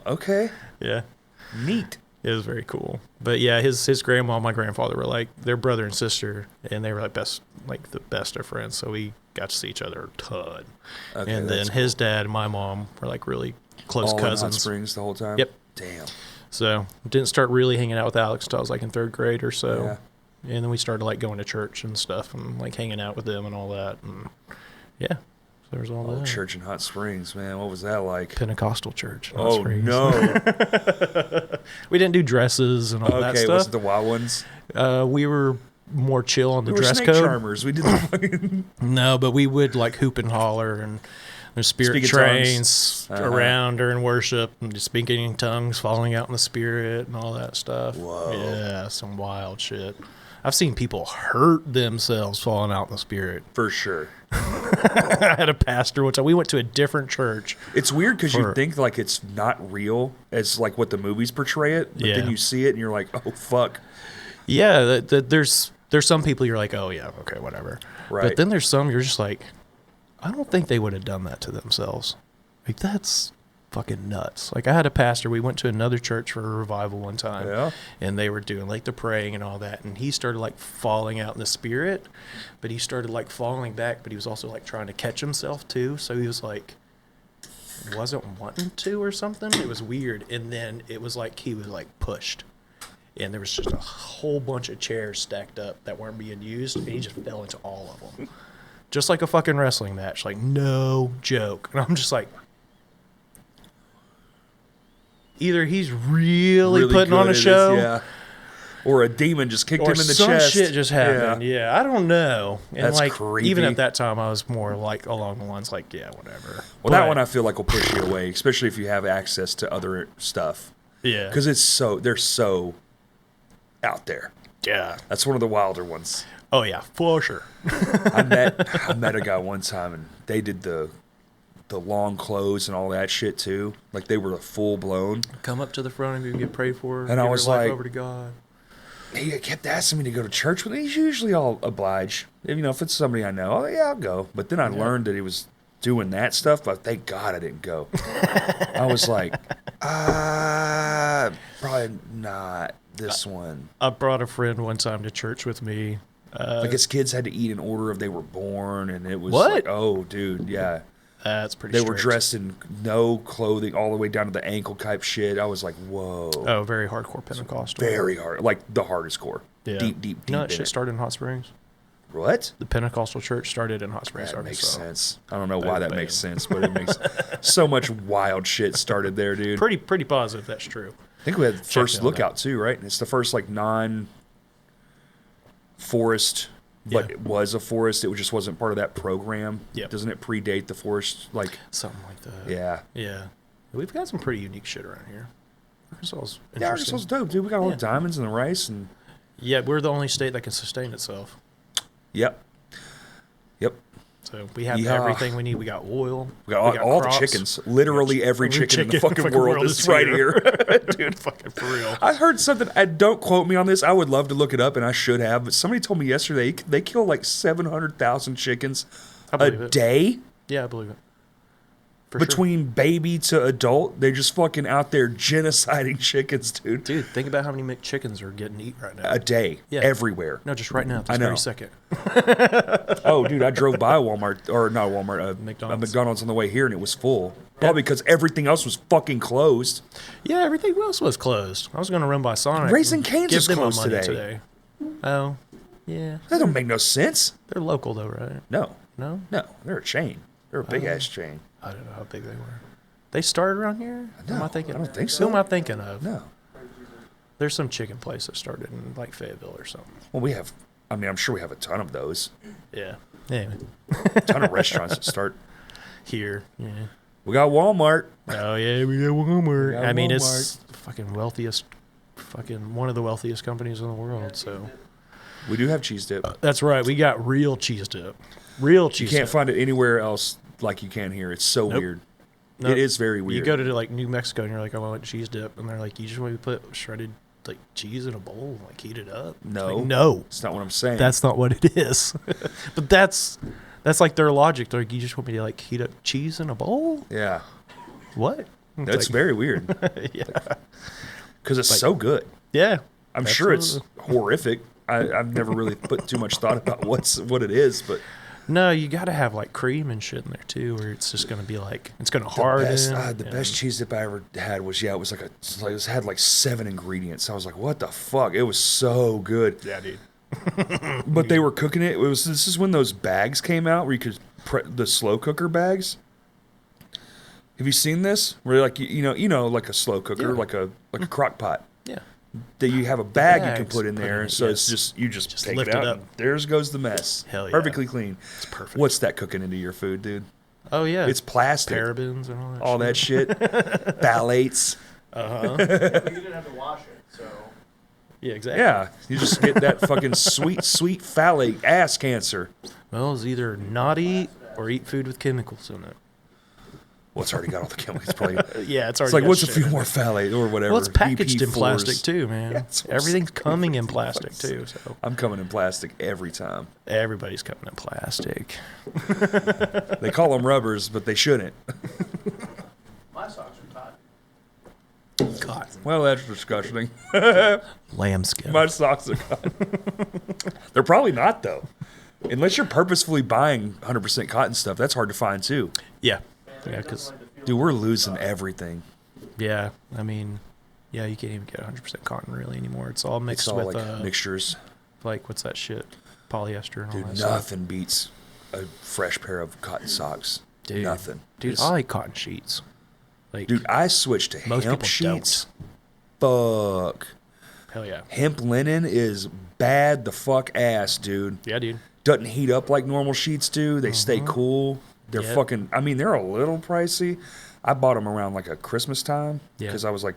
Okay. Yeah. Neat. It was very cool. But yeah, his grandma and my grandfather were like their brother and sister, and they were like the best of friends. So we got to see each other a ton. Okay, And then that's his dad and my mom were like really close all in Hot cousins. Springs the whole time? Yep. Damn. So didn't start really hanging out with Alex until I was like in 3rd grade or so. Yeah. And then we started like going to church and stuff and like hanging out with them and all that. And yeah, so there's all that. Church in Hot Springs, man. What was that like? Pentecostal church. in Hot Oh, Springs. no. We didn't do dresses and all that Okay, stuff. was it the wild ones? We were more chill on the We were dress snake code. charmers. We did the fucking... No, but we would like hoop and holler, and there's spirit Speak in trains tongues. around during worship, and just speaking in tongues, falling out in the spirit, and all that stuff. Whoa. Yeah, some wild shit. I've seen people hurt themselves falling out in the spirit. For sure. I had a pastor one time. We went to a different church. It's weird because you think like it's not real as like what the movies portray it, but then you see it and you're like, oh fuck. Yeah, there's some people you're like, oh yeah, okay, whatever. Right. But then there's some you're just like, I don't think they would have done that to themselves. Like that's fucking nuts. Like I had a pastor, we went to another church for a revival one time. Yeah. And they were doing like the praying and all that, and he started like falling out in the spirit, but he started like falling back, but he was also like trying to catch himself too. So he was like wasn't wanting to or something. It was weird. And then it was like he was like pushed. And there was just a whole bunch of chairs stacked up that weren't being used, and he just fell into all of them. Just like a fucking wrestling match. Like, no joke. And I'm just like, either he's really putting on a show, yeah, or a demon just kicked or him in the some chest. shit just happened. Yeah, I don't know. And That's like, creepy. even at that time, I was more like along the lines like, yeah, whatever. Well, that one I feel like will push you away, especially if you have access to other stuff. Yeah. Because they're so out there. Yeah. That's one of the wilder ones. Oh yeah, for sure. I met a guy one time, and they did the long clothes and all that shit too. Like they were full blown. Come up to the front of you and get prayed for. And give I your was life like, over to God. He kept asking me to go to church with him. Usually I'll oblige. If it's somebody I know, oh, yeah, I'll go. But then I learned that he was doing that stuff, but thank God I didn't go. I was like, probably not this one. I brought a friend one time to church with me. Like his kids had to eat in order of they were born, and it was What? like, oh, dude, yeah. That's pretty They strict. were dressed in no clothing all the way down to the ankle type shit. I was like, whoa. Oh, very hardcore Pentecostal. Very hard. Like the hardest core. Yeah. Deep. You know that in shit it. started in Hot Springs? What? The Pentecostal church started in Hot Springs, That makes Arkansas. sense. I don't know why that Bam. makes sense, but it makes so much wild shit started there, dude. Pretty positive that's true. I think we had First me on Lookout too, right? It's the first like non-forest, but Yeah. it was a forest. It just wasn't part of that program. Yep. Doesn't it predate the forest? Like, Something like that. yeah. Yeah. We've got some pretty unique shit around here. Arkansas's Yeah, interesting. Arkansas's dope, dude. We got all the Yeah. diamonds and the rice and Yeah, we're the only state that can sustain itself. yep. So we have Yeah. everything we need. We got oil. We got all the crops. chickens. Literally every chicken in the chicken fucking world is right here. Dude, fucking for real. I heard something. Don't quote me on this. I would love to look it up, and I should have. But somebody told me yesterday they kill like 700,000 chickens I a believe it. day Yeah, I believe it. For sure. between baby to adult. They're just fucking out there genociding chickens, dude. Dude, think about how many McChickens are getting eaten right now. A day, Yeah. everywhere. No, just right now, I this know. very second. Oh, dude, I drove by a Walmart or not Walmart, a McDonald's on the way here, and it was full. Probably because everything else was fucking closed. Yeah, everything else was closed. I was going to run by Sonic. Raising and Cane's give is them my closed money today. Oh, yeah. That don't make no sense. They're local though, right? No, No? they're a chain. They're a big ass chain. I don't know how big they were. They started around here? No, Am I thinking? I don't think so. Who am I thinking of? No. There's some chicken place that started in like Fayetteville or something. Well, we have. I mean, I'm sure we have a ton of those. Yeah. Anyway. A ton of restaurants that start. Here. Yeah. We got Walmart. Oh yeah, we got Walmart. We got I mean, Walmart. it's one of the wealthiest companies in the world. So We do have cheese dip. that's right. We got real cheese dip. Real cheese. You can't dip. find it anywhere else like you can here. It's so Nope. weird. Nope. It is very weird. You go to like New Mexico and you're like, I want cheese dip, and they're like, you just want to put shredded like cheese in a bowl, like heat it up. It's No. like, no, It's not what I'm saying. that's not what it is. But that's like their logic. They're like, you just want me to like heat up cheese in a bowl? yeah. What? It's That's like, very weird yeah, because it's Like- so good. yeah. I'm sure it's Absolutely. horrific. I've never really put too much thought about what it is, but No, you got to have like cream and shit in there too, or it's just gonna be like it's gonna harden. the best cheese dip I ever had was it was had like 7 ingredients. I was like, what the fuck? It was so good. Yeah, dude. But they were cooking it. This is when those bags came out where you could the slow cooker bags. Have you seen this? Where like like a slow cooker, like a crock pot. Yeah. That you have a bag you can Bags put in there, it, so yes. it's just take lift it out. it up. And there's goes the mess. Hell yeah. Perfectly clean. It's perfect. What's that cooking into your food, dude? Oh yeah. It's plastic. Parabens and all that. All that shit. Phthalates. Uh-huh. Yeah, but you didn't have to wash it, so. Yeah, exactly. Yeah, you just get that fucking sweet phthalate ass cancer. Well, it's either not eat or eat food with chemicals in it. Well, it's already got all the chemicals. Probably. Yeah, it's already. It's like got what's a shit few in more it. phthalate or whatever. Well, it's packaged in EP4s. plastic too, man. Yeah, that's what I'm Everything's saying. coming in plastic too, so I'm coming in plastic every time. everybody's coming in plastic. They call them rubbers, but they shouldn't. My socks are cotton. God, Well, that's disgusting. lambskin. My socks are cotton. They're probably not, though. Unless you're purposefully buying 100% cotton stuff, that's hard to find, too. Yeah, Man, yeah, it because doesn't like to feel Dude, we're like losing cotton. everything. yeah, I mean, yeah, you can't even get 100% cotton really anymore. It's all mixed It's all with like mixtures. like what's that shit? Polyester and all Dude, that stuff. nothing beats a fresh pair of cotton socks. Dude, Nothing. Dude, It's- I like cotton sheets. Like, Dude, I switched to most hemp people sheets. Fuck. hell yeah. Hemp linen is bad the fuck ass, dude. Yeah, dude. Doesn't heat up like normal sheets do. They stay cool. They're Yep. fucking, I mean, they're a little pricey. I bought them around like a Christmas time Yeah. because I was like,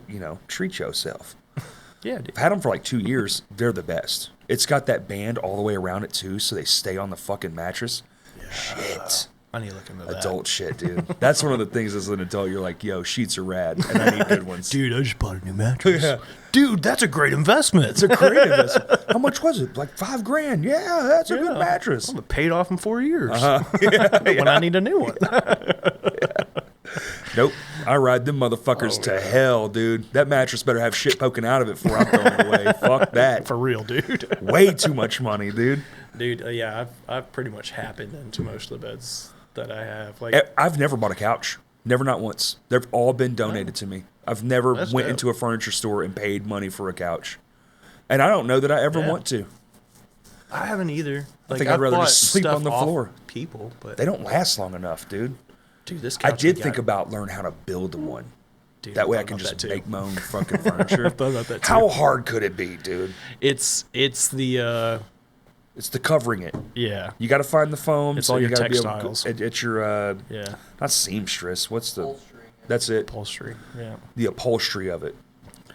treat yourself. Yeah, dude. I've had them for like 2 years. They're the best. It's got that band all the way around it too, so they stay on the fucking mattress. Shit. I need to look into that. Adult shit, dude. That's one of the things as an adult you're like, yo, sheets are rad, and I need good ones. Dude, I just bought a new mattress. Yeah. Dude, that's a great investment. It's a great investment. How much was it? Like $5,000. Yeah, that's a good mattress. I'm gonna pay it off in 4 years Yeah, when I need a new one. Nope. I ride them motherfuckers to hell, dude. That mattress better have shit poking out of it before I'm throwing it away. Fuck that. For real, dude. Way too much money, dude. Dude, yeah, I've pretty much happened into most of the beds that I have. Like, I've never bought a couch. Never, not once. They've all been donated to me. I've never That's went dope. into a furniture store and paid money for a couch. And I don't know that I ever Yeah. want to. I haven't either. Like, think I'd rather bought just sleep stuff on the off floor. People, but They don't last long enough, dude. dude, this I couch did we think got- about learning how to build one. dude, That way I thought can about just that too. make my own fucking furniture. Thought about that too. How hard could it be, dude? It's the It's the covering it. yeah. You got to find the foam. It's so all you your gotta be able textiles. to, it's your Yeah, not seamstress. What's the? Upholstery. That's it. upholstery. Yeah, The upholstery of it.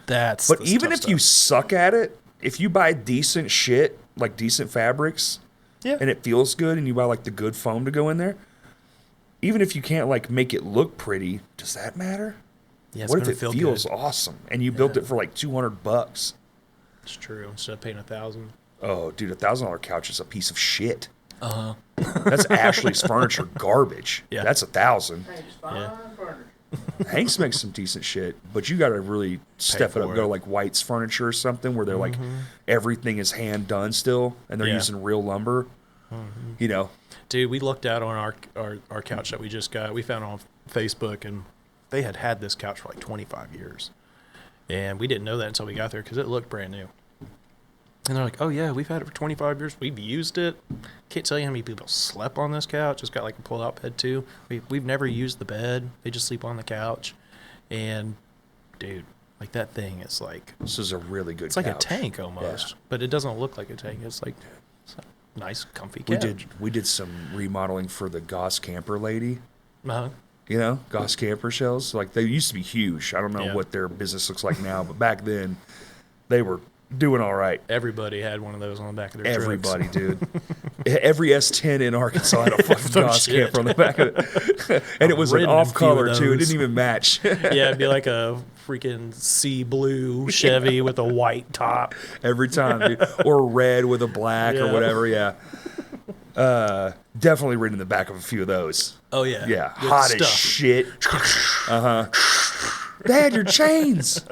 that's. But the even tough if you stuff. suck at it, if you buy decent shit, like decent fabrics, yeah, and it feels good, and you buy like the good foam to go in there, even if you can't like make it look pretty, does that matter? yeah, it's What if gonna it feel feels good. awesome and you built Yeah. it for like $200? It's true. Instead of paying 1,000. Oh, dude, $1,000 couch is a piece of shit. Uh That's Ashley's furniture garbage. Yeah. That's 1,000. Hey, just fine Yeah. furniture. Hanks makes some decent shit, but you got to really step it up. for Go to it. like White's Furniture or something where they're like everything is hand done still, and they're Yeah. using real lumber. You know, Dude, we looked out on our couch that we just got. We found it on Facebook, and they had this couch for like 25 years. And we didn't know that until we got there because it looked brand new. And they're like, oh, yeah, we've had it for 25 years. We've used it. Can't tell you how many people slept on this couch. It's got like a pull-out bed, too. We've never used the bed. They just sleep on the couch. And, dude, like that thing is like, this is a really good. it's like a couch. tank almost. Yeah. But it doesn't look like a tank. It's like it's a nice, comfy We couch. did some remodeling for the Goss camper lady. Uh-huh. You know, Goss camper shells. Like they used to be huge. I don't know Yeah. what their business looks like now, but back then they were doing all right. Everybody had one of those on the back of their trucks. Everybody, dude. Every S10 in Arkansas had a fucking No Goss shit. camper on the back of it. And it was an ridden a off few color of too. It those. didn't even match. Yeah, it'd be like a freaking sea blue Chevy with a white top. Every time, dude. Or red with a black or Yeah. whatever, yeah. Definitely ridden in the back of a few of those. Oh yeah, Yeah, Good hot as stuff. shit. Dad, your chains.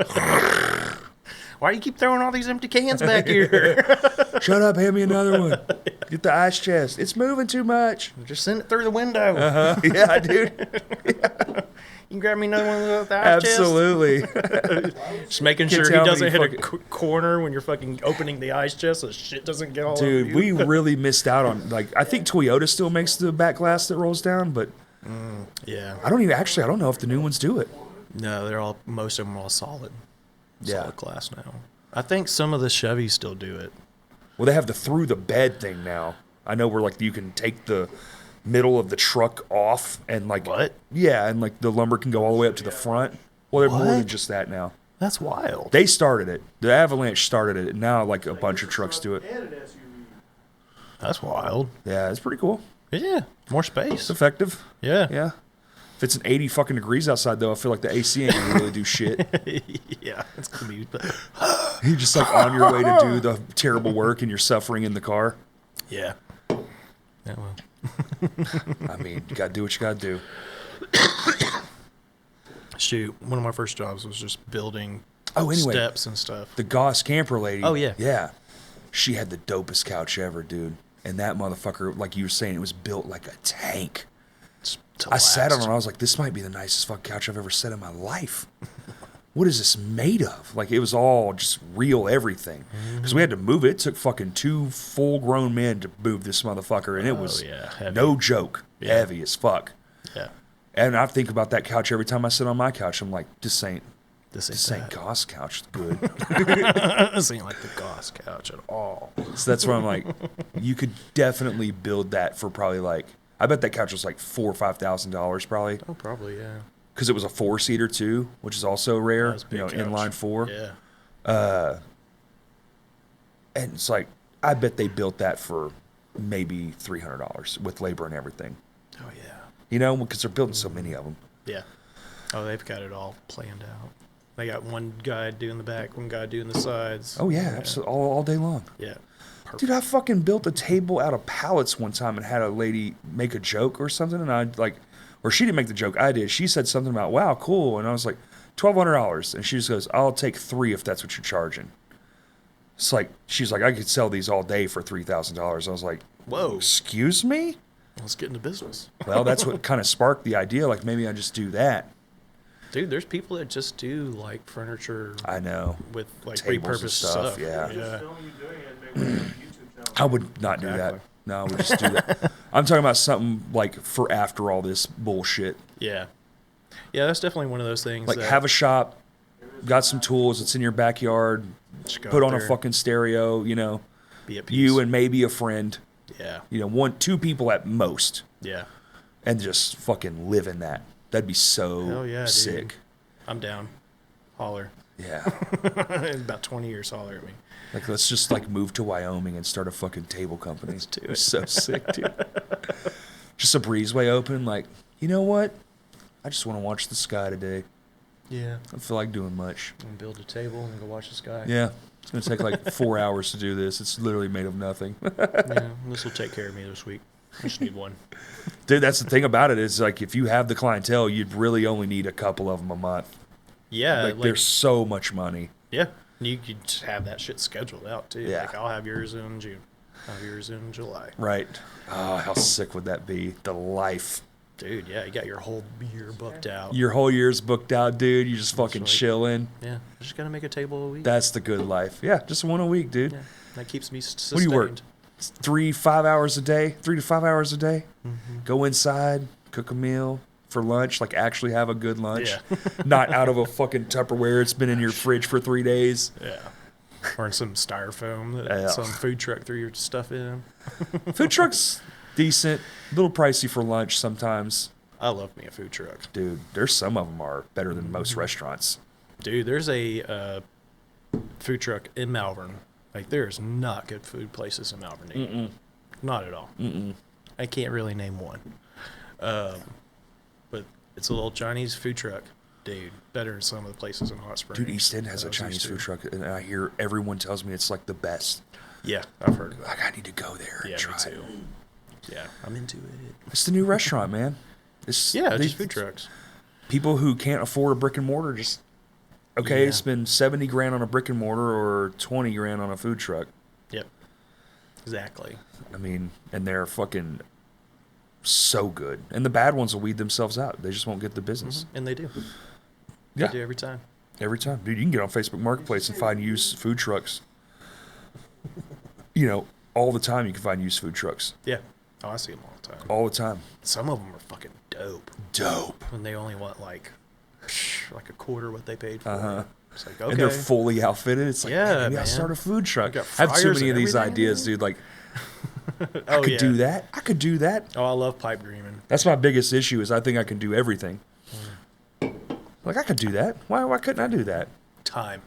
Why do you keep throwing all these empty cans back here? Shut up, hand me another one. Get the ice chest. It's moving too much. Just send it through the window. Yeah, dude. You can grab me another one of the ice chest? Absolutely. Just making Can't sure he tell me doesn't hit fucking- a corner when you're fucking opening the ice chest so shit doesn't get all over Dude, you. we really missed out on, like, I think Toyota still makes the back glass that rolls down, but Yeah. I don't know if the new ones do it. No, most of them are all solid. Yeah. Solid glass now. I think some of the Chevys still do it. Well, they have the through the bed thing now. I know where, like, you can take the middle of the truck off and, like, What? Yeah, and, like, the lumber can go all the way up to the front. Well, they're more than What? just that now. That's wild. They started it. The Avalanche started it. And now, like, a bunch of trucks do it. That's wild. Yeah, it's pretty cool. Yeah. More It's space. effective. Yeah. Yeah. If it's an 80 fucking degrees outside, though, I feel like the AC ain't gonna really do shit. Yeah. It's going to be. You're just, like, on your way to do the terrible work and you're suffering in the car. Yeah. Yeah, well. I mean, you gotta do what you gotta do. Shoot. One of my first jobs was just building Oh, anyway. steps and stuff. The Goss camper lady. Oh, yeah. Yeah. She had the dopest couch ever, dude. And that motherfucker, like you were saying, it was built like a tank. I sat on it and I was like, this might be the nicest fucking couch I've ever sat in my life. What is this made of? Like, it was all just real everything. Because we had to move it. It took fucking 2 full-grown men to move this motherfucker. And it was heavy. no joke. Yeah. Heavy as fuck. Yeah. And I think about that couch every time I sit on my couch. I'm like, this ain't That. Goss couch good. This ain't like the Goss couch at all. So that's where I'm like, you could definitely build that for probably like, I bet that couch was like $4,000 or $5,000 probably, Oh, probably, yeah. because it was a 4-seater too, which is also rare. That's a big couch. Inline 4. Yeah. And it's like, I bet they built that for maybe $300 with labor and everything. Oh, yeah. You know, because they're building so many of them. Yeah. Oh, they've got it all planned out. They got one guy doing the back, one guy doing the sides. Oh yeah, absolutely, all day long. Yeah. Perfect. Dude, I fucking built a table out of pallets one time and had a lady make a joke or something, and I like, or she didn't make the joke, I did. She said something about, wow, cool, and I was like, $1,200, and she just goes, I'll take 3 if that's what you're charging. It's like, she's like, I could sell these all day for $3,000. I was like, Whoa. excuse me? Let's get into business. Well, that's what kind of sparked the idea, like maybe I just do that. Dude, there's people that just do like furniture I know. with like Tables and repurposed stuff, stuff. yeah. Yeah. I would not do that. Exactly. No, I would just do that. I'm talking about something like for after all this bullshit. Yeah. Yeah, that's definitely one of those things. Like, that have a shop, got some tools, it's in your backyard, just go put out on a there, fucking stereo, you know, be at peace. you and maybe a friend, Yeah. you know, 2 people at most, Yeah. and just fucking live in that. That'd be so Hell yeah, dude. sick. I'm down. Holler. Yeah. In about 20 years, holler at me. Like, let's just, like, move to Wyoming and start a fucking table company. Let's do It'd be it. so sick, dude. Just a breezeway open, like, you know what? I just want to watch the sky today. Yeah. I don't feel like doing much. And build a table and go watch the sky. Yeah. It's going to take like 4 hours to do this. It's literally made of nothing. Yeah. This will take care of me this week. I just need one. Dude, that's the thing about it is, like, if you have the clientele, you'd really only need a couple of them a month. Yeah. Like, there's so much money. Yeah. You could just have that shit scheduled out, too. Yeah. Like, I'll have yours in June. I'll have yours in July. Right. Oh, how sick would that be? The life. Dude, yeah. You got your whole year booked out. Your whole year's booked out, dude. You're just fucking right. chilling. Yeah. I just got to make a table a week. That's the good life. Yeah, just one a week, dude. Yeah. That keeps me What sustained. do you work? 3 to 5 hours a day? 3 to 5 hours a day? Mm-hmm. Go inside, cook a meal for lunch, like actually have a good lunch. Yeah. Not out of a fucking Tupperware. It's been in your fridge for 3 days. Yeah. Or in some styrofoam that Yeah. some food truck threw your stuff in. Food truck's decent, a little pricey for lunch sometimes. I love me a food truck. Dude, there's some of them are better than most Mm-hmm. restaurants. Dude, there's a food truck in Malvern. Like, there's not good food places in Malvern. Mm-mm. Not at all. Mm-mm. I can't really name one. But it's a little Chinese food truck. Dude, better than some of the places in Hot Springs. Dude, East End has that a I was Chinese used to. food truck, and I hear everyone tells me it's like the best. Yeah, I've heard. Like, I need to go there and Yeah, try me it. too. Yeah, I'm into it. It's the new restaurant, man. It's, Yeah, they- just food trucks. People who can't afford a brick and mortar just, okay, Yeah. spend 70 grand on a brick and mortar or 20 grand on a food truck. Yep. Exactly. I mean, and they're fucking so good. And the bad ones will weed themselves out. They just won't get the business. And they do. Yeah. They do every time. Every time. Dude, you can get on Facebook Marketplace and find used food trucks. You know, all the time you can find used food trucks. Yeah. Oh, I see them all the time. All the time. Some of them are fucking dope. Dope. When they only want like a quarter what they paid for. Uh-huh. It's like, okay. And they're fully outfitted. It's like, Yeah, maybe I'll man. start a food truck. got I have too fryers many of and these everything, ideas, man. dude. Like, I Oh, could yeah. do that. I could do that. Oh, I love pipe dreaming. That's my biggest issue is I think I can do everything. Like, I could do that. Why couldn't I do that? Time.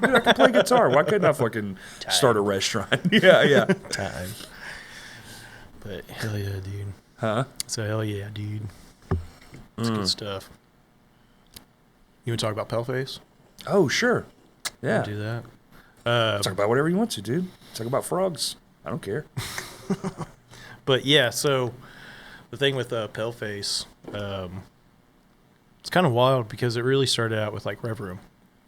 Dude, I can play guitar. Why couldn't I fucking start a restaurant? Yeah. Time. But hell yeah, dude. Huh? So hell yeah, dude. It's good stuff. You want to talk about Paleface? Oh, sure. Yeah. Do that. Talk about whatever you want to, dude. Talk about frogs. I don't care. But yeah, so the thing with Paleface, it's kind of wild because it really started out with like Rev Room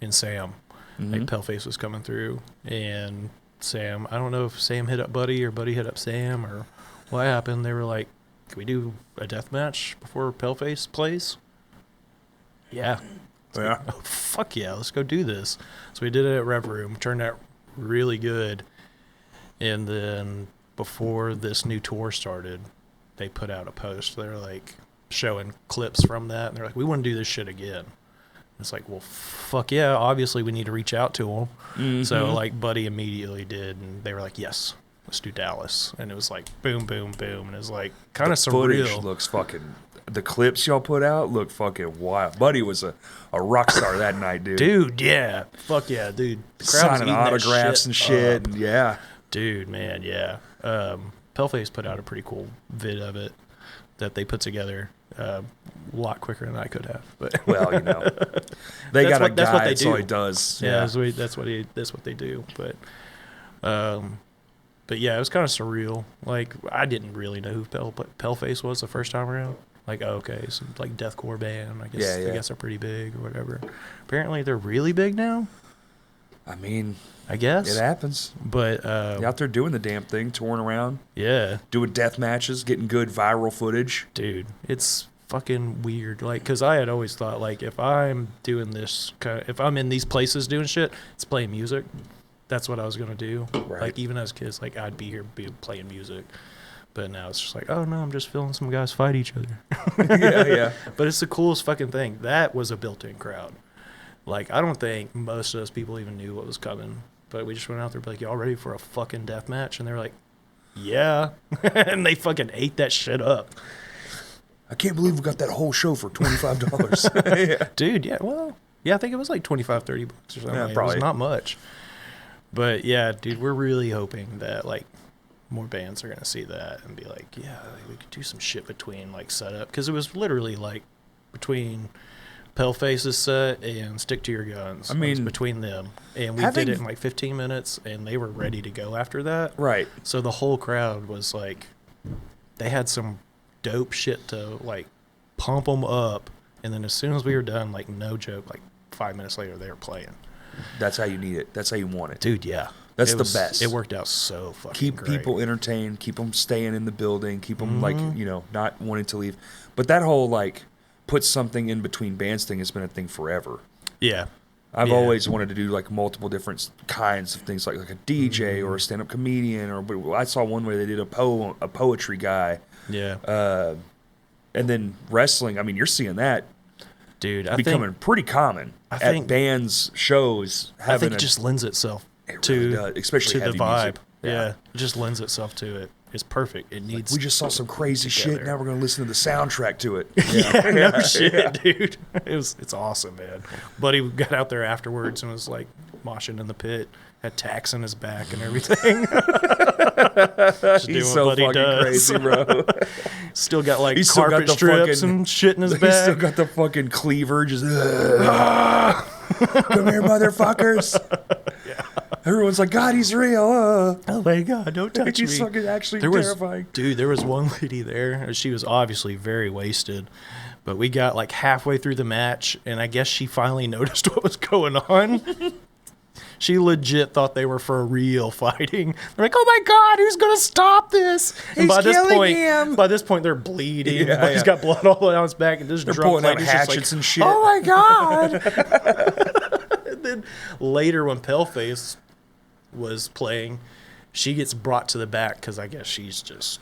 and Sam. Like Paleface was coming through, and Sam, I don't know if Sam hit up Buddy or Buddy hit up Sam or what happened. They were like, can we do a death match before Paleface plays? Yeah. Yeah. Oh, fuck yeah, let's go do this. So we did it at Rev Room. Turned out really good. And then before this new tour started, they put out a post. They're like showing clips from that. And they're like, we want to do this shit again. It's like, well, fuck yeah, obviously we need to reach out to them. Mm-hmm. So, like, Buddy immediately did. And they were like, yes, let's do Dallas. And it was like, boom, boom, boom. And it was like kind of Footage surreal. looks fucking... The clips y'all put out look fucking wild. Buddy was a rock star that night, dude. Dude, yeah. Fuck yeah, dude. The crowd was Signing eating that autographs and shit. up. And yeah. Dude, man, yeah. Paleface put out a pretty cool vid of it that they put together a lot quicker than I could have. But Well, you know, they got a that's what guy. they That's all do. he does. yeah, that's what they do. But yeah, it was kind of surreal. Like, I didn't really know who Paleface was the first time around. Like, oh, okay, some like deathcore band. I guess they're pretty big or whatever. Apparently, they're really big now. I mean, I guess it happens. But They're out there doing the damn thing, touring around, yeah, doing death matches, getting good viral footage. dude, it's fucking weird. Like, because I had always thought, like, if I'm doing this, if I'm in these places doing shit, it's playing music. That's what I was gonna do. Right. Like, even as kids, like, I'd be here playing music. But now it's just like, oh no, I'm just feeling some guys fight each other. Yeah. But it's the coolest fucking thing. That was a built-in crowd. Like, I don't think most of those people even knew what was coming. But we just went out there and be like, y'all ready for a fucking death match? And they were like, yeah. And they fucking ate that shit up. I can't believe we got that whole show for $25. Yeah. Dude, yeah, well, yeah, I think it was like $25, $30 or something. Yeah, It probably. was not much. But yeah, dude, we're really hoping that like more bands are going to see that and be like, yeah, we could do some shit between like setup. Because it was literally like between Paleface's set and Stick to Your Guns. I mean, it was between them. And we did it in like 15 minutes and they were ready to go after that. Right. So the whole crowd was like, they had some dope shit to like pump them up. And then as soon as we were done, like no joke, like 5 minutes later, they were playing. That's how you need it. That's how you want it. Dude, yeah. That's the best. It worked out so fucking Keep great. people entertained. Keep them staying in the building. Keep them, like, you know, not wanting to leave. But that whole, like, put something in between bands thing has been a thing forever. Yeah. I've Yeah. always wanted to do, like, multiple different kinds of things, like a DJ or a stand-up comedian. Or I saw one where they did a poetry guy. Yeah. And then wrestling. I mean, you're seeing that Dude, I becoming think pretty common at think- bands, shows. I think it just lends itself It to, really does, especially to the heavy vibe. music. Yeah. It just lends itself to it. It's perfect. It needs We just saw some crazy shit. together. Now we're going to listen to the soundtrack to it. yeah, no shit, dude. It's awesome, man. Buddy got out there afterwards and was like moshing in the pit, had tacks in his back and everything. Just doing He's what so Buddy fucking does. crazy, bro. Still got like He's still got carpet the strips fucking- and shit in his He's still back. got the fucking cleaver. Just, come here, motherfuckers. Everyone's like, God, he's real. Oh my god, don't touch He's me. fucking actually There was, terrifying. dude, there was one lady there. She was obviously very wasted, but we got like halfway through the match, and I guess she finally noticed what was going on. She legit thought they were for real fighting. They're like, "Oh my God, who's gonna stop this?" And He's by killing him. by this point, they're bleeding. Yeah, He's got blood all down his back, and this They're drunk pulling out lady's just hatchets like, and shit. "Oh my God!" And then later, when Paleface was playing, she gets brought to the back because I guess she's just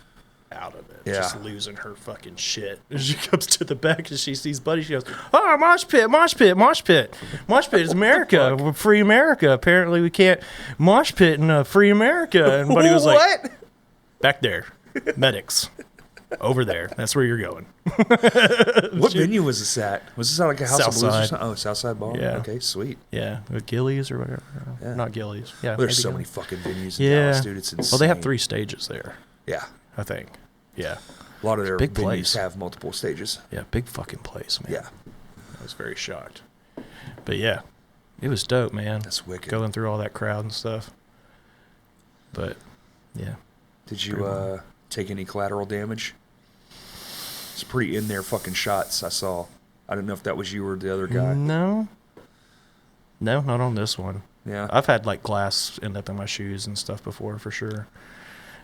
out of it, just losing her fucking shit. And she comes to the back and she sees Buddy. She goes, "Oh, mosh pit, mosh pit, mosh pit. Mosh pit is America. We're free America. Apparently we can't mosh pit in free America." And Buddy was like, "What? Back there, medics. Over there. That's where you're going." What venue was this at? Was this at like a House of Blues or Southside. something? Oh, Southside Ball? Yeah. Okay, sweet. Yeah, with Gillies or whatever. Yeah. Not Gillies. Yeah, Well, there's maybe so many Gillies. fucking venues in Dallas, dude. It's insane. Well, they have 3 stages there, Yeah. I think. Yeah. A lot of their big venues place. have multiple stages. Yeah, big fucking place, man. Yeah. I was very shocked. But yeah, it was dope, man. That's wicked. Going through all that crowd and stuff. But yeah. Did Pretty you take any collateral damage? It's pretty in there fucking shots I saw. I don't know if that was you or the other guy. No, not on this one. Yeah. I've had like glass end up in my shoes and stuff before for sure.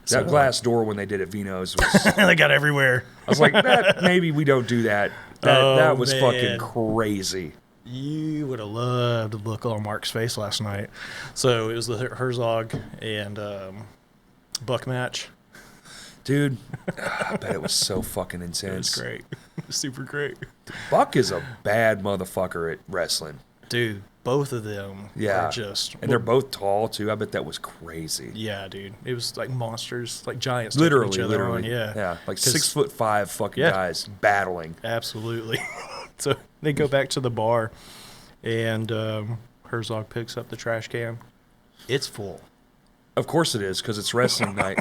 That glass door when they did at Vino's was... They got everywhere. I was like, maybe we don't do that. That was man. fucking crazy. You would have loved the look on Mark's face last night. So it was the Herzog and Buck match. Dude, I bet it was so fucking It intense. was great. It was super great. Buck is a bad motherfucker at wrestling. Dude, both of them Yeah. are just... And they're both tall, too. I bet that was crazy. Yeah, dude. It was like monsters, like giants. Literally, taking each other on, literally. yeah. Like 'Cause- 6'5" fucking Yeah. guys battling. Absolutely. So they go back to the bar, and Herzog picks up the trash can. It's full. Of course it is, because it's wrestling night.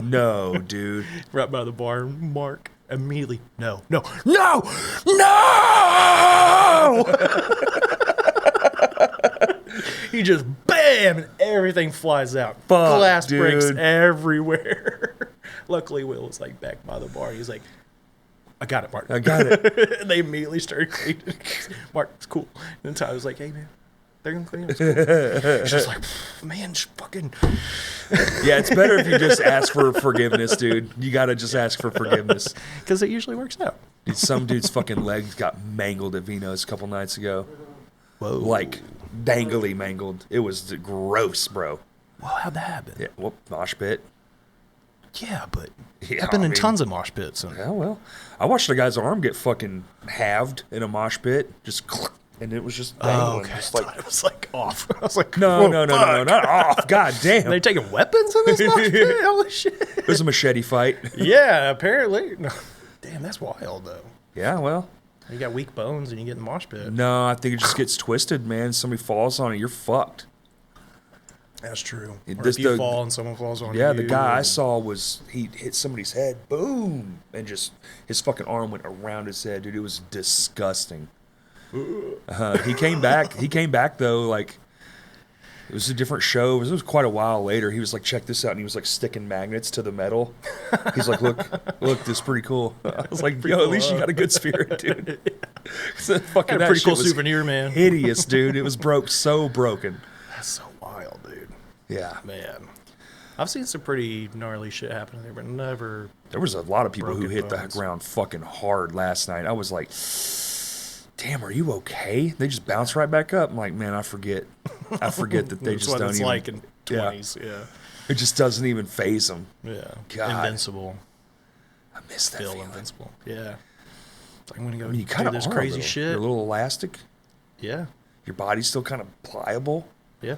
No, dude. Right by the bar, Mark immediately, no! He just bam, and everything flies out. Fuck, Glass breaks dude. everywhere. Luckily, Will was like back by the bar. He's like, "I got it, Mark. I got it. And they immediately started cleaning. Mark, it's cool. And then Ty was like, "Hey, man, they're gonna clean it. It's cool." She's just like, "Man, just fucking." Yeah, it's better if you just ask for forgiveness, dude. You got to just ask for forgiveness. Because it usually works out. Dude, some dude's fucking legs got mangled at Vino's a couple nights ago. Whoa. Like, dangly mangled. It was gross, bro. Well, how'd that happen? Yeah, well, mosh pit. Yeah, but Yeah, I've been I in mean- tons of mosh pits. And Yeah, well, I watched a guy's arm get fucking halved in a mosh pit. Just, and it was just dangling. okay. Just I like, thought it was like off. I was like, no, whoa, no, fuck. not off. God damn. They're taking weapons in this mosh pit? Holy shit. It was a machete fight. Yeah, apparently. No. Damn, that's wild, though. Yeah, well, You got weak bones and you get in the mosh pit. no, I think it just gets twisted, man. Somebody falls on it, you're fucked. That's true. Or This if you the- fall and someone falls on you. Yeah, the guy I saw he hit somebody's head, boom, and just his fucking arm went around his head, dude. It was disgusting. He came back. He came back though, like it was a different show. It was quite a while later. He was like, "Check this out," and he was like sticking magnets to the metal. He's like, "Look, this is pretty cool." I was like, "Yo, at least you got a good spirit, dude." So fucking Got a that pretty shit cool was souvenir, man. hideous, dude. It was so broken. That's so wild, dude. Yeah, Man. I've seen some pretty gnarly shit happen there, but never. there was a lot of people who Broken hit the bones. ground fucking hard last night. I was like, "Damn, are you okay?" They just bounce right back up. I'm like, man, I forget that they That's just what don't it's even. like in Yeah. 20s. Yeah. It just doesn't even phase them. Yeah. God. Invincible. I miss that Feel feeling. invincible. Yeah. It's like I'm going to go I mean, you do kind of this are crazy a little. shit. You're a little elastic. Yeah. Your body's still kind of pliable. Yeah.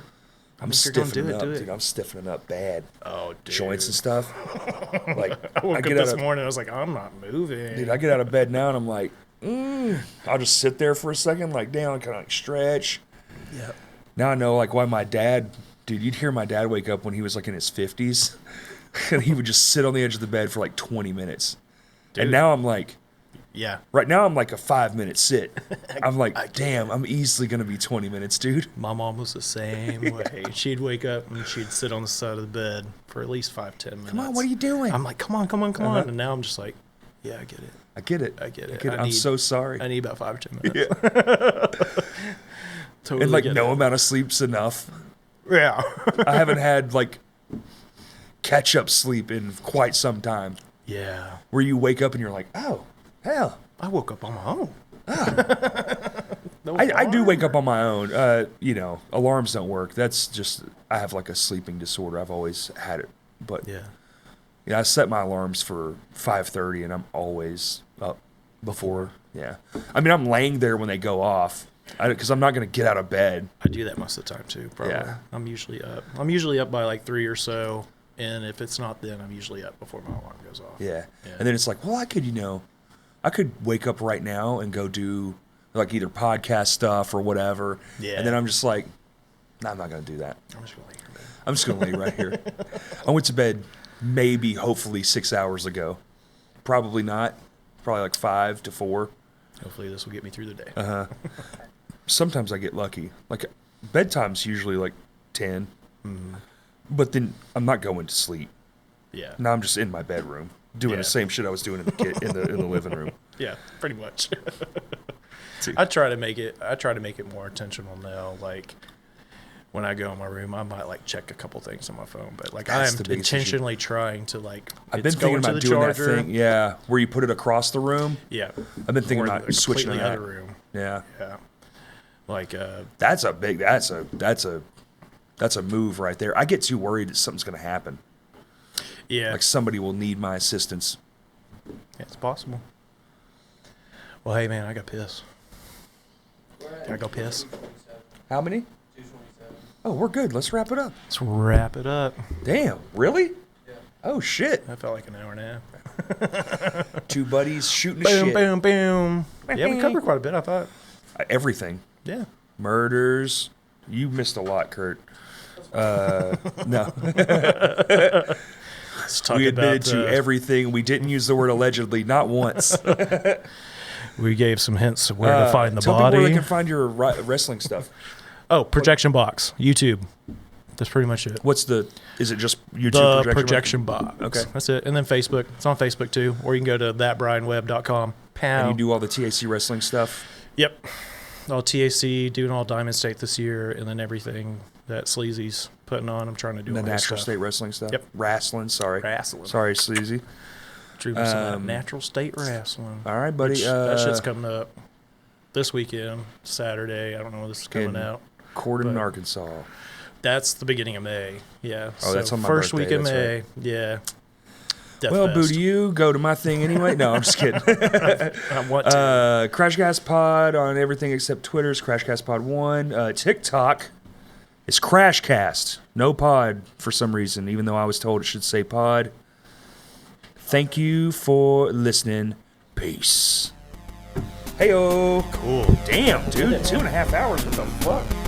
I'm if you're gonna stiffening do it, up, do it. dude. I'm stiffening up bad. Oh, dude. Joints and stuff. Like I woke I up get out this of, morning, I was like, I'm not moving. dude, I get out of bed now and I'm like, I'll just sit there for a second, like down, kind of like stretch. Yeah. Now I know like why my dad, dude, you'd hear my dad wake up when he was like in his 50s and he would just sit on the edge of the bed for like 20 minutes. Dude. And now I'm like, Yeah. right now I'm like a 5-minute sit. I'm I like, get damn, I'm easily going to be 20 minutes, dude. My mom was the same way. She'd wake up and she'd sit on the side of the bed for at least 5-10 minutes. Come on, what are you doing? I'm like, come on. Uh-huh. And now I'm just like, yeah, I get it. I get it. I get it. I'm need- so sorry. I need about 5-10 minutes. Yeah. Totally And like get no it. amount of sleep's enough. Yeah. I haven't had like catch-up sleep in quite some time. Yeah. Where you wake up and you're like, oh, hell. I woke up on my own. No I do alarm. wake up on my own. Alarms don't work. That's just, I have like a sleeping disorder. I've always had it. But Yeah. I set my alarms for 5:30 and I'm always up before. Yeah. I mean, I'm laying there when they go off because I'm not going to get out of bed. I do that most of the time too. Probably. Yeah. I'm usually up by like 3 or so, and if it's not, then I'm usually up before my alarm goes off. Yeah. And then it's like, well, I could wake up right now and go do like either podcast stuff or whatever. Yeah. And then I'm just like, nah, I'm not going to do that. I'm just gonna lay here, man. I'm just going to lay right here. I went to bed hopefully 6 hours ago. Probably not. Probably like 5 to 4. Hopefully this will get me through the day. Sometimes I get lucky. Like bedtime's usually like 10. Mm-hmm. But then I'm not going to sleep. Yeah. Now I'm just in my bedroom doing the same shit I was doing in the living room. Yeah, pretty much. I try to make it more intentional now. Like when I go in my room, I might like check a couple things on my phone, but like That's I the am biggest intentionally trying to like. I've been thinking about doing that thing. Yeah, where you put it across the room. Yeah. I've been thinking Or about the switching to completely that. other room. Yeah. Yeah. Like That's a move right there. I get too worried that something's going to happen. yeah, Like somebody will need my assistance. it's possible. Well, hey man, I got piss. Can I go piss? 227. How many? 227. Oh, we're good. Let's wrap it up. Let's wrap it up. Damn, really? Yeah. Oh shit. That felt like an hour and a half. Two buddies shooting the Boom, shit. boom, boom. Yeah, we covered quite a bit, I thought. Everything. Yeah. Murders. You missed a lot, Kurt. No. Let's talk We admitted about, to everything. We didn't use the word allegedly, not once. we gave some hints of where to find the tell body. people where they can find your wrestling stuff. Oh, projection box, YouTube. That's pretty much it. Is it just YouTube The projection box. Okay. That's it. And then Facebook. It's on Facebook too. Or you can go to thatbrianwebb.com. Pow. And you do all the TAC wrestling stuff? Yep. All TAC, doing all Diamond State this year, and then everything that Sleazy's putting on. I'm trying to do The all his natural stuff. state wrestling stuff? Yep. Rassl'n, sorry. Rassl'n. Sorry, Sleazy. Drew me some natural state wrestling. All right, buddy. Which, that shit's coming up this weekend, Saturday. I don't know when this is coming out. Corden, but- Arkansas. That's the beginning of May. Yeah. Oh, that's on my first birthday, week of that's May. right. Yeah. Death Well, Fest. boo to you. Go to my thing anyway. No, I'm just kidding. I want to. Crashcast Pod on everything except Twitter's Crashcast Pod 1. TikTok is Crashcast. No pod for some reason, even though I was told it should say pod. Thank you for listening. Peace. Heyo. Cool. Damn, dude. 2.5 hours. What the fuck?